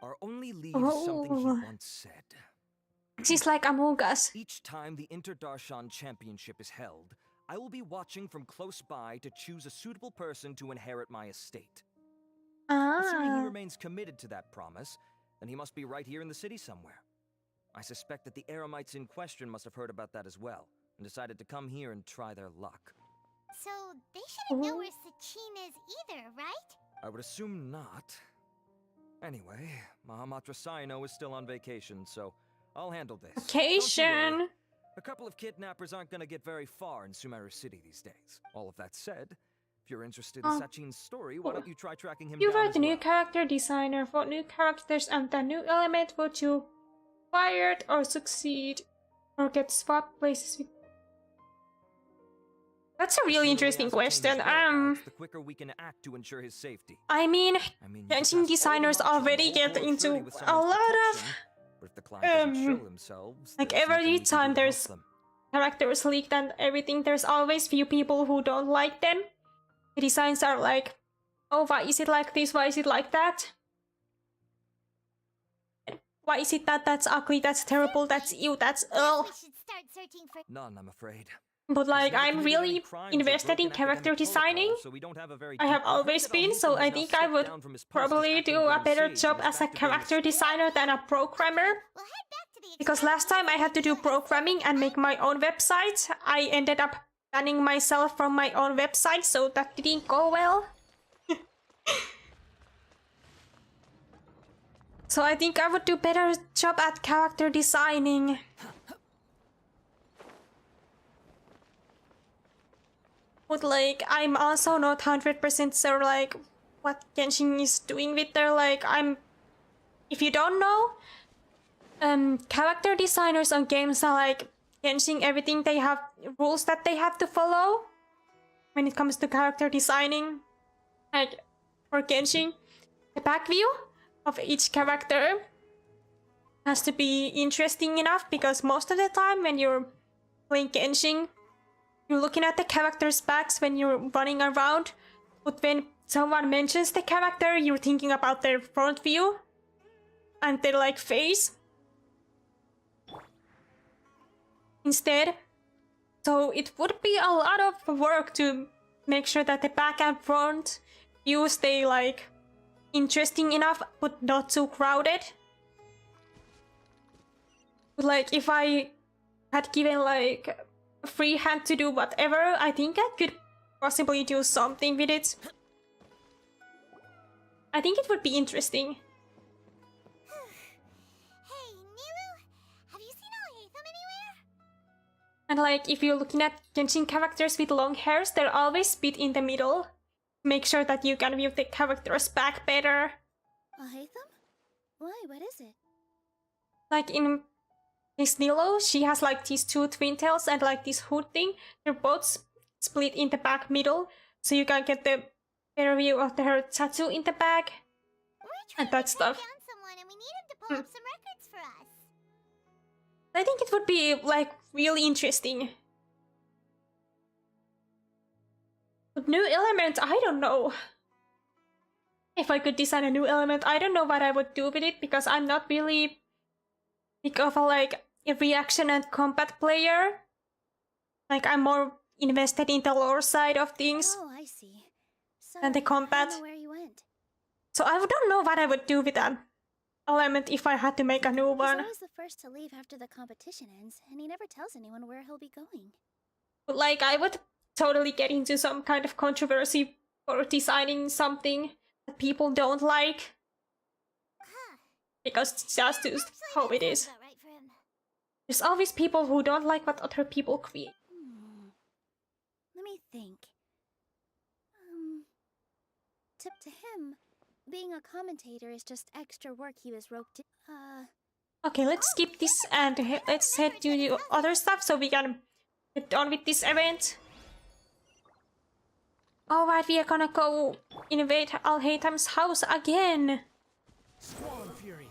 Our only lead is something he once said. She's like Among Us. Each time the Inter-Darshan Championship is held, I will be watching from close by to choose a suitable person to inherit my estate. Assuming he remains committed to that promise, then he must be right here in the city somewhere. I suspect that the Eremites in question must have heard about that as well, and decided to come here and try their luck. So they shouldn't know where Sachin is either, right? I would assume not. Anyway, Mahamatra Saino is still on vacation, so I'll handle this. Vacation? A couple of kidnappers aren't gonna get very far in Sumeru City these days. All of that said, if you're interested in Sachin's story, why don't you try tracking him You down were as the new well? character designer. What new characters and the new element would you fired or succeed or get swapped places with? That's a really interesting question. The quicker we can act to ensure his safety. I mean Genshin designers already get into a lot of like every time there's characters leaked and everything, there's always few people who don't like them. The designs are like, oh, why is it like this? Why is it like that? Why is it that that's ugly, that's terrible, that's ew, that's ugh? None, I'm afraid. But like, I'm really invested in character designing. I have always been, so I think I would probably do a better job as a character designer than a programmer. Because last time I had to do programming and make my own website, I ended up banning myself from my own website, so that didn't go well. So I think I would do better job at character designing. But like, I'm also not 100% sure like what Genshin is doing with their like, if you don't know, character designers on games are like Genshin, everything they have rules that they have to follow when it comes to character designing. Like for Genshin, the back view of each character has to be interesting enough, because most of the time when you're playing Genshin, you're looking at the character's backs when you're running around, but when someone mentions the character, you're thinking about their front view and their like face instead. So it would be a lot of work to make sure that the back and front view stay like interesting enough but not too crowded. But like, if I had given like a free hand to do whatever, I think I could possibly do something with it. I think it would be interesting. Hey, Nilu, have you seen Alhaitham anywhere? And like, if you're looking at Genshin characters with long hairs, they're always split in the middle. Make sure that you can view the character's back better. Alhaitham? Why? What is it? Like in Miss Nilo, she has like these two twin tails and like this hood thing. They're both split in the back middle, so you can get the better view of her tattoo in the back and that stuff. And we need him to pull up some records for us. I think it would be like really interesting. But new element, I don't know. If I could design a new element, I don't know what I would do with it because I'm not really big of a reaction and combat player. Like, I'm more invested in the lore side of things. Oh, I see. So, and the combat. I don't know where you went. So I don't know what I would do with that element if I had to make a new one. He's always the first to leave after the competition ends, and he never tells anyone where he'll be going. But like, I would totally get into some kind of controversy for designing something that people don't like. Because it's just how it is. There's always people who don't like what other people create. Let me think. To him, being a commentator is just extra work he was roped in. Okay, let's skip this and let's head to the other stuff so we can get on with this event. Alright, we are gonna go invade Alhaitham's house again. Squall Fury.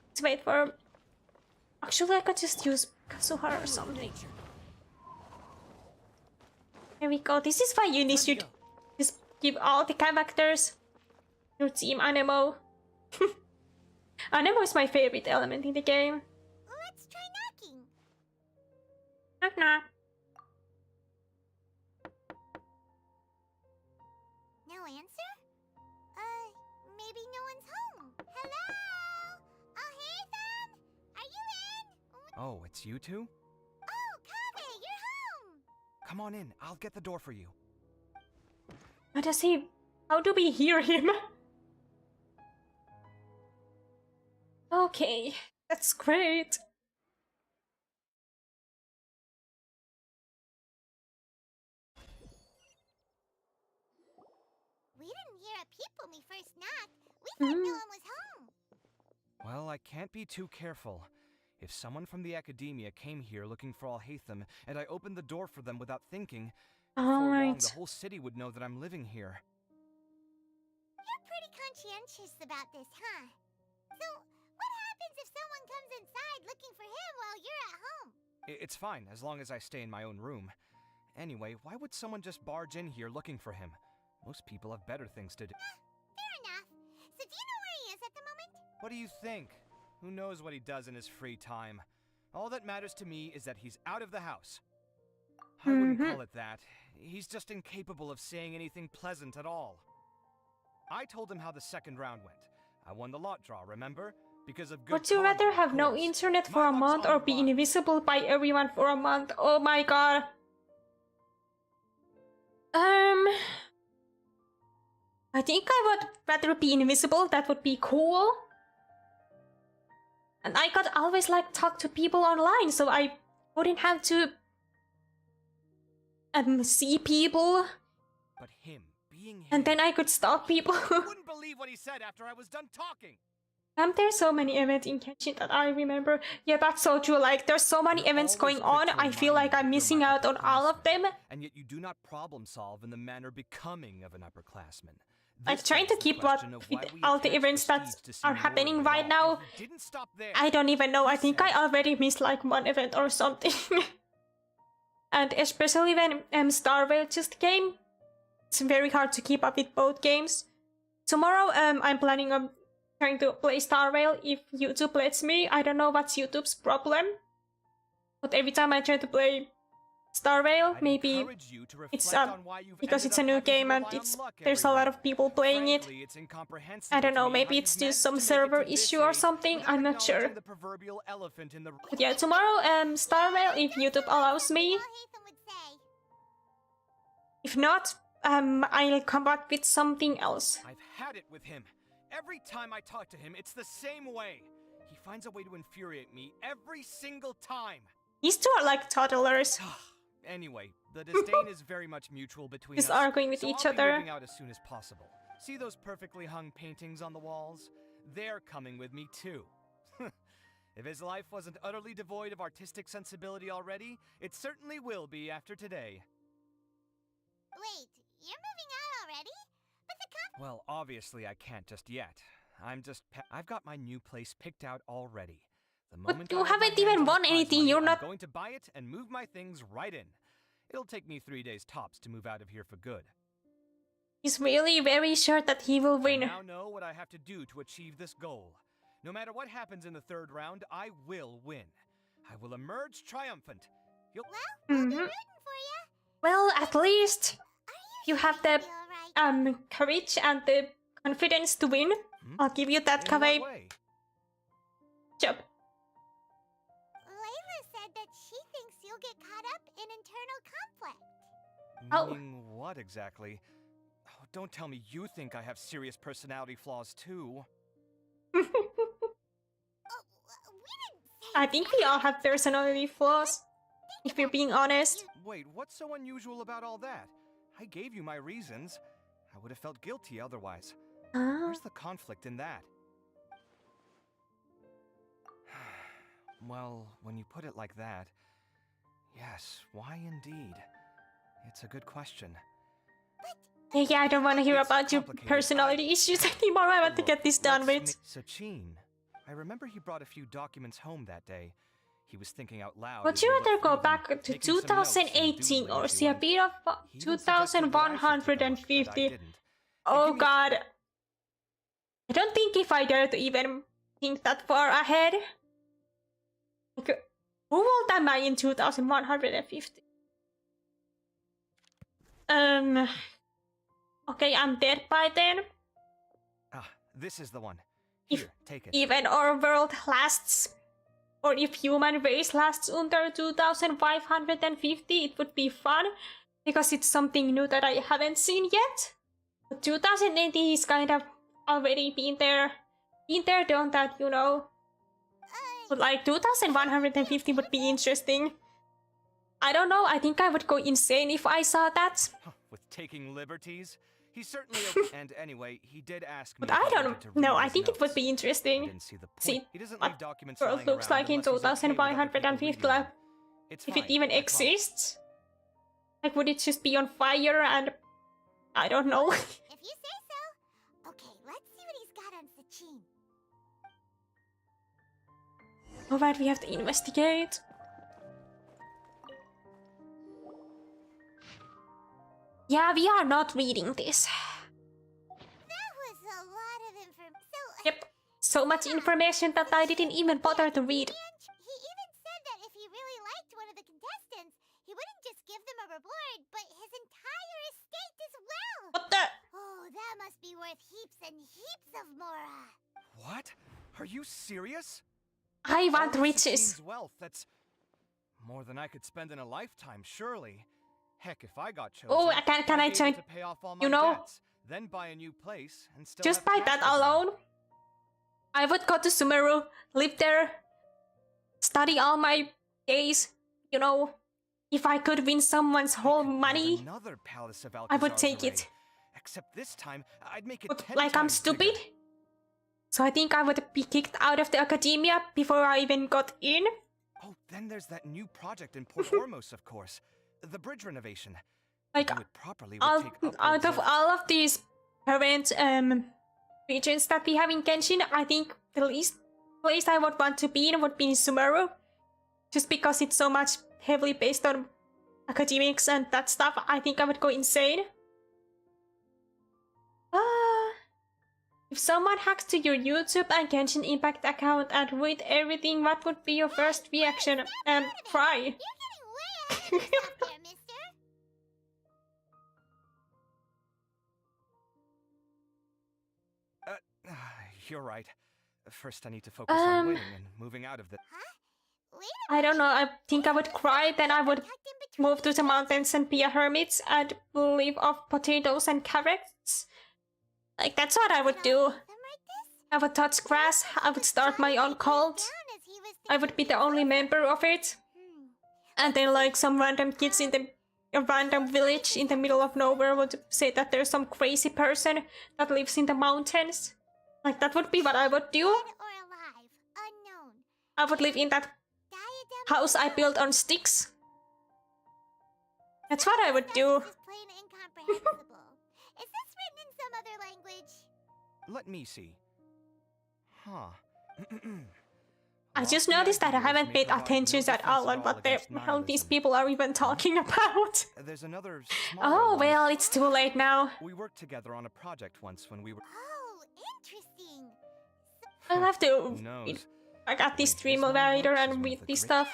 Let's wait for... Actually, I could just use Kazuhara or something. There we go. This is why you need to just give all the characters your team Anemo. Anemo is my favorite element in the game. Let's try knocking. Knock knock. No answer? Maybe no one's home. Hello? Alhaitham? Are you in? Oh, it's you two? Oh, Kaveh, you're home! Come on in, I'll get the door for you. What does he... How do we hear him? Okay, that's great. We didn't hear a peep when we first knocked. We thought no one was home. Well, I can't be too careful. If someone from the academia came here looking for Alhaitham, and I opened the door for them without thinking, before long the whole city would know that I'm living here. You're pretty conscientious about this, huh? So, what happens if someone comes inside looking for him while you're at home? It's fine, as long as I stay in my own room. Anyway, why would someone just barge in here looking for him? Most people have better things to do. Fair enough. So do you know where he is at the moment? What do you think? Who knows what he does in his free time? All that matters to me is that he's out of the house. I wouldn't call it that. He's just incapable of saying anything pleasant at all. I told him how the second round went. I won the lot draw, remember? Because of good Would you rather conduct, have of no course. internet for My a luck's month on or the be line. invisible by everyone for a month? Oh my god. I think I would rather be invisible. That would be cool. And I could always talk to people online, so I wouldn't have to see people. But him, being him, And then I could stalk people. you wouldn't believe what he said after I was done talking. There's so many events in Kenshin that I remember. Yeah, that's so true. Like, there's so many events going on. I feel like I'm missing out on all of them. And yet you do not problem solve in the manner becoming of an upperclassman. I'm trying to keep up with all the events that are happening right now. I don't even know. I think I already missed one event or something. And especially when Star Rail just came, it's very hard to keep up with both games. Tomorrow, I'm planning on trying to play Star Rail if YouTube lets me. I don't know what's YouTube's problem, but every time I try to play Star Rail, maybe it's because it's a new game and there's a lot of people playing it. I don't know, maybe it's just some server issue or something. I'm not sure. But yeah, tomorrow, Star Rail if YouTube allows me. If not, I'll come back with something else. I've had it with him. Every time I talk to him, it's the same way. He finds a way to infuriate me every single time. These two are like toddlers. Anyway, the disdain is very much mutual between us. Just arguing with so each I'll be other. moving out as soon as possible. See those perfectly hung paintings on the walls? They're coming with me too. If his life wasn't utterly devoid of artistic sensibility already, it certainly will be after today. Wait, you're moving out already? But the Well, obviously I can't just yet. I've got my new place picked out already. But you haven't even won anything, you're not... I'm going to buy it and move my things right in. It'll take me 3 days tops to move out of here for good. He's really very sure that he will win. I now know what I have to do to achieve this goal. No matter what happens in the 3rd round, I will win. I will emerge triumphant. You'll... Well, at least you have the courage and the confidence to win. I'll give you that, Kaveh. Job. Layla said that she thinks you'll get caught up in internal conflict. Meaning what exactly? Oh, don't tell me you think I have serious personality flaws too. I think we all have personality flaws, if we're being honest. Wait, what's so unusual about all that? I gave you my reasons. I would have felt guilty otherwise. Where's the conflict in that? Well, when you put it like that, yes, why indeed? It's a good question. Yeah, I don't want to hear about your personality issues anymore. I want to get this done with. Sachin. I remember he brought a few documents home that day. He was thinking out loud. Would you rather go back to 2018 or see a bit of 2150? Oh god. I don't think if I dare to even think that far ahead. Who old am I in 2150? Okay, I'm dead by then. Ah, this is the one. Here, take it. Even our world lasts, or if human race lasts under 2550, it would be fun, because it's something new that I haven't seen yet. But 2080 is kind of already been there, done that, you know. But like 2150 would be interesting. I don't know, I think I would go insane if I saw that. With taking liberties? He certainly and anyway, he did ask me. But I don't know, I think it would be interesting. See what world looks like in 2550, like, if it even exists. Like, would it just be on fire and... I don't know. If you say so. Okay, let's see what he's got on Sachin. Alright, we have to investigate. Yeah, we are not reading this. That was a lot of information. Yep, so much information that I didn't even bother to read. He even said that if he really liked one of the contestants, he wouldn't just give them a reward, but his entire estate as well. What the? Oh, that must be worth heaps and heaps of Mora. What? Are you serious? I want riches. Wealth, that's more than I could spend in a lifetime, surely. Heck, if I got chosen, oh, can I join? You know, debts, then buy a new place and still just by that alone, I would go to Sumeru, live there, study all my days. You know, if I could win someone's whole money, I would take it. Except this time, I'd make it but like I'm stupid, so I think I would be kicked out of the academia before I even got in. Oh, then there's that new project in Port Ormos, of course. The bridge renovation. Like, out of all of these current regions that we have in Genshin, I think the least place I would want to be in would be in Sumeru. Just because it's so much heavily based on academics and that stuff, I think I would go insane. If someone hacks to your YouTube and Genshin Impact account and read everything, what would be your first reaction? Cry. You're right. First I need to focus on winning and moving out of the... I don't know, I think I would cry, then I would move to the mountains and be a hermit and live off potatoes and carrots. Like, that's what I would do. I would touch grass, I would start my own cult. I would be the only member of it. And then like some random kids in a random village in the middle of nowhere would say that there's some crazy person that lives in the mountains. Like, that would be what I would do. I would live in that house I built on sticks. That's what I would do. Is this written in some other language? Let me see. Huh. I just noticed that I haven't paid attention at all on what the hell these people are even talking about. There's another Oh, well, it's too late now. We worked together on a project once when we were... Oh, interesting. I'll have to Who knows? I got this stream moderator and read this stuff.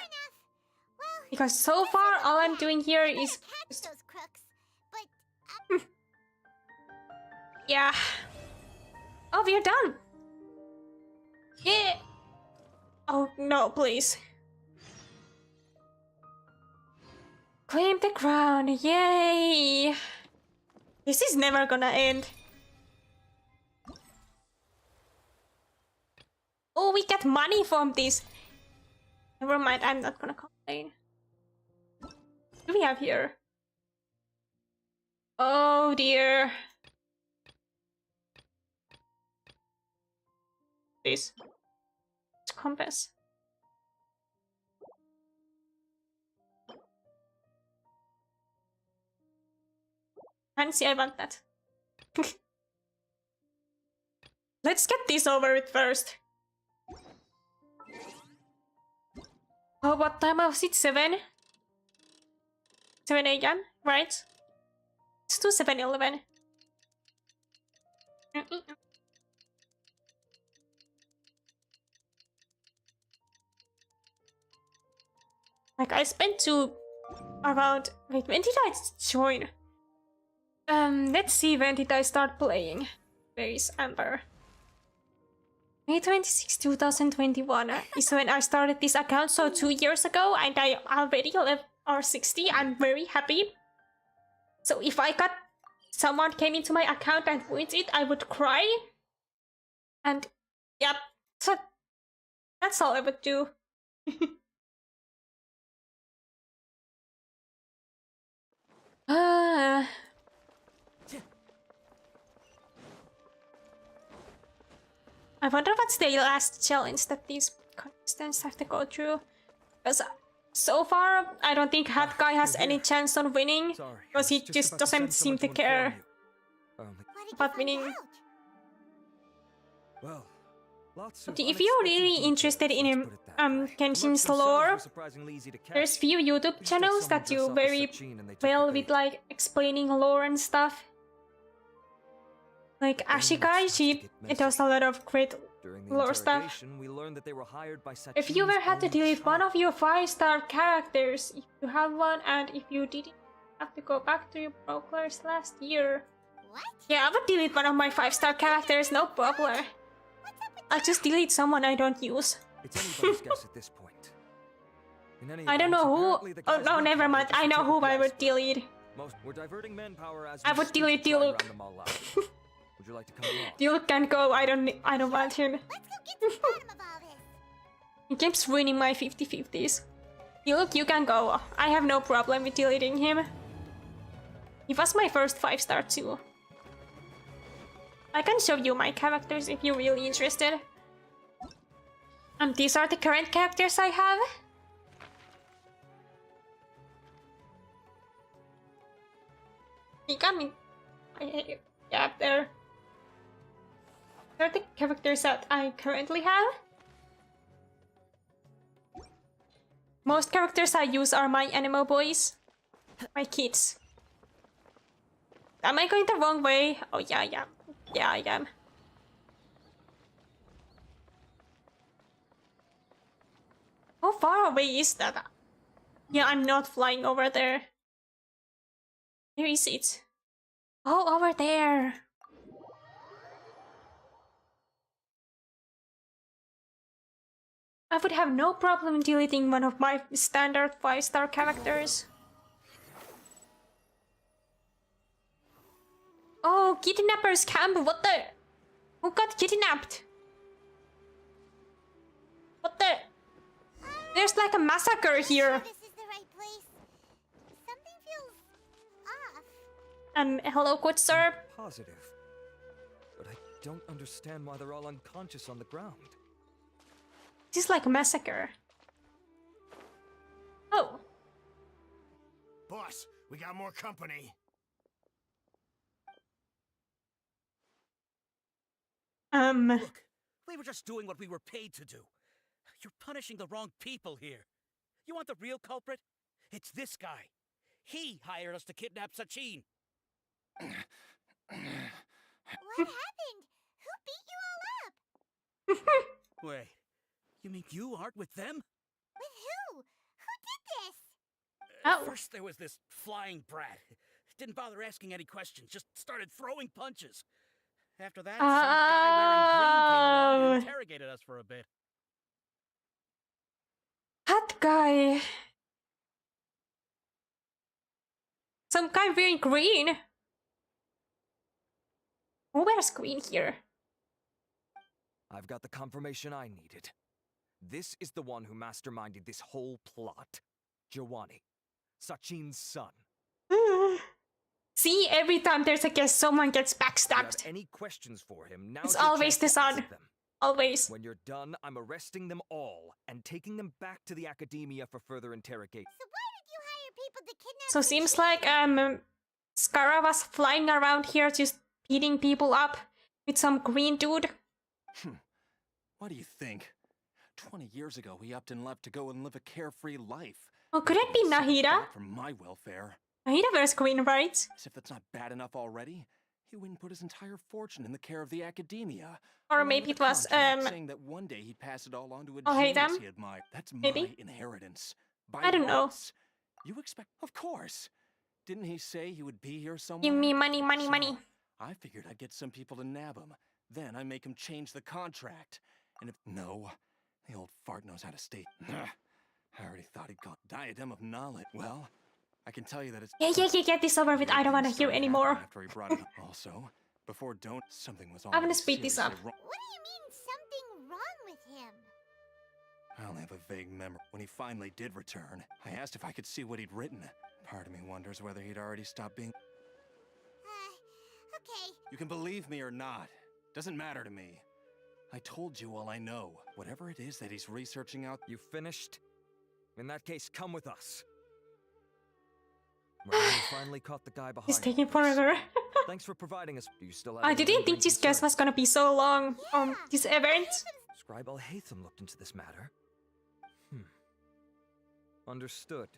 Because so far, all I'm doing here is... Catch those crooks, but Yeah. Oh, we're done. Yeah. Oh, no, please. Claim the crown, yay! This is never gonna end. Oh, we get money from this. Never mind, I'm not gonna complain. What do we have here? Oh dear. This. Compass. Fancy, I want that. Let's get this over with first. Oh, what time was it? 7? 7 a.m., right? Let's do 7-11. Like, I spent around... Wait, when did I join? Let's see, when did I start playing? Where is Amber? May 26, 2021 is when I started this account, so 2 years ago, and I already left R60. I'm very happy. So if someone came into my account and ruined it, I would cry. And, yep, so that's all I would do. I wonder what's the last challenge that these contestants have to go through. Because so far, I don't think Hat Guy has any chance on winning. Because he just doesn't seem to care about winning. Well, If you're really interested in Kenshin's lore, there's few YouTube channels that do very well with like explaining lore and stuff. Like Ashikai, she does a lot of great lore stuff. If you ever had to delete one of your 5-star characters, if you have one, and if you didn't have to go back to your pro players last year, yeah, I would delete one of my 5-star characters, no problem. I'll just delete someone I don't use. It's anybody's guess at this point. I don't know who. Oh no, never mind. I know who I would delete. We're diverting manpower as I would delete Diluc. Would you like to come along? Diluc can go. I don't want him. He keeps ruining my 50-50s. Diluc, you can go. I have no problem with deleting him. He was my first 5-star too. I can show you my characters if you're really interested. These are the current characters I have. You got me. Yeah, there. They're the characters that I currently have. Most characters I use are my Anemo boys. My kids. Am I going the wrong way? Oh yeah, yeah. Yeah, I am. How far away is that? Yeah, I'm not flying over there. Where is it? Oh, over there. I would have no problem deleting one of my standard 5-star characters. Oh, kidnappers camp, what the? Who got kidnapped? What the? There's like a massacre here. This is the right place. Something feels off. Hello, good sir. Positive. But I don't understand why they're all unconscious on the ground. This is like a massacre. Oh. Boss, we got more company. Look, we were just doing what we were paid to do. You're punishing the wrong people here. You want the real culprit? It's this guy. He hired us to kidnap Sachin. What happened? Who beat you all up? Wait, you mean you aren't with them? With who? Who did this? First there was this flying brat. Didn't bother asking any questions, just started throwing punches. After that, some guy wearing green came along and interrogated us for a bit. That guy. Some guy wearing green. Who wears green here? I've got the confirmation I needed. This is the one who masterminded this whole plot. Giovanni, Sachin's son. See, every time there's a guest, someone gets backstabbed. Any questions for him? Now's It's your always chance the to ask son. them. Always. When you're done, I'm arresting them all and taking them back to the academia for further interrogation. So why did you hire people to kidnap So seems like Skara was flying around here just beating people up with some green dude. What do you think? 20 years ago, he upped and left to go and live a carefree life. Oh, could it be Nahida? For my welfare. Nahida wears green, right? As if that's not bad enough already. He wouldn't put his entire fortune in the care of the academia. Or maybe it was saying that one day he'd pass it all on to a hey, genius them? he admired. That's Maybe? my inheritance. By I don't know. rights. You expect? Of course. Didn't he say he would be here somewhere? Give me money, money, So, money. I figured I'd get some people to nab him. Then I make him change the contract. And if no, the old fart knows how to stay. I already thought he'd got diadem of knowledge. Well, I can tell you that it's Get this over with. I don't want to hear anymore. after he brought it up. Also, before don't something was I'm gonna speed this up. What do you mean something wrong with him? I only have a vague memory. When he finally did return, I asked if I could see what he'd written. Part of me wonders whether he'd already stopped being. Okay. You can believe me or not. Doesn't matter to me. I told you all I know. Whatever it is that he's researching out. You finished? In that case, come with us. Well, we finally caught the guy behind. It's taking forever. Thanks for providing us. Do you still have I any didn't think lingering this guest was gonna be so long. This event. Scribe Al-Haytham looked into this matter. Understood.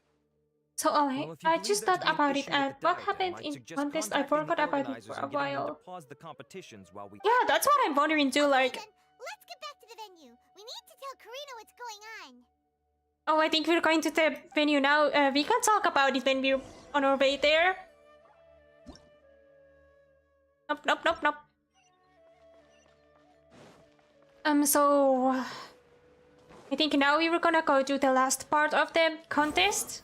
So Well, if you I believe just there's thought been about issue it, and with the what diadem, happened I'd in suggest contest? I contacting the forgot about it organizers for a and getting them while. to pause the competitions while we. Yeah, that's what I'm wondering too. Like, Let's get back to the venue. We need to tell Karina what's going on. oh, I think we're going to the venue now. We can talk about it when we're on our way there. Nope. So I think now we were gonna go to the last part of the contest.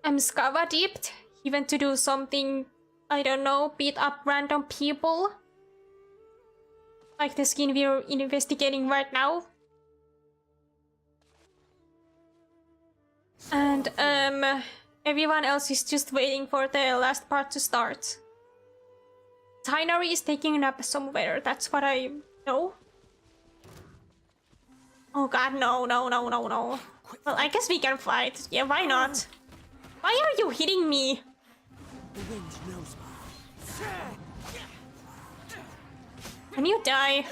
Skava dipped. He went to do something, I don't know, beat up random people. Like the skin we're investigating right now. And everyone else is just waiting for the last part to start. Tainari is taking a nap somewhere, that's what I know. Oh god, no. Well, I guess we can fight. Yeah, why not? Why are you hitting me? The wind knows me. Can you die?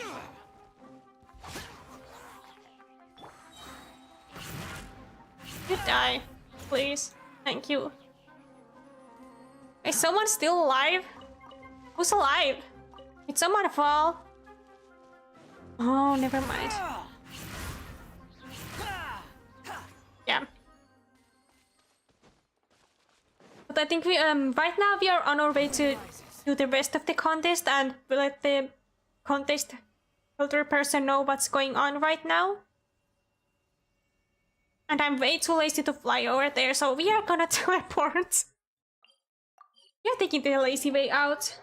You die, please. Thank you. Is someone still alive? Who's alive? Did someone fall? Oh, never mind. Yeah. But I think we right now we are on our way to do the rest of the contest and let the contest filter person know what's going on right now. And I'm way too lazy to fly over there, so we are gonna teleport. You're taking the lazy way out.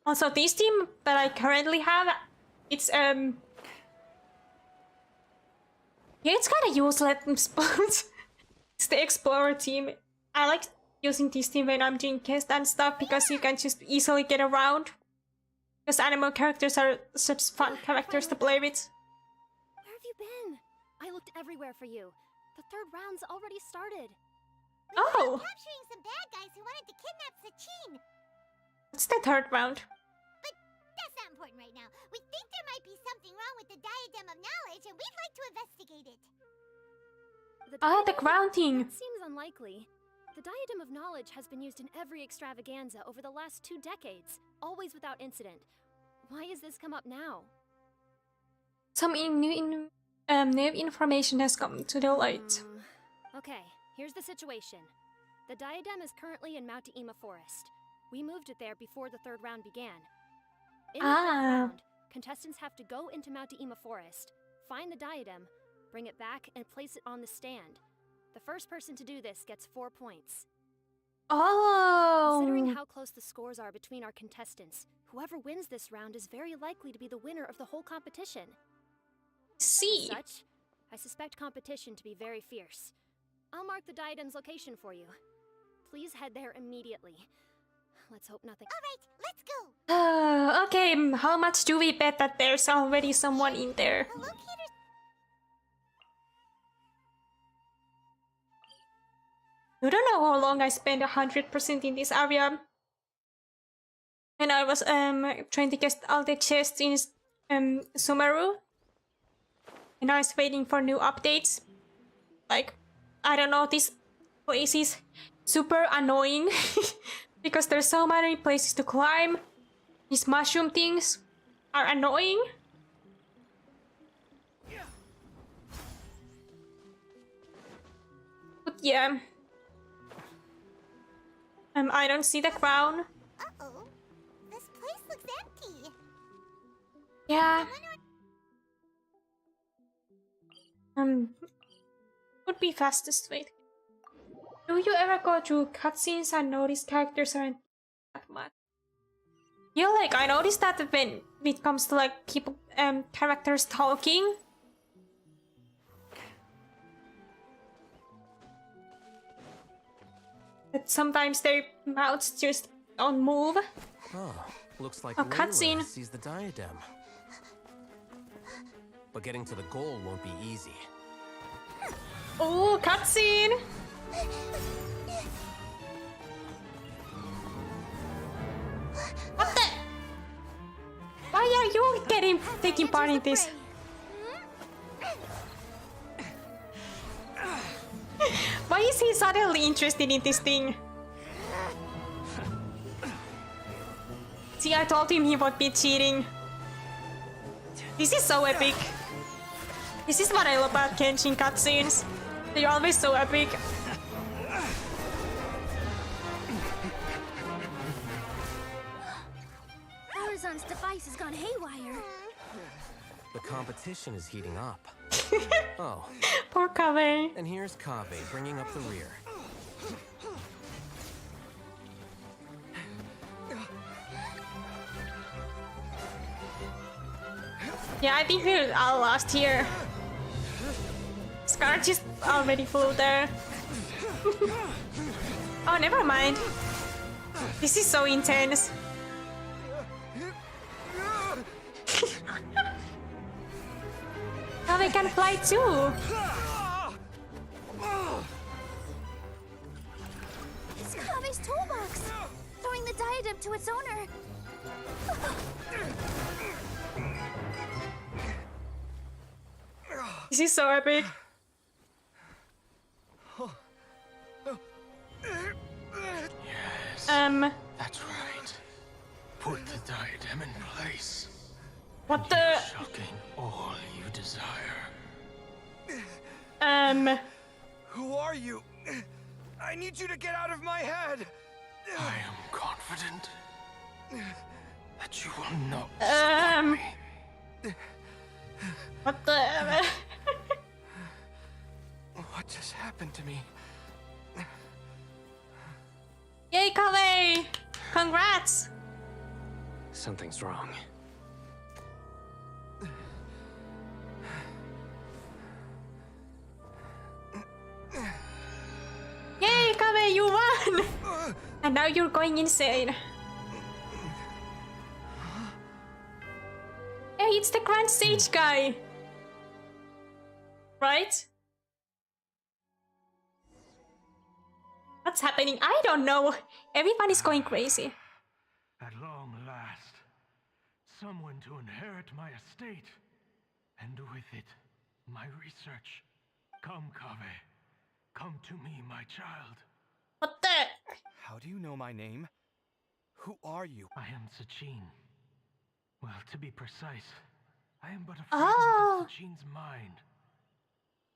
Also, this team that I currently have, it's yeah, it's kind of useless, but it's the Explorer team. I like using this team when I'm doing quests and stuff because you can just easily get around. Because animal characters are such fun characters to play with. Where have you been? I looked everywhere for you. The third round's already started. We were capturing some bad guys who wanted to kidnap Sachin. What's the third round? But that's not important right now. We think there might be something wrong with the Diadem of Knowledge, and we'd like to investigate it. The crown thing. That seems unlikely. The Diadem of Knowledge has been used in every extravaganza over the last 2 decades, always without incident. Why has this come up now? Some new information has come to the light. Okay, here's the situation. The diadem is currently in Mount Ema Forest. We moved it there before the 3rd round began. In the 3rd round, contestants have to go into Mount Ema Forest, find the diadem, bring it back, and place it on the stand. The first person to do this gets 4 points. Oh! Considering how close the scores are between our contestants, whoever wins this round is very likely to be the winner of the whole competition. See. As such, I suspect competition to be very fierce. I'll mark the diadem's location for you. Please head there immediately. Let's hope nothing. All right, let's go. Okay, how much do we bet that there's already someone in there? You don't know how long I spent 100% in this area. And I was trying to get all the chests in Sumeru. And I was waiting for new updates. Like, I don't know, this place is super annoying. Because there's so many places to climb. These mushroom things are annoying. But yeah. I don't see the crown. Uh-oh. This place looks empty. Yeah. Would be fastest way. Do you ever go through cutscenes and notice characters aren't that much? Yeah, like I noticed that when it comes to like people, characters talking. That sometimes their mouths just don't move. Oh, looks like A cutscene. Layla sees the diadem. But getting to the goal won't be easy. Oh, cutscene! What the? Why are you taking part in this? Why is he suddenly interested in this thing? See, I told him he would be cheating. This is so epic. This is what I love about Genshin cutscenes. They're always so epic. Horizon's device has gone haywire. The competition is heating up. Oh. Poor Kaveh. And here's Kaveh bringing up the rear. Yeah, I think we're all lost here. Scar just already flew there. Oh, never mind. This is so intense. Now we can fly too. It's Kave's toolbox! Throwing the diadem to its owner. This is so epic. Yes. That's right. Put the diadem in place. What the? Shocking all you desire. Who are you? I need you to get out of my head. I am confident that you will not stop me. What the? What just happened to me? Yay, Kaveh! Congrats! Something's wrong. Yay, Kaveh, you won! And now you're going insane. Hey, it's the Grand Sage guy! Right? What's happening? I don't know. Everyone is going crazy. At someone to inherit my estate, and with it, my research. Come, Kave. Come to me, my child. What the? How do you know my name? Who are you? I am Sachin. Well, to be precise, I am but a fragment of Sachin's mind.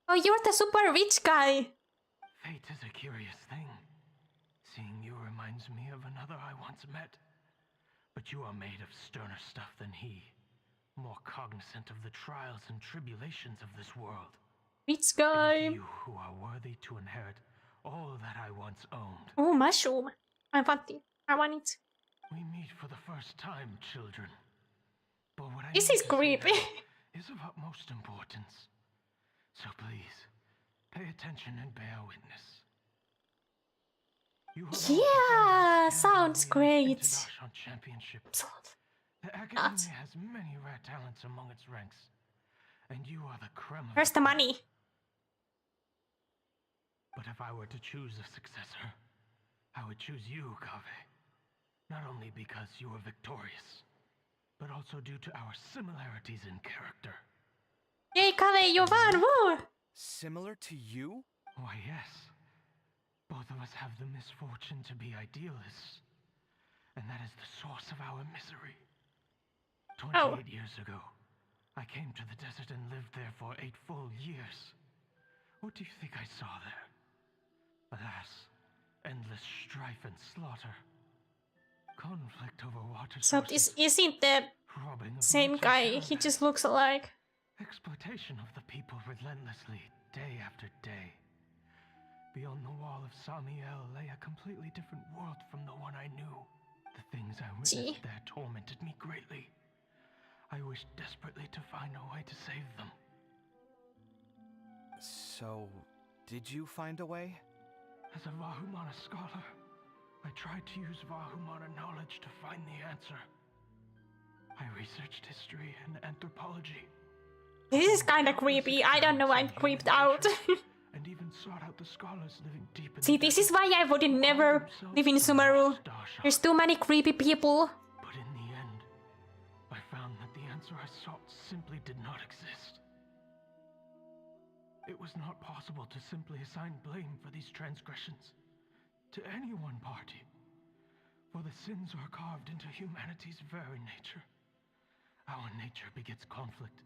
Oh, you're the super rich guy. Fate is a curious thing. Seeing you reminds me of another I once met. But you are made of sterner stuff than he. More cognizant of the trials and tribulations of this world. Rich guy. It is you who are worthy to inherit all that I once owned. Oh, mushroom. I want it. I want it. We meet for the first time, children. But what I This need is to say creepy. now is of utmost importance. So please, pay attention and bear witness. You have Yeah, sounds great. on championship. The Not. Academy has many rare talents among its ranks, and you are the creme of Where's the money? But if I were to choose a successor, I would choose you, Kave. Not only because you were victorious, but also due to our similarities in character. Yay, Kave, you won! Woo! Similar to you? Why, yes. Both of us have the misfortune to be idealists. And that is the source of our misery. 28 years ago, I came to the desert and lived there for 8 full years. What do you think I saw there? Alas, endless strife and slaughter. Conflict over water So sources. this isn't the same guy, he just looks alike. Exploitation of the people relentlessly, day after day. Beyond the wall of Samiel lay a completely different world from the one I knew. The things I witnessed there tormented me greatly. I wished desperately to find a way to save them. So, did you find a way? As a Vahumana scholar, I tried to use Vahumana knowledge to find the answer. I researched history and anthropology. This is kinda creepy. I don't know, I'm creeped out. And even sought out the scholars living deep in See, the this is why I would never live in Sumeru. There's too many creepy people. But in the end, I found that the answer I sought simply did not exist. It was not possible to simply assign blame for these transgressions to any one party, for the sins are carved into humanity's very nature. Our nature begets conflict,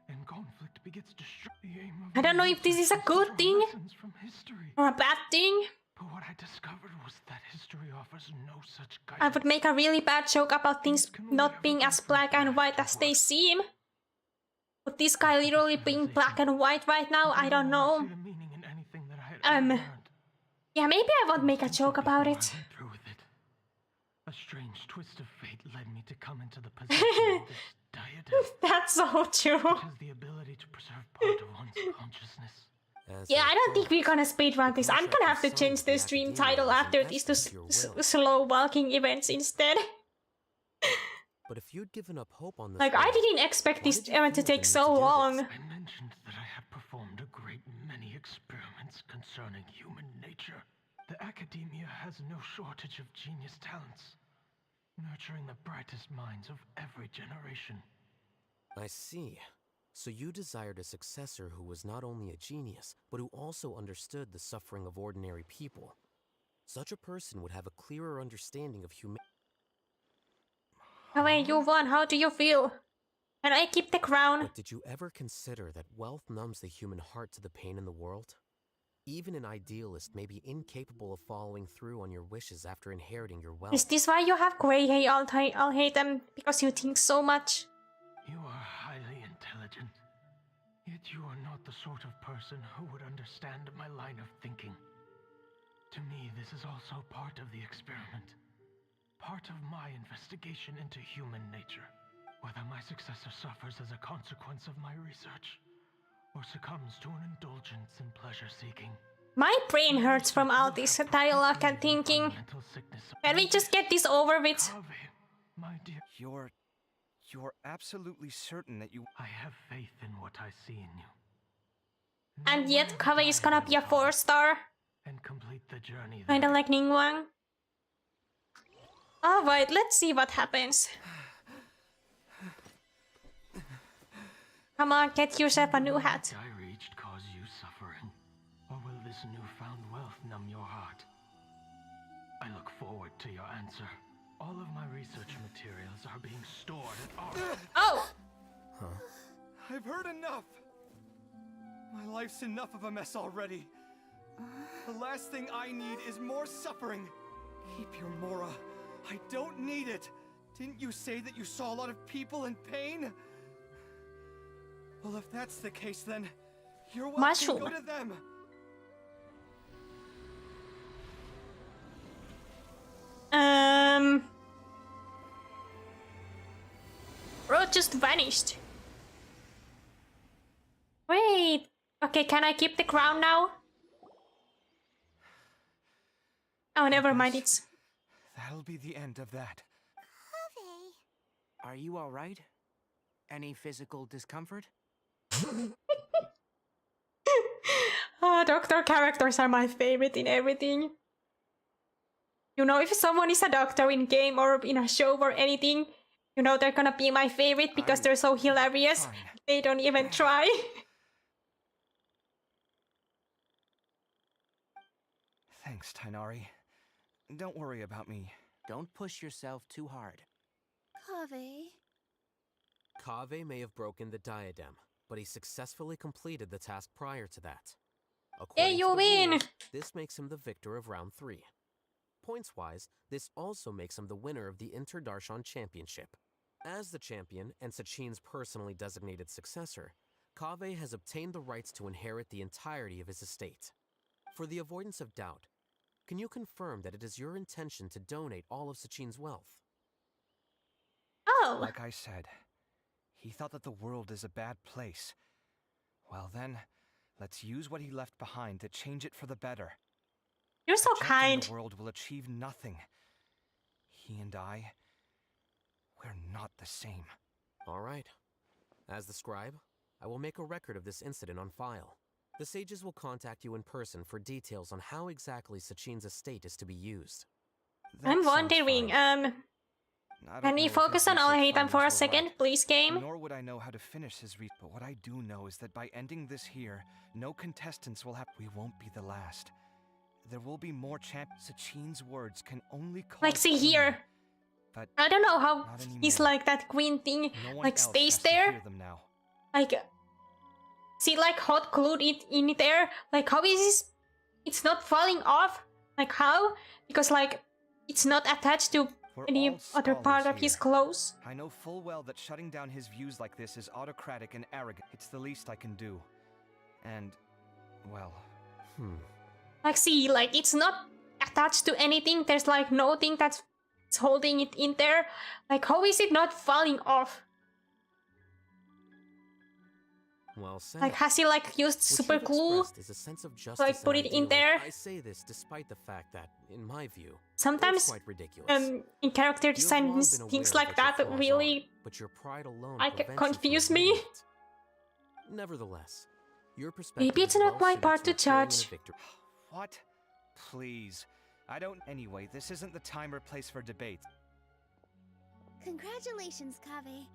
and conflict begets destruction. I don't know if this is a good thing or a bad thing. But what I discovered was that history offers no such guidance. I would make a really bad joke about things not being as black and white as they seem. But this guy literally being black and white right now, I don't know. Yeah, maybe I won't make a joke about it. A strange twist of fate led me to come into the possession of this diadem. That's so true. Which has the ability to preserve part of one's consciousness. Yeah, I don't think we're gonna speedrun this. I'm gonna have to change the stream title after this to slow walking events instead. But if you'd given up hope on this, Like, I didn't expect this event to take so long. I mentioned that I have performed a great many experiments concerning human nature. The academia has no shortage of genius talents, nurturing the brightest minds of every generation. I see. So you desired a successor who was not only a genius, but who also understood the suffering of ordinary people. Such a person would have a clearer understanding of humanity. Hey, you won. How do you feel? Can I keep the crown? But did you ever consider that wealth numbs the human heart to the pain in the world? Even an idealist may be incapable of following through on your wishes after inheriting your wealth. Is this why you have grey hair? I'll hate them because you think so much. You are highly intelligent, yet you are not the sort of person who would understand my line of thinking. To me, this is also part of the experiment. Part of my investigation into human nature. Whether my successor suffers as a consequence of my research, or succumbs to an indulgence in pleasure-seeking. My brain hurts from all this dialogue and thinking. Can we just get this over with? My dear, you're absolutely certain that you... I have faith in what I see in you. And yet, Kave is gonna be a 4-star. And complete the journey. Kinda like Ningguang. Alright, let's see what happens. Come on, get yourself a new hat. I reached cause you suffering, or will this newfound wealth numb your heart? I look forward to your answer. All of my research materials are being stored at our... Oh! Huh? I've heard enough! My life's enough of a mess already. The last thing I need is more suffering. Keep your Mora. I don't need it. Didn't you say that you saw a lot of people in pain? Well, if that's the case, then your wealth can go to them. Bro just vanished. Wait. Okay, can I keep the crown now? Oh, never mind. It's. That'll be the end of that. Are you all right? Any physical discomfort? Doctor characters are my favorite in everything. You know, if someone is a doctor in game or in a show or anything, you know they're gonna be my favorite because they're so hilarious. Fine. They don't even try. Thanks, Tainari. Don't worry about me. Don't push yourself too hard. Kaveh. Kaveh may have broken the diadem, but he successfully completed the task prior to that. Hey, you win! Rules, this makes him the victor of round 3. Points-wise, this also makes him the winner of the Interdarshan Championship. As the champion and Sachin's personally designated successor, Kaveh has obtained the rights to inherit the entirety of his estate. For the avoidance of doubt, can you confirm that it is your intention to donate all of Sachin's wealth? Oh! Like I said, he thought that the world is a bad place. Well then, let's use what he left behind to change it for the better. You're so kind. The world will achieve nothing. He and I, we're not the same. All right. As the scribe, I will make a record of this incident on file. The sages will contact you in person for details on how exactly Sachin's estate is to be used. I'm wondering, can we focus on Al-Haytham for a second, please, game? Nor would I know how to finish his but what I do know is that by ending this here, no contestants will have. We won't be the last. There will be more Sachin's words can only cause. Like, see here. But I don't know how he's like that queen thing, like stays there. Like, see, like hot glued it in there. Like, how is this? It's not falling off. Like, how? Because like, it's not attached to any other part of his clothes. I know full well that shutting down his views like this is autocratic and arrogant. It's the least I can do. And, well... Like, see, like, it's not attached to anything. There's like no thing that's holding it in there. Like, how is it not falling off? Well said. Like, has he like used super glue to like put it in there? I say this despite the fact that, in my view, sometimes it's quite ridiculous. in character design things like that really but your pride alone confuse me. Nevertheless, your perspective maybe it's not my part to judge. What? Please. I don't. Anyway, this isn't the time or place for debate. Congratulations, Kaveh.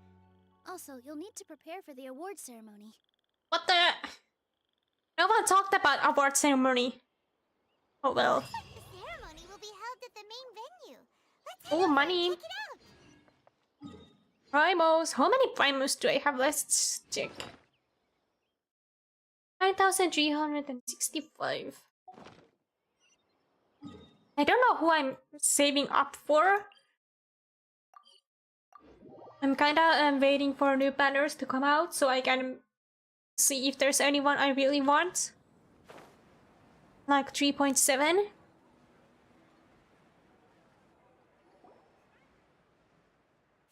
Also, you'll need to prepare for the award ceremony. What the? No one talked about award ceremony. Oh well. The ceremony will be held at the main venue. Let's oh, money. Check it out. Primos. How many primos do I have? Let's check. 9,365. I don't know who I'm saving up for. I'm kinda waiting for new banners to come out so I can see if there's anyone I really want. Like 3.7.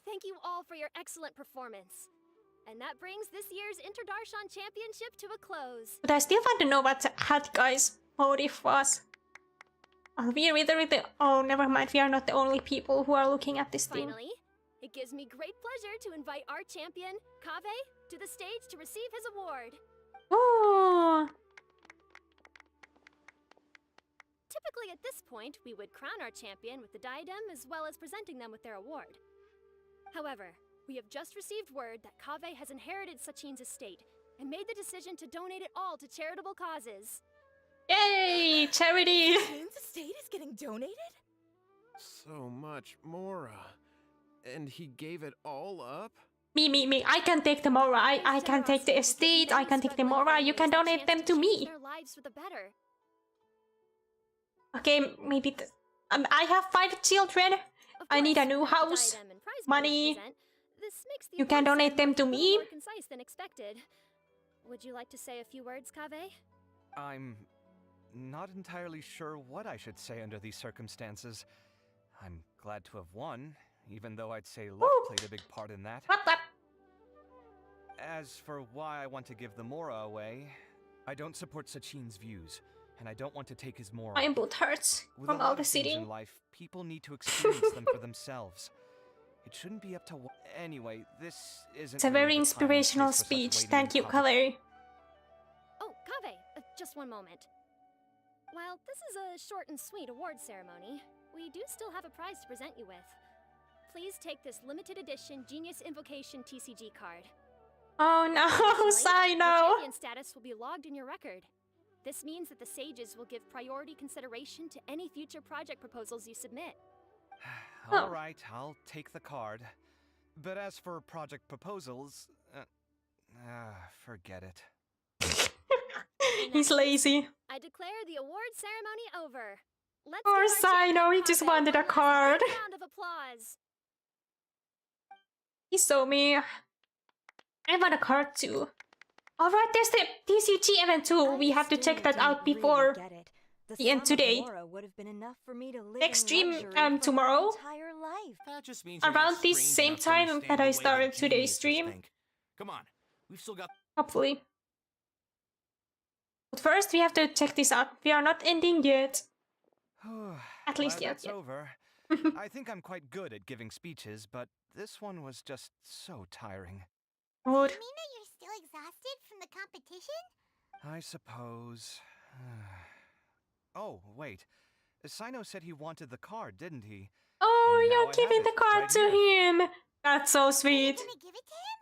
Thank you all for your excellent performance. And that brings this year's Interdarshan Championship to a close. But I still want to know what the hat guy's motive was. Are we really the... Oh, never mind. We are not the only people who are looking at this thing. Finally, it gives me great pleasure to invite our champion, Kaveh, to the stage to receive his award. Oh! Typically at this point, we would crown our champion with the diadem as well as presenting them with their award. However, We have just received word that Kaveh has inherited Sachin's estate and made the decision to donate it all to charitable causes. Yay! Charity! Sachin's estate is getting donated? So much, Mora. And he gave it all up? Me. I can take the Mora. I can take the estate. I can take the Mora. You can donate them to me. Their lives for the better. Okay, maybe... I have 5 children. I need a new house. Money. You can donate them to me. More concise than expected. Would you like to say a few words, Kaveh? I'm not entirely sure what I should say under these circumstances. I'm glad to have won, even though I'd say luck played a big part in that. As for why I want to give the Mora away, I don't support Sachin's views, and I don't want to take his Mora. My boot hurts from all the sitting. In life, people need to experience them for themselves. It shouldn't be up to anyway. This isn't. It's a very inspirational speech. Thank you, Color. Oh, Kaveh, just one moment. While this is a short and sweet award ceremony, we do still have a prize to present you with. Please take this limited edition Genius Invocation TCG card. Oh no, Sino! Champion status will be logged in your record. This means that the sages will give priority consideration to any future project proposals you submit. Alright, I'll take the card. But as for project proposals, forget it. He's lazy. I declare the award ceremony over. Let's Poor Sino, he just wanted a card. Round of applause. He saw me. I want a card too. Alright, there's the TCG event too. We have to check that out before the end today. Next stream tomorrow. That just means Around this same time that I started today's stream. Come on, we've still got. Hopefully. But first we have to check this out. We are not ending yet. At least yet. Over. I think I'm quite good at giving speeches, but this one was just so tiring. Good. You mean that you're still exhausted from the competition? I suppose. Oh, wait. Sino said he wanted the card, didn't he? Oh, you're giving the card to him. That's so sweet. You're gonna give it to him?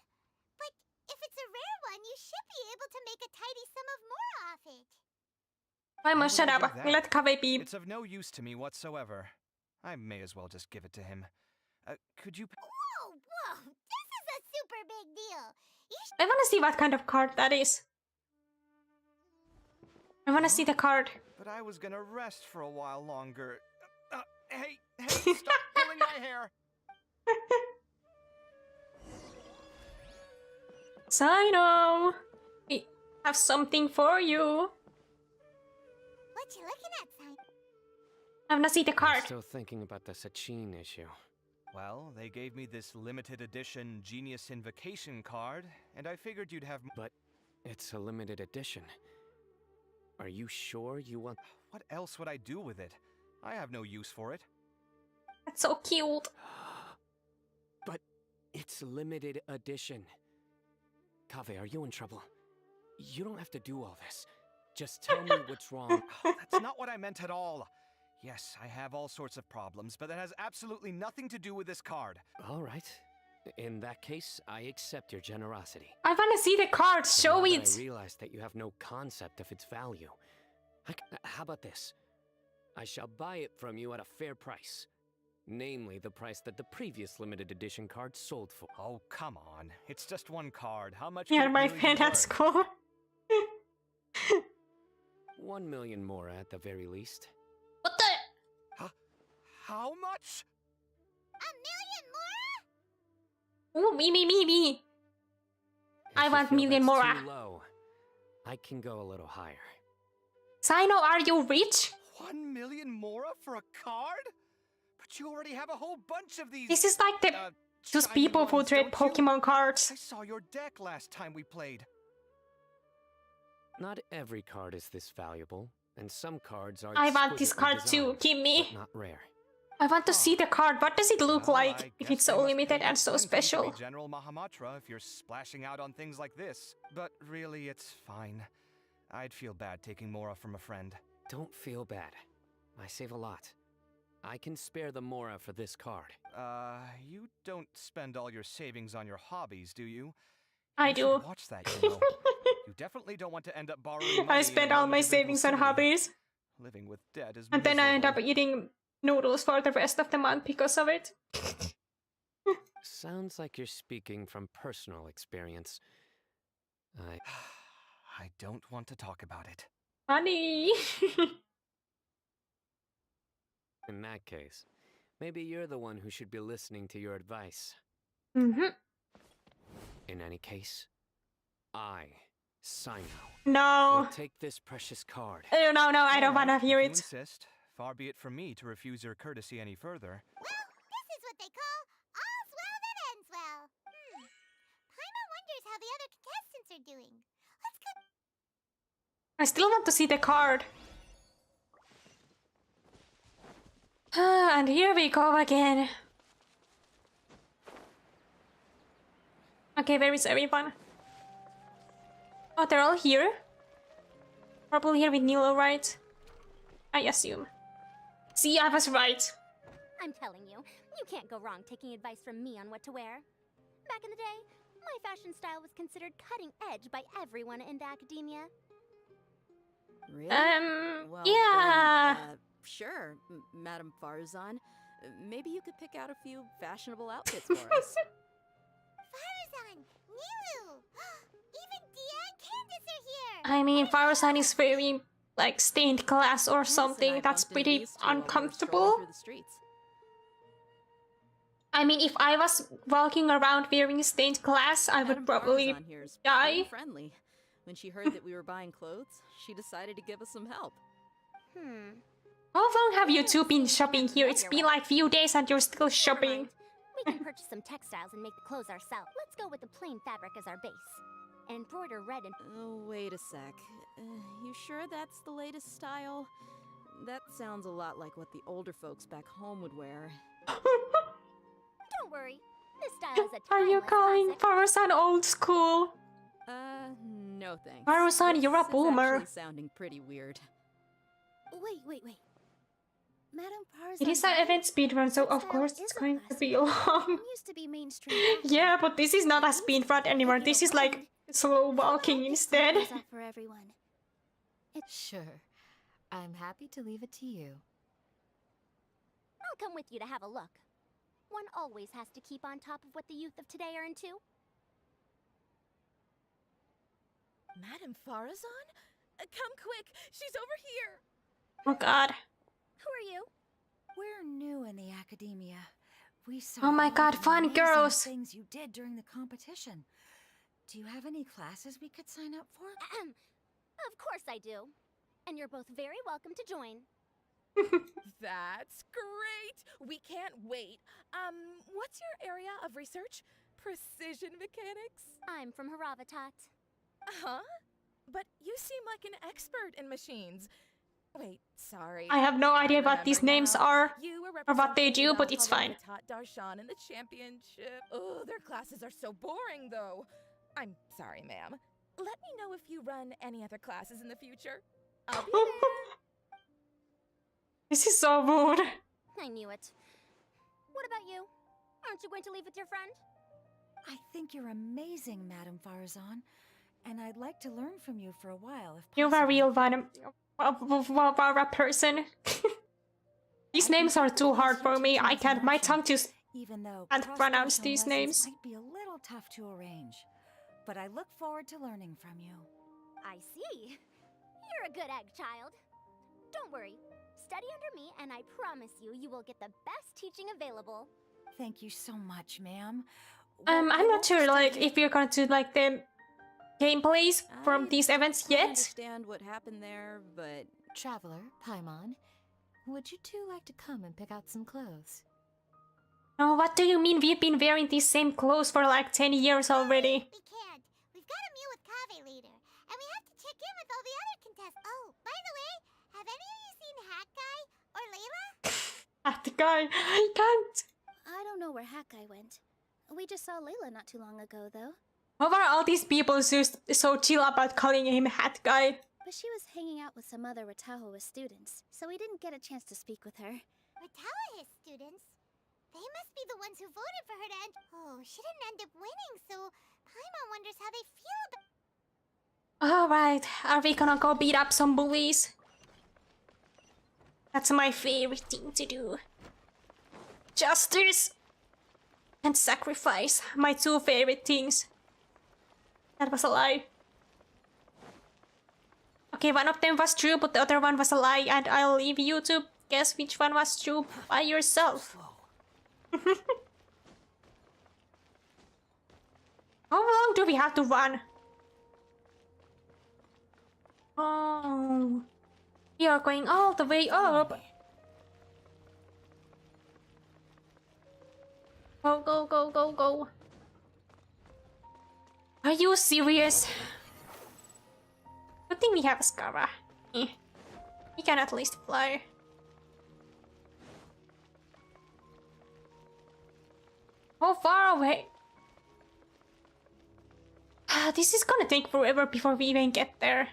But if it's a rare one, you should be able to make a tidy sum of more off it. I must shut up. Let Kaveh be. It's of no use to me whatsoever. I may as well just give it to him. Could you... Whoa! This is a super big deal! I want to see what kind of card that is. I want to see the card. But I was gonna rest for a while longer. Hey, stop pulling my hair! Sino! We have something for you. What you looking at, Sino? I want to see the card. I'm still thinking about the Sachin issue. Well, they gave me this limited edition Genius Invocation card, and I figured you'd have... But it's a limited edition. Are you sure you want... What else would I do with it? I have no use for it. That's so cute. But it's limited edition. Kaveh, are you in trouble? You don't have to do all this. Just tell me what's wrong. That's not what I meant at all. Yes, I have all sorts of problems, but that has absolutely nothing to do with this card. All right. In that case, I accept your generosity. I want to see the card. Show it. I realize that you have no concept of its value. How about this? I shall buy it from you at a fair price. Namely, the price that the previous limited edition card sold for. Oh, come on. It's just one card. How much? Yeah, my friend at school. 1 million more at the very least. What the? How much? 1 million more? Ooh, me. I want million more. Too low, I can go a little higher. Sino, are you rich? 1 million more for a card? But you already have a whole bunch of these. This is like the those people who trade Pokemon cards. I saw your deck last time we played. Not every card is this valuable, and some cards are. I want this card too. Give me. Not rare. I want to see the card. What does it look like if it's so limited and so special? General Mahamatra, if you're splashing out on things like this. But really, it's fine. I'd feel bad taking Mora from a friend. Don't feel bad. I save a lot. I can spare the Mora for this card. You don't spend all your savings on your hobbies, do you? I You do. should watch that, you know. You definitely don't want to end up borrowing money I in spend a all my non-judgmental savings on vicinity. hobbies. Living with debt is And then I end up miserable. eating noodles for the rest of the month because of it. Sounds like you're speaking from personal experience. I don't want to talk about it. Funny. In that case, maybe you're the one who should be listening to your advice. Mm-hmm. In any case, I, Sino, No. will take this precious card. Oh, no, I don't Alright, want to hear if you it. insist, far be it from me to refuse your courtesy any further. This is what they call all's well that ends well. Paimon wonders how the other contestants are doing. Let's go. I still want to see the card. And here we go again. Okay, where is everyone? Oh, they're all here? Probably here with Nilo, right? I assume. See, I was right. I'm telling you, you can't go wrong taking advice from me on what to wear. Back in the day, my fashion style was considered cutting edge by everyone in the academia. Really? Well, yeah. Then, sure, Madame Farzan. Maybe you could pick out a few fashionable outfits for us. Farzan, Nilu, even Dia and Candace are here. I mean, Farzan is very, like, stained glass or something. That's pretty uncomfortable. Through the streets. I mean, if I was walking around wearing stained glass, I would probably Farzan here is die. pretty friendly. When she heard that we were buying clothes, she decided to give us some help. How long have you two been shopping here? It's been like few days and you're still shopping. We can purchase some textiles and make the clothes ourselves. Let's go with the plain fabric as our base. And embroider red and... Oh, wait a sec. You sure that's the latest style? That sounds a lot like what the older folks back home would wear. Don't worry. This style is a Are you timeless calling classic. Farzan old school? No thanks. Farzan, This you're a is boomer. actually sounding pretty weird. Wait. Madame Farzan. It is an event speedrun, so of course it's going to be long. Used to be mainstream. Yeah, but this is not a speedrun anymore. This is like slow walking instead. For everyone. Sure. I'm happy to leave it to you. I'll come with you to have a look. One always has to keep on top of what the youth of today are into. Madame Farazan? Come quick! She's over here! Oh god. Who are you? We're new in the academia. We saw Oh my all god, the fun amazing girls. things you did during the competition. Do you have any classes we could sign up for? Of course I do. And you're both very welcome to join. That's great! We can't wait. What's your area of research? Precision mechanics? I'm from Haravatat. Huh? But you seem like an expert in machines. Wait, sorry. I have no idea what these Remember names now. are You were or what they do, representing but the it's fine. Haravatat Darshan in the championship. Oh, their classes are so boring, though. I'm sorry, ma'am. Let me know if you run any other classes in the future. I'll be there. This is so rude. I knew it. What about you? Aren't you going to leave with your friend? I think you're amazing, Madame Farazan, and I'd like to learn from you for a while if You're a real a person. These names are too hard for me. I can't. My tongue just even though can't pronounce cross-functional these lessons names. might be a little tough to arrange, but I look forward to learning from you. I see. You're a good egg, child. Don't worry. Study under me, and I promise you, you will get the best teaching available. Thank you so much, ma'am. I'm not sure, like, if you're gonna do like the gameplays from these events I yet. understand what happened there, but... Traveler, Paimon, would you two like to come and pick out some clothes? Oh, what do you mean? We've been wearing these same clothes for like 10 years already. We can't. We've got a meet with Kaveh later, and we have to check in with all the other contestants. Oh, by the way, have any of you seen Hat Guy or Layla? That guy, I can't. I don't know where Hat Guy went. We just saw Layla not too long ago, though. Why are all these people so chill about calling him Hat Guy? But she was hanging out with some other Ratahoa students, so we didn't get a chance to speak with her. Ratawa students? They must be the ones who voted for her to end. Oh, she didn't end up winning, so Paimon wonders how they feel about. Alright, are we gonna go beat up some bullies? That's my favorite thing to do. Justice and sacrifice, my two favorite things. That was a lie. Okay, one of them was true, but the other one was a lie, and I'll leave you to guess which one was true by yourself. How long do we have to run? Oh, we are going all the way up. Go, go, go, go, go. Are you serious? Good thing we have a Skara. We can at least fly. How far away? This is gonna take forever before we even get there.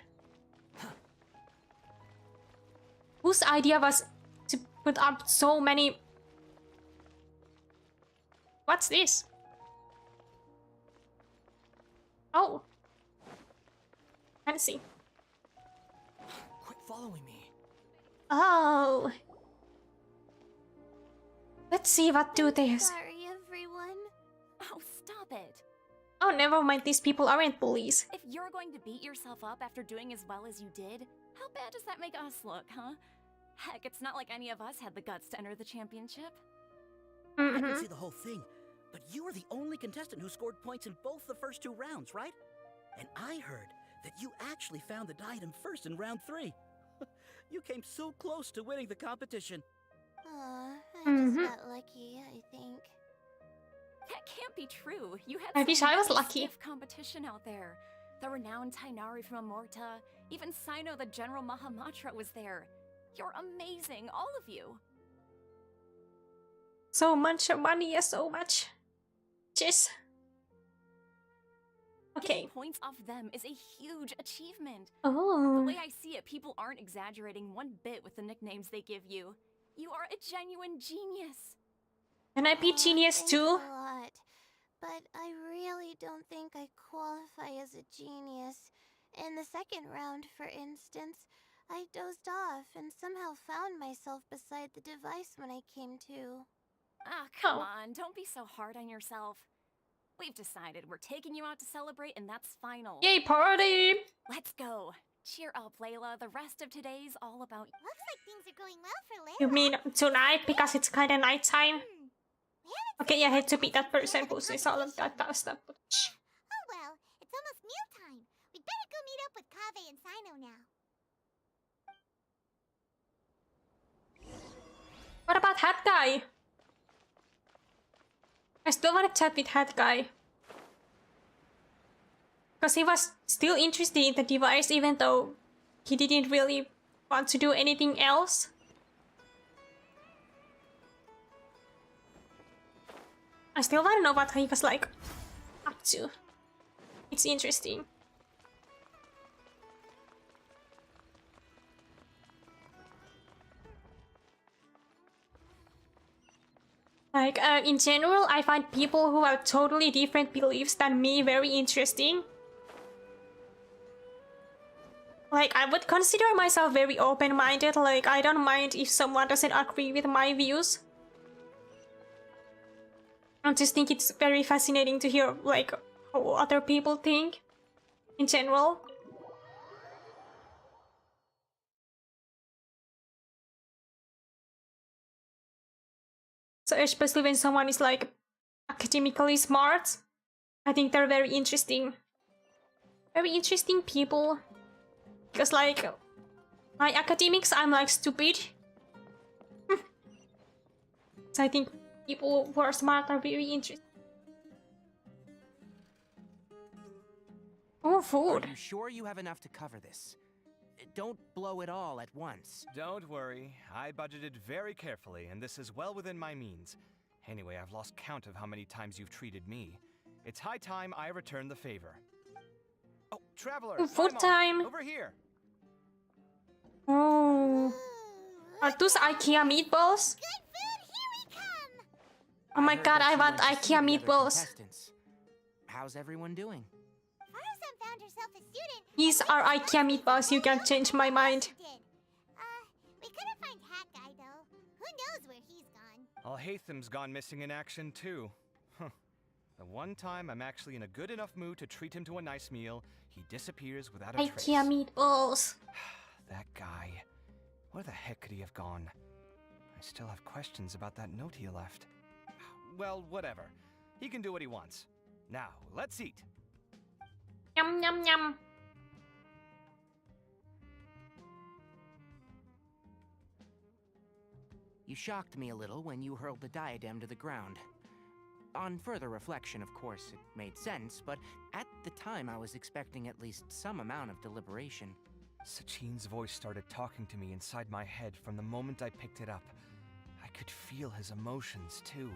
Whose idea was to put up so many... What's this? Oh. Fancy. Quit following me. Oh. Let's see what do this. Sorry, everyone. Oh, stop it. Oh, never mind. These people aren't bullies. If you're going to beat yourself up after doing as well as you did, how bad does that make us look, huh? Heck, it's not like any of us had the guts to enter the championship. I didn't see the whole thing, but you were the only contestant who scored points in both the first 2 rounds, right? And I heard that you actually found the diadem first in round 3. You came so close to winning the competition. Aw, I just got lucky, I think. That can't be true. You had I wish I was lucky. stiff competition out there. The renowned Tainari from Amorta, even Sino the General Mahamatra was there. You're amazing, all of you. So much money, yes, so much. Just. Okay. Getting points off them is a huge achievement. Oh. The way I see it, people aren't exaggerating one bit with the nicknames they give you. You are a genuine genius. Can I be genius Thanks too? a lot, but I really don't think I qualify as a genius. In the second round, for instance, I dozed off and somehow found myself beside the device when I came to. Ah, come on, don't be so hard on yourself. We've decided we're taking you out to celebrate, and that's final. Yay, party! Let's go. Cheer up, Layla. The rest of today's all about... Looks like things are going well for Layla. You mean tonight because it's kinda nighttime? Okay, I hate to be that person who says all of that stuff. But Oh well, it's almost mealtime. We'd better go meet up with Kaveh and Sino now. what about Hat Guy? I still want to chat with Hat Guy. Because he was still interested in the device even though he didn't really want to do anything else. I still want to know what he was like up to. It's interesting. Like, in general, I find people who have totally different beliefs than me very interesting. Like, I would consider myself very open-minded, like, I don't mind if someone doesn't agree with my views. I just think it's very fascinating to hear, like, how other people think, in general. So especially when someone is, like, academically smart, I think they're very interesting. Very interesting people. Because, like, my academics, I'm, like, stupid. So I think people who are smart are very interesting. Oh, food. Are you sure you have enough to cover this? Don't blow it all at once. Don't worry, I budgeted very carefully, and this is well within my means. Anyway, I've lost count of how many times you've treated me. It's high time I return the favor. Oh, Traveler! Food time! Over here! Oh. Are those IKEA meatballs? Oh my god, I want IKEA meatballs. How's everyone doing? Farzan found herself a student. These are IKEA meatballs, you can change my mind. We couldn't find Hat Guy though. Who knows where he's gone? Alhaitham's gone missing in action too. Huh. The one time I'm actually in a good enough mood to treat him to a nice meal, he disappears without a trace. IKEA meatballs. That guy. Where the heck could he have gone? I still have questions about that note he left. Well, whatever. He can do what he wants. Now, let's eat. Yum yum yum. You shocked me a little when you hurled the diadem to the ground. On further reflection, of course, it made sense, but at the time I was expecting at least some amount of deliberation. Sachin's voice started talking to me inside my head from the moment I picked it up. I could feel his emotions, too.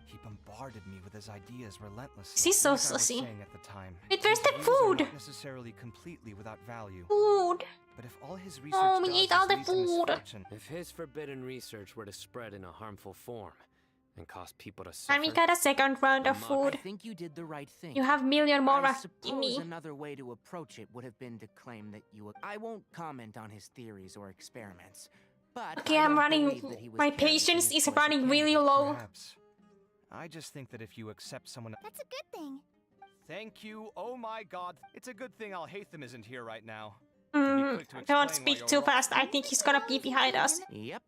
He bombarded me with his ideas relentlessly. She's so like I was saucy. saying at the time. Wait, where's the His views are food? not necessarily completely without value. Food. But if all his research Oh, we does ate is all the lead to food. misfortune, If his forbidden research were to spread in a harmful form and cause people to suffer, And we got a second round of I food. think you did the right thing. You have million more I give suppose me. another way to approach it would have been to claim that you. I won't comment on his theories or experiments, but Okay, I I'm don't running. believe that he was My careless in patience his is choice of running really candidate. low. perhaps. I just think that if you accept someone... That's a good thing. Thank you, oh my god. It's a good thing Alhaitham isn't here right now. Quick to Don't explain why speak you're too wrong. fast. I think he's gonna be behind us. Yep,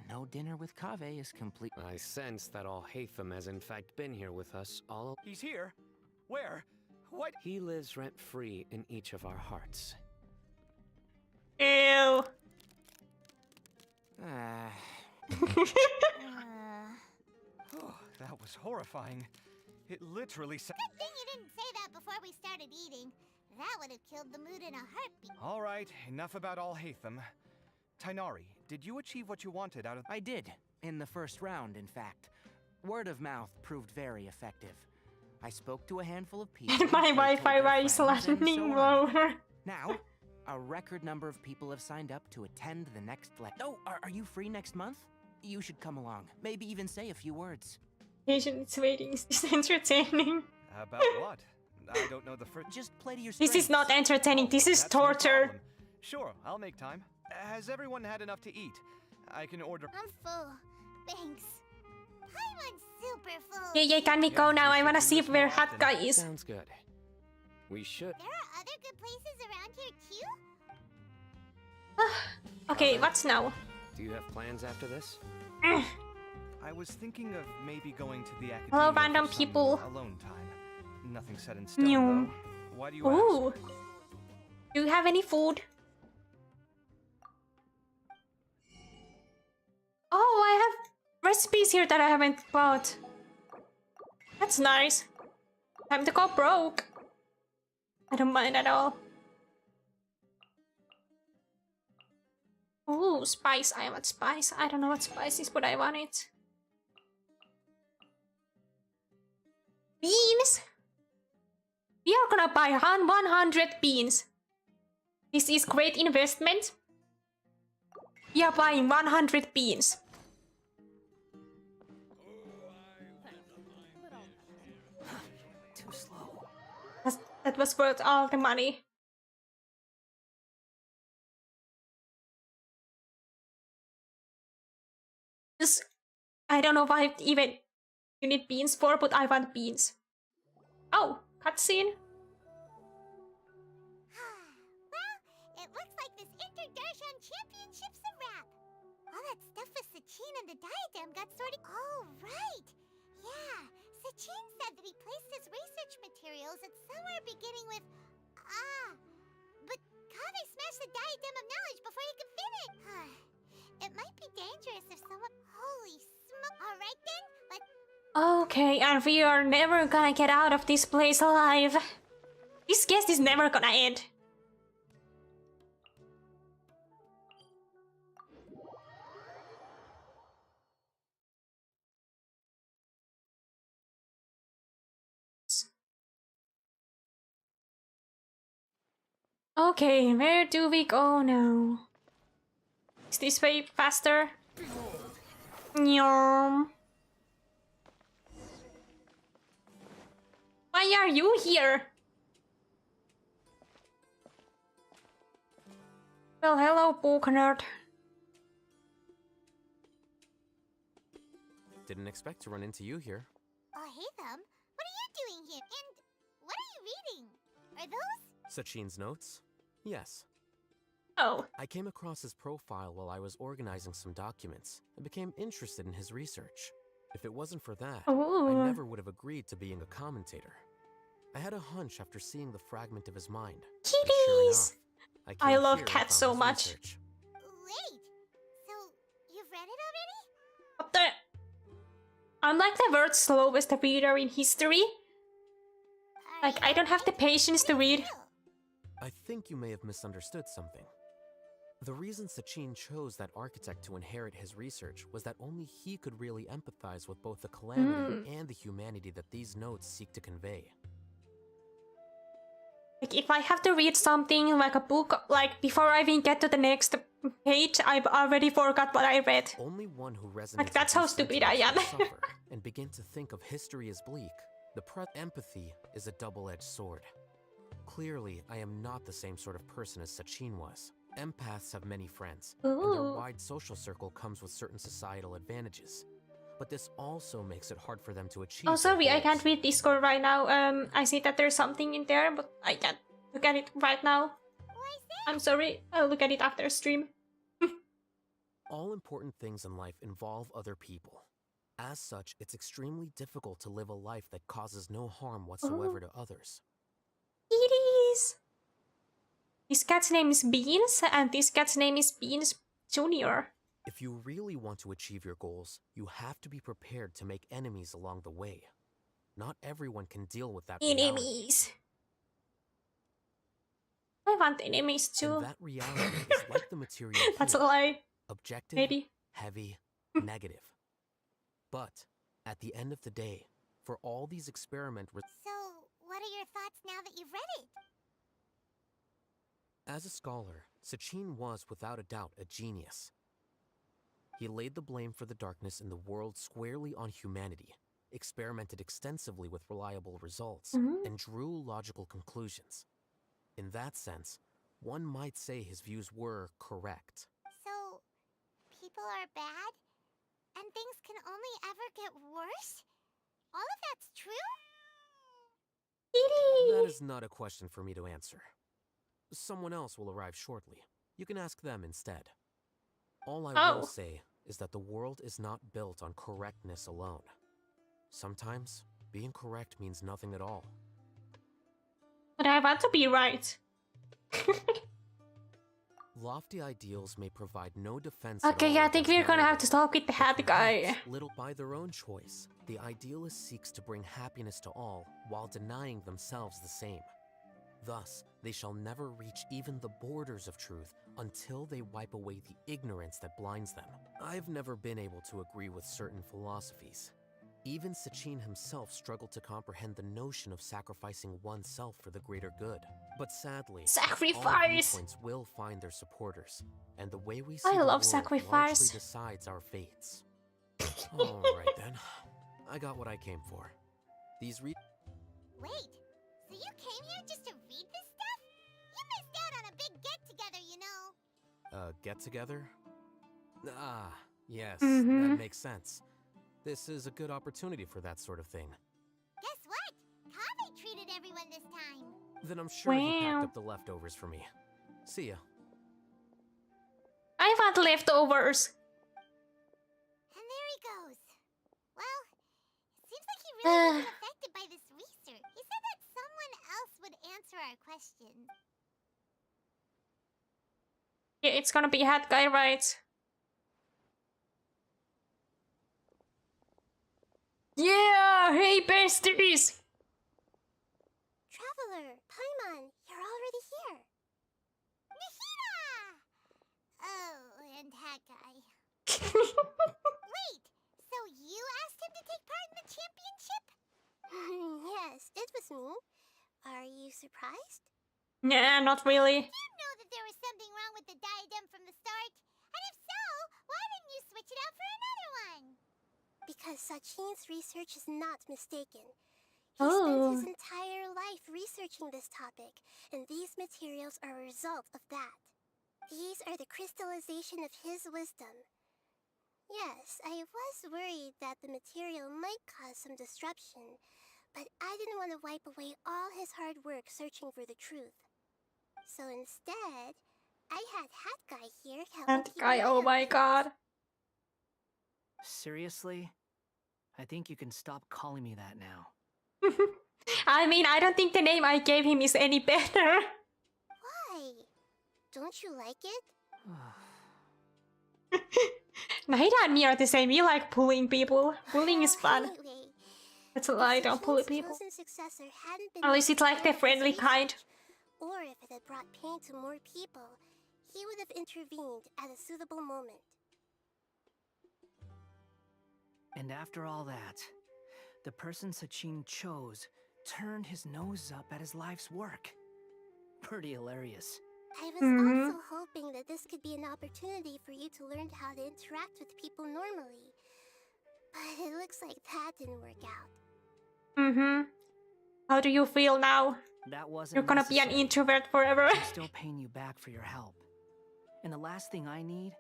no dinner with Kaveh is complete. I sense that Alhaitham has in fact been here with us all. He's here? Where? What? He lives rent-free in each of our hearts. Ew. Oh, that was horrifying. It literally said... Good thing you didn't say that before we started eating. That would have killed the mood in a heartbeat. All right, enough about Alhaitham. Tainari, did you achieve what you wanted out of... I did, in the first round, in fact. Word of mouth proved very effective. I spoke to a handful of people. And my they told Wi-Fi their is friends, and running so on. lower. Now, a record number of people have signed up to attend the next Oh, are you free next month? You should come along. Maybe even say a few words. Patience waiting is this entertaining. About what? I don't know the first... Just play to your This is not entertaining. This is That's no torture. problem. Sure, I'll make time. Has everyone had enough to eat? I can order... I'm full. Thanks. Paimon's super full. Yeah, can we go now? I wanna see where Hat Guy is. Sounds good. We should. There are other good places around here too? Okay, what's now? Do you have plans after this? I was thinking of maybe going to the academia Hello, for random some people. alone time. Nothing set in stone, New. though. Why do you Ooh. ask? Do you have any food? Oh, I have recipes here that I haven't bought. That's nice. Time to go broke. I don't mind at all. Ooh, spice. I want spice. I don't know what spice is, but I want it. Beans? We are gonna buy 100 beans. This is great investment. We are buying 100 beans. Too slow. That was worth all the money. Just, I don't know why even you need beans for, but I want beans. Oh, cutscene. Well, it looks like this Interdarshan Championship's a wrap. All that stuff with Sachin and the diadem got sorted. Oh, right. Yeah, Sachin said that he placed his research materials at somewhere beginning with... But Kaveh smashed the diadem of knowledge before he could finish. It might be dangerous if someone... Holy smoke. All right then, let's... Okay, and we are never gonna get out of this place alive. This quest is never gonna end. Okay, where do we go now? Is this way faster? Nyom. Why are you here? Well, hello, book nerd. Didn't expect to run into you here. Oh, hey, Thumb. What are you doing here? And what are you reading? Are those? Sachin's notes? Yes. Oh. I came across his profile while I was organizing some documents and became interested in his research. If it wasn't for that, Ooh. I never would have agreed to being a commentator. I had a hunch after seeing the fragment of his mind. Kitties! Sure enough, I love cats so much. Wait, so you've read it already? What the? I'm like the world's slowest reader in history. Like, I don't have the patience to read. I think you may have misunderstood something. The reason Sachin chose that architect to inherit his research was that only he could really empathize with both the calamity and the humanity that these notes seek to convey. Like, if I have to read something, like a book, like, before I even get to the next page, I've already forgot what I read. Only one who resonates Like, that's how with these stupid I am. sentiments will suffer and begin to think of history as bleak. The empathy is a double-edged sword. Clearly, I am not the same sort of person as Sachin was. Empaths have many friends, and their Ooh. wide social circle comes with certain societal advantages. But this also makes it hard for them to achieve. Oh, their sorry, I goals. can't read Discord right now. I see that there's something in there, but I can't look at it right now. I'm sorry, I'll look at it after stream. All important things in life involve other people. As such, it's extremely difficult to live a life that causes no harm whatsoever to others. Kitties! This cat's name is Beans, and this cat's name is Beans Jr. If you really want to achieve your goals, you have to be prepared to make enemies along the way. Not everyone can deal with that reality. Enemies. I want enemies too. And that reality is like the material That's a here. lie. Objective, Maybe. heavy, negative. But at the end of the day, for all these experiment So, what are your thoughts now that you've read it? as a scholar, Sachin was without a doubt a genius. He laid the blame for the darkness in the world squarely on humanity, experimented extensively with reliable results, and drew logical conclusions. In that sense, one might say his views were correct. So, people are bad? And things can only ever get worse? All of that's true? That is not a question for me to answer. Someone else will arrive shortly. You can ask them instead. All I will say is that the world is not built on correctness alone. Sometimes, being correct means nothing at all. But I want to be right. Lofty ideals may provide no defense Okay, at all yeah, I think we're against gonna have narrow- to talk with the hat guy. Little by their own choice, the idealist seeks to bring happiness to all while denying themselves the same. Thus, they shall never reach even the borders of truth until they wipe away the ignorance that blinds them. I've never been able to agree with certain philosophies. Even Sachin himself struggled to comprehend the notion of sacrificing oneself for the greater good. But sadly, all Sacrifice! viewpoints will find their supporters, and the way we see I the love world sacrifice. largely decides our fates. Alright then, I got what I came for. These Wait, so you came here just to read this stuff? You missed out on a big get-together, you know. get-together? Ah, yes, Mhm. that makes sense. This is a good opportunity for that sort of thing. Guess what? Kaveh treated everyone this time. Then I'm sure he Wow. packed up the leftovers for me. See ya. I want leftovers. And there he goes. Well, it seems like he really wasn't affected by this research. He said that someone else would answer our questions. Yeah, it's gonna be hat guy, right? Yeah! Hey, besties! Traveler, Paimon, you're already here. Nahida! Oh, and hat guy. Wait, so you asked him to take part in the championship? Yes, it was me. Are you surprised? Nah, not really. Did you know that there was something wrong with the diadem from the start? And if Sachin's research is not mistaken. He spent his entire life researching this topic, and these materials are a result of that. These are the crystallization of his wisdom. Yes, I was worried that the material might cause some disruption, but I didn't want to wipe away all his hard work searching for the truth. So instead, I had Hat Guy here help me That keep guy, an eye oh on my things. god. Seriously? I think you can stop calling me that now. I mean, I don't think the name I gave him is any better. Why? Don't you like it? Nahida and me are the same. We like bullying people. Bullying is fun. Anyway, That's a lie, I don't bully Sachin's people. chosen successor hadn't been At least it's like the aware of his friendly kind. research, or if it had brought pain to more people, he would have intervened at a suitable moment. And after all that, the person Sachin chose turned his nose up at his life's work. Pretty hilarious. I was also hoping that this could be an opportunity for you to learn how to interact with people normally. But it looks like that didn't work out. How do you feel now? That wasn't You're gonna be an necessary. introvert forever. I'm still paying you back for your help. And the last thing I need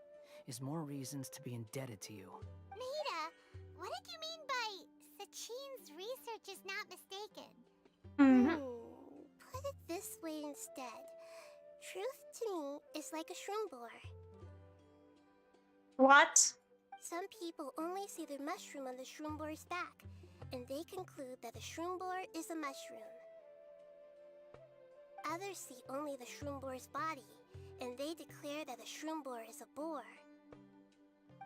is more reasons to be indebted to you. Nahida, what did you mean by Sachin's research is not mistaken? Put it this way instead. Truth to me is like a shroom borer. What? Some people only see the mushroom on the shroom borer's back, and they conclude that the shroom borer is a mushroom. Others see only the shroom borer's body, and they declare that the shroom borer is a boar.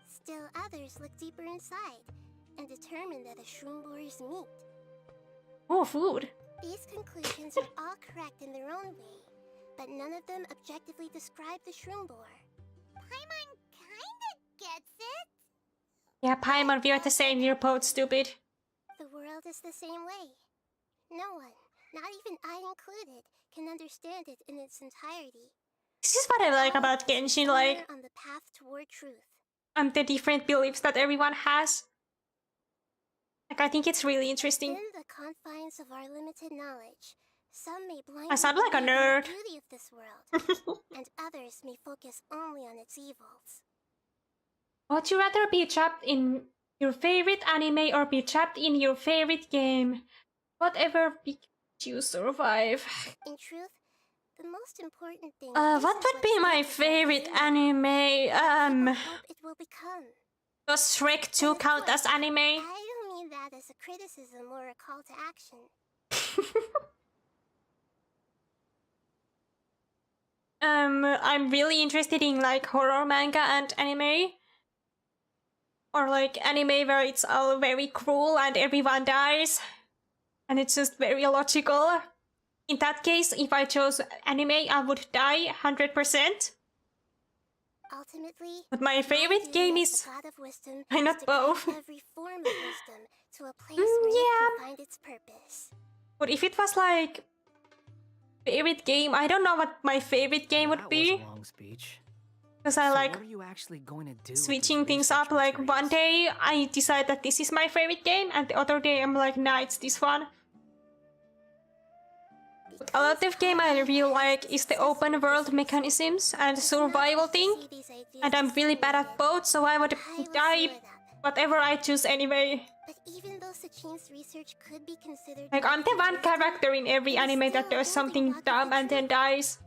Still others look deeper inside, and determine that the shroom borer is meat. Oh, food. These conclusions are all correct in their own way, but none of them objectively describe the shroom borer. Paimon kinda gets it. Yeah, Paimon, we are the same. We're both stupid. The world is the same way. No one, not even I included, can understand it in its entirety. This is what I like about Genshin, like, On the path toward truth. the different beliefs that everyone has. Like, I think it's really interesting. Within the confines of our limited knowledge, some may blindly I sound like a believe in nerd. the beauty of this world, and others may focus only on its evils. Would you rather be trapped in your favorite anime or be trapped in your favorite game? Whatever makes you survive. In truth, the most important thing What would be my favorite anime? it will become. Does Shrek 2 count as anime? I don't mean that as a criticism or a call to action. I'm really interested in like horror manga and anime. Or like anime where it's all very cruel and everyone dies. And it's just very illogical. In that case, if I chose anime, I would die 100%. Ultimately, But my favorite game is... God of wisdom Why not both? every form of wisdom to a place where it can find its purpose. But if it was like... favorite game, I don't know what my favorite game would be. Was a long speech. Because I So like what are you actually going to do? switching things up. Like one day I decide that this is my favorite game, and the other day I'm like, nah, it's this one. But a lot of game I really like is the open world mechanisms and survival thing, and I'm really bad at both, so I would die whatever I choose anyway. But even though Sachin's research could be considered Like I'm the one character in every anime that does something dumb and then dies.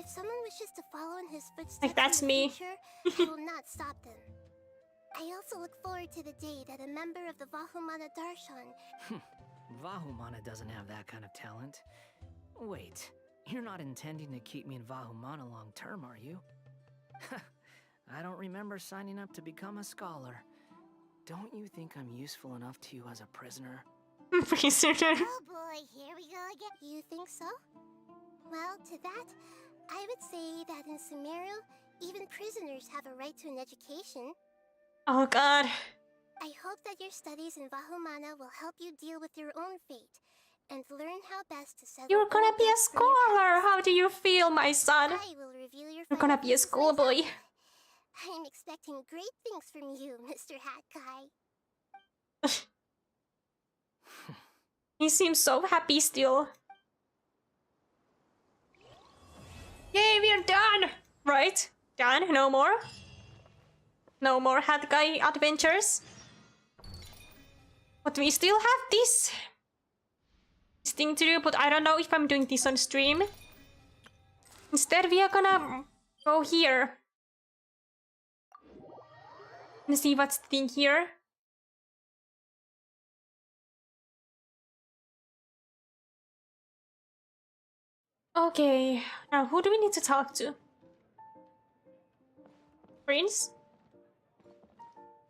if someone wishes to follow in his footsteps Like, that's in the me. future, I will not stop them. I also look forward to the day that a member of the Vahumana Darshan Vahumana doesn't have that kind of talent. Wait, you're not intending to keep me in Vahumana long term, are you? I don't remember signing up to become a scholar. Don't you think I'm useful enough to you as a prisoner? Prisoner. Oh boy, here we go again. You think so? Well, to that, I would say that in Sumeru, even prisoners have a right to an education. Oh god. I hope that your studies in Vahumana will help you deal with your own fate and learn how best to settle. You're gonna all be a debts from your scholar! How do you feel, my son? I will reveal your You're gonna be a schoolboy. I'm expecting great things from you, Mr. Hat Guy. He seems so happy still. Yay, we're done! Right? Done? No more? No more hat guy adventures? But we still have this thing to do, but I don't know if I'm doing this on stream. Instead, we are gonna go here. And see what's the thing here. Okay, now who do we need to talk to? Prince?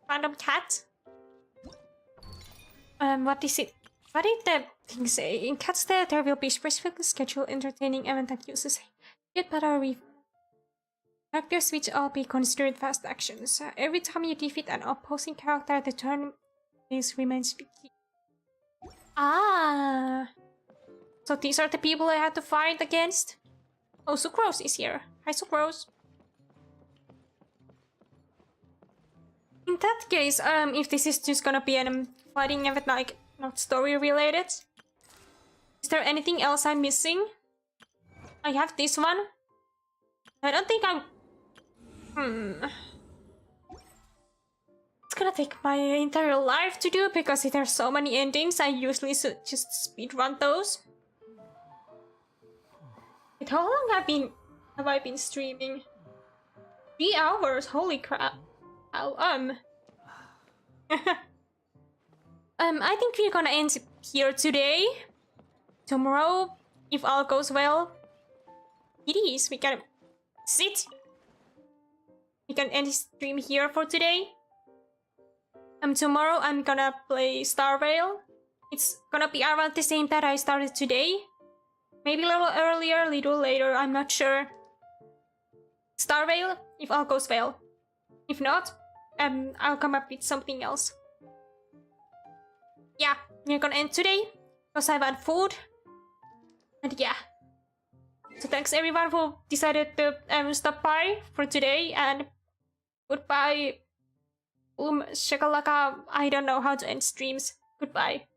Random cat? What is it? What did the thing say? In Cat's Day, there will be specifically scheduled entertaining event that uses get better characters which all be considered fast actions. Every time you defeat an opposing character, the turn is remains key. Ah! So these are the people I had to fight against? Oh, Sucrose is here. Hi, Sucrose. In that case, if this is just gonna be a fighting event, like, not story related, is there anything else I'm missing? I have this one. I don't think I'm... It's gonna take my entire life to do, because there's so many endings, I usually should just speedrun those. Wait, how long have I been streaming? 3 hours, holy crap. How, I think we're gonna end here today. Tomorrow, if all goes well, it is. We can sit. We can end stream here for today. Tomorrow I'm gonna play Star Rail. It's gonna be around the same that I started today. Maybe a little earlier, a little later, I'm not sure. Star Rail, if all goes well. If not, I'll come up with something else. Yeah, we're gonna end today, because I want food. And yeah. So thanks everyone who decided to stop by for today, and goodbye. Shakalaka, I don't know how to end streams. Goodbye.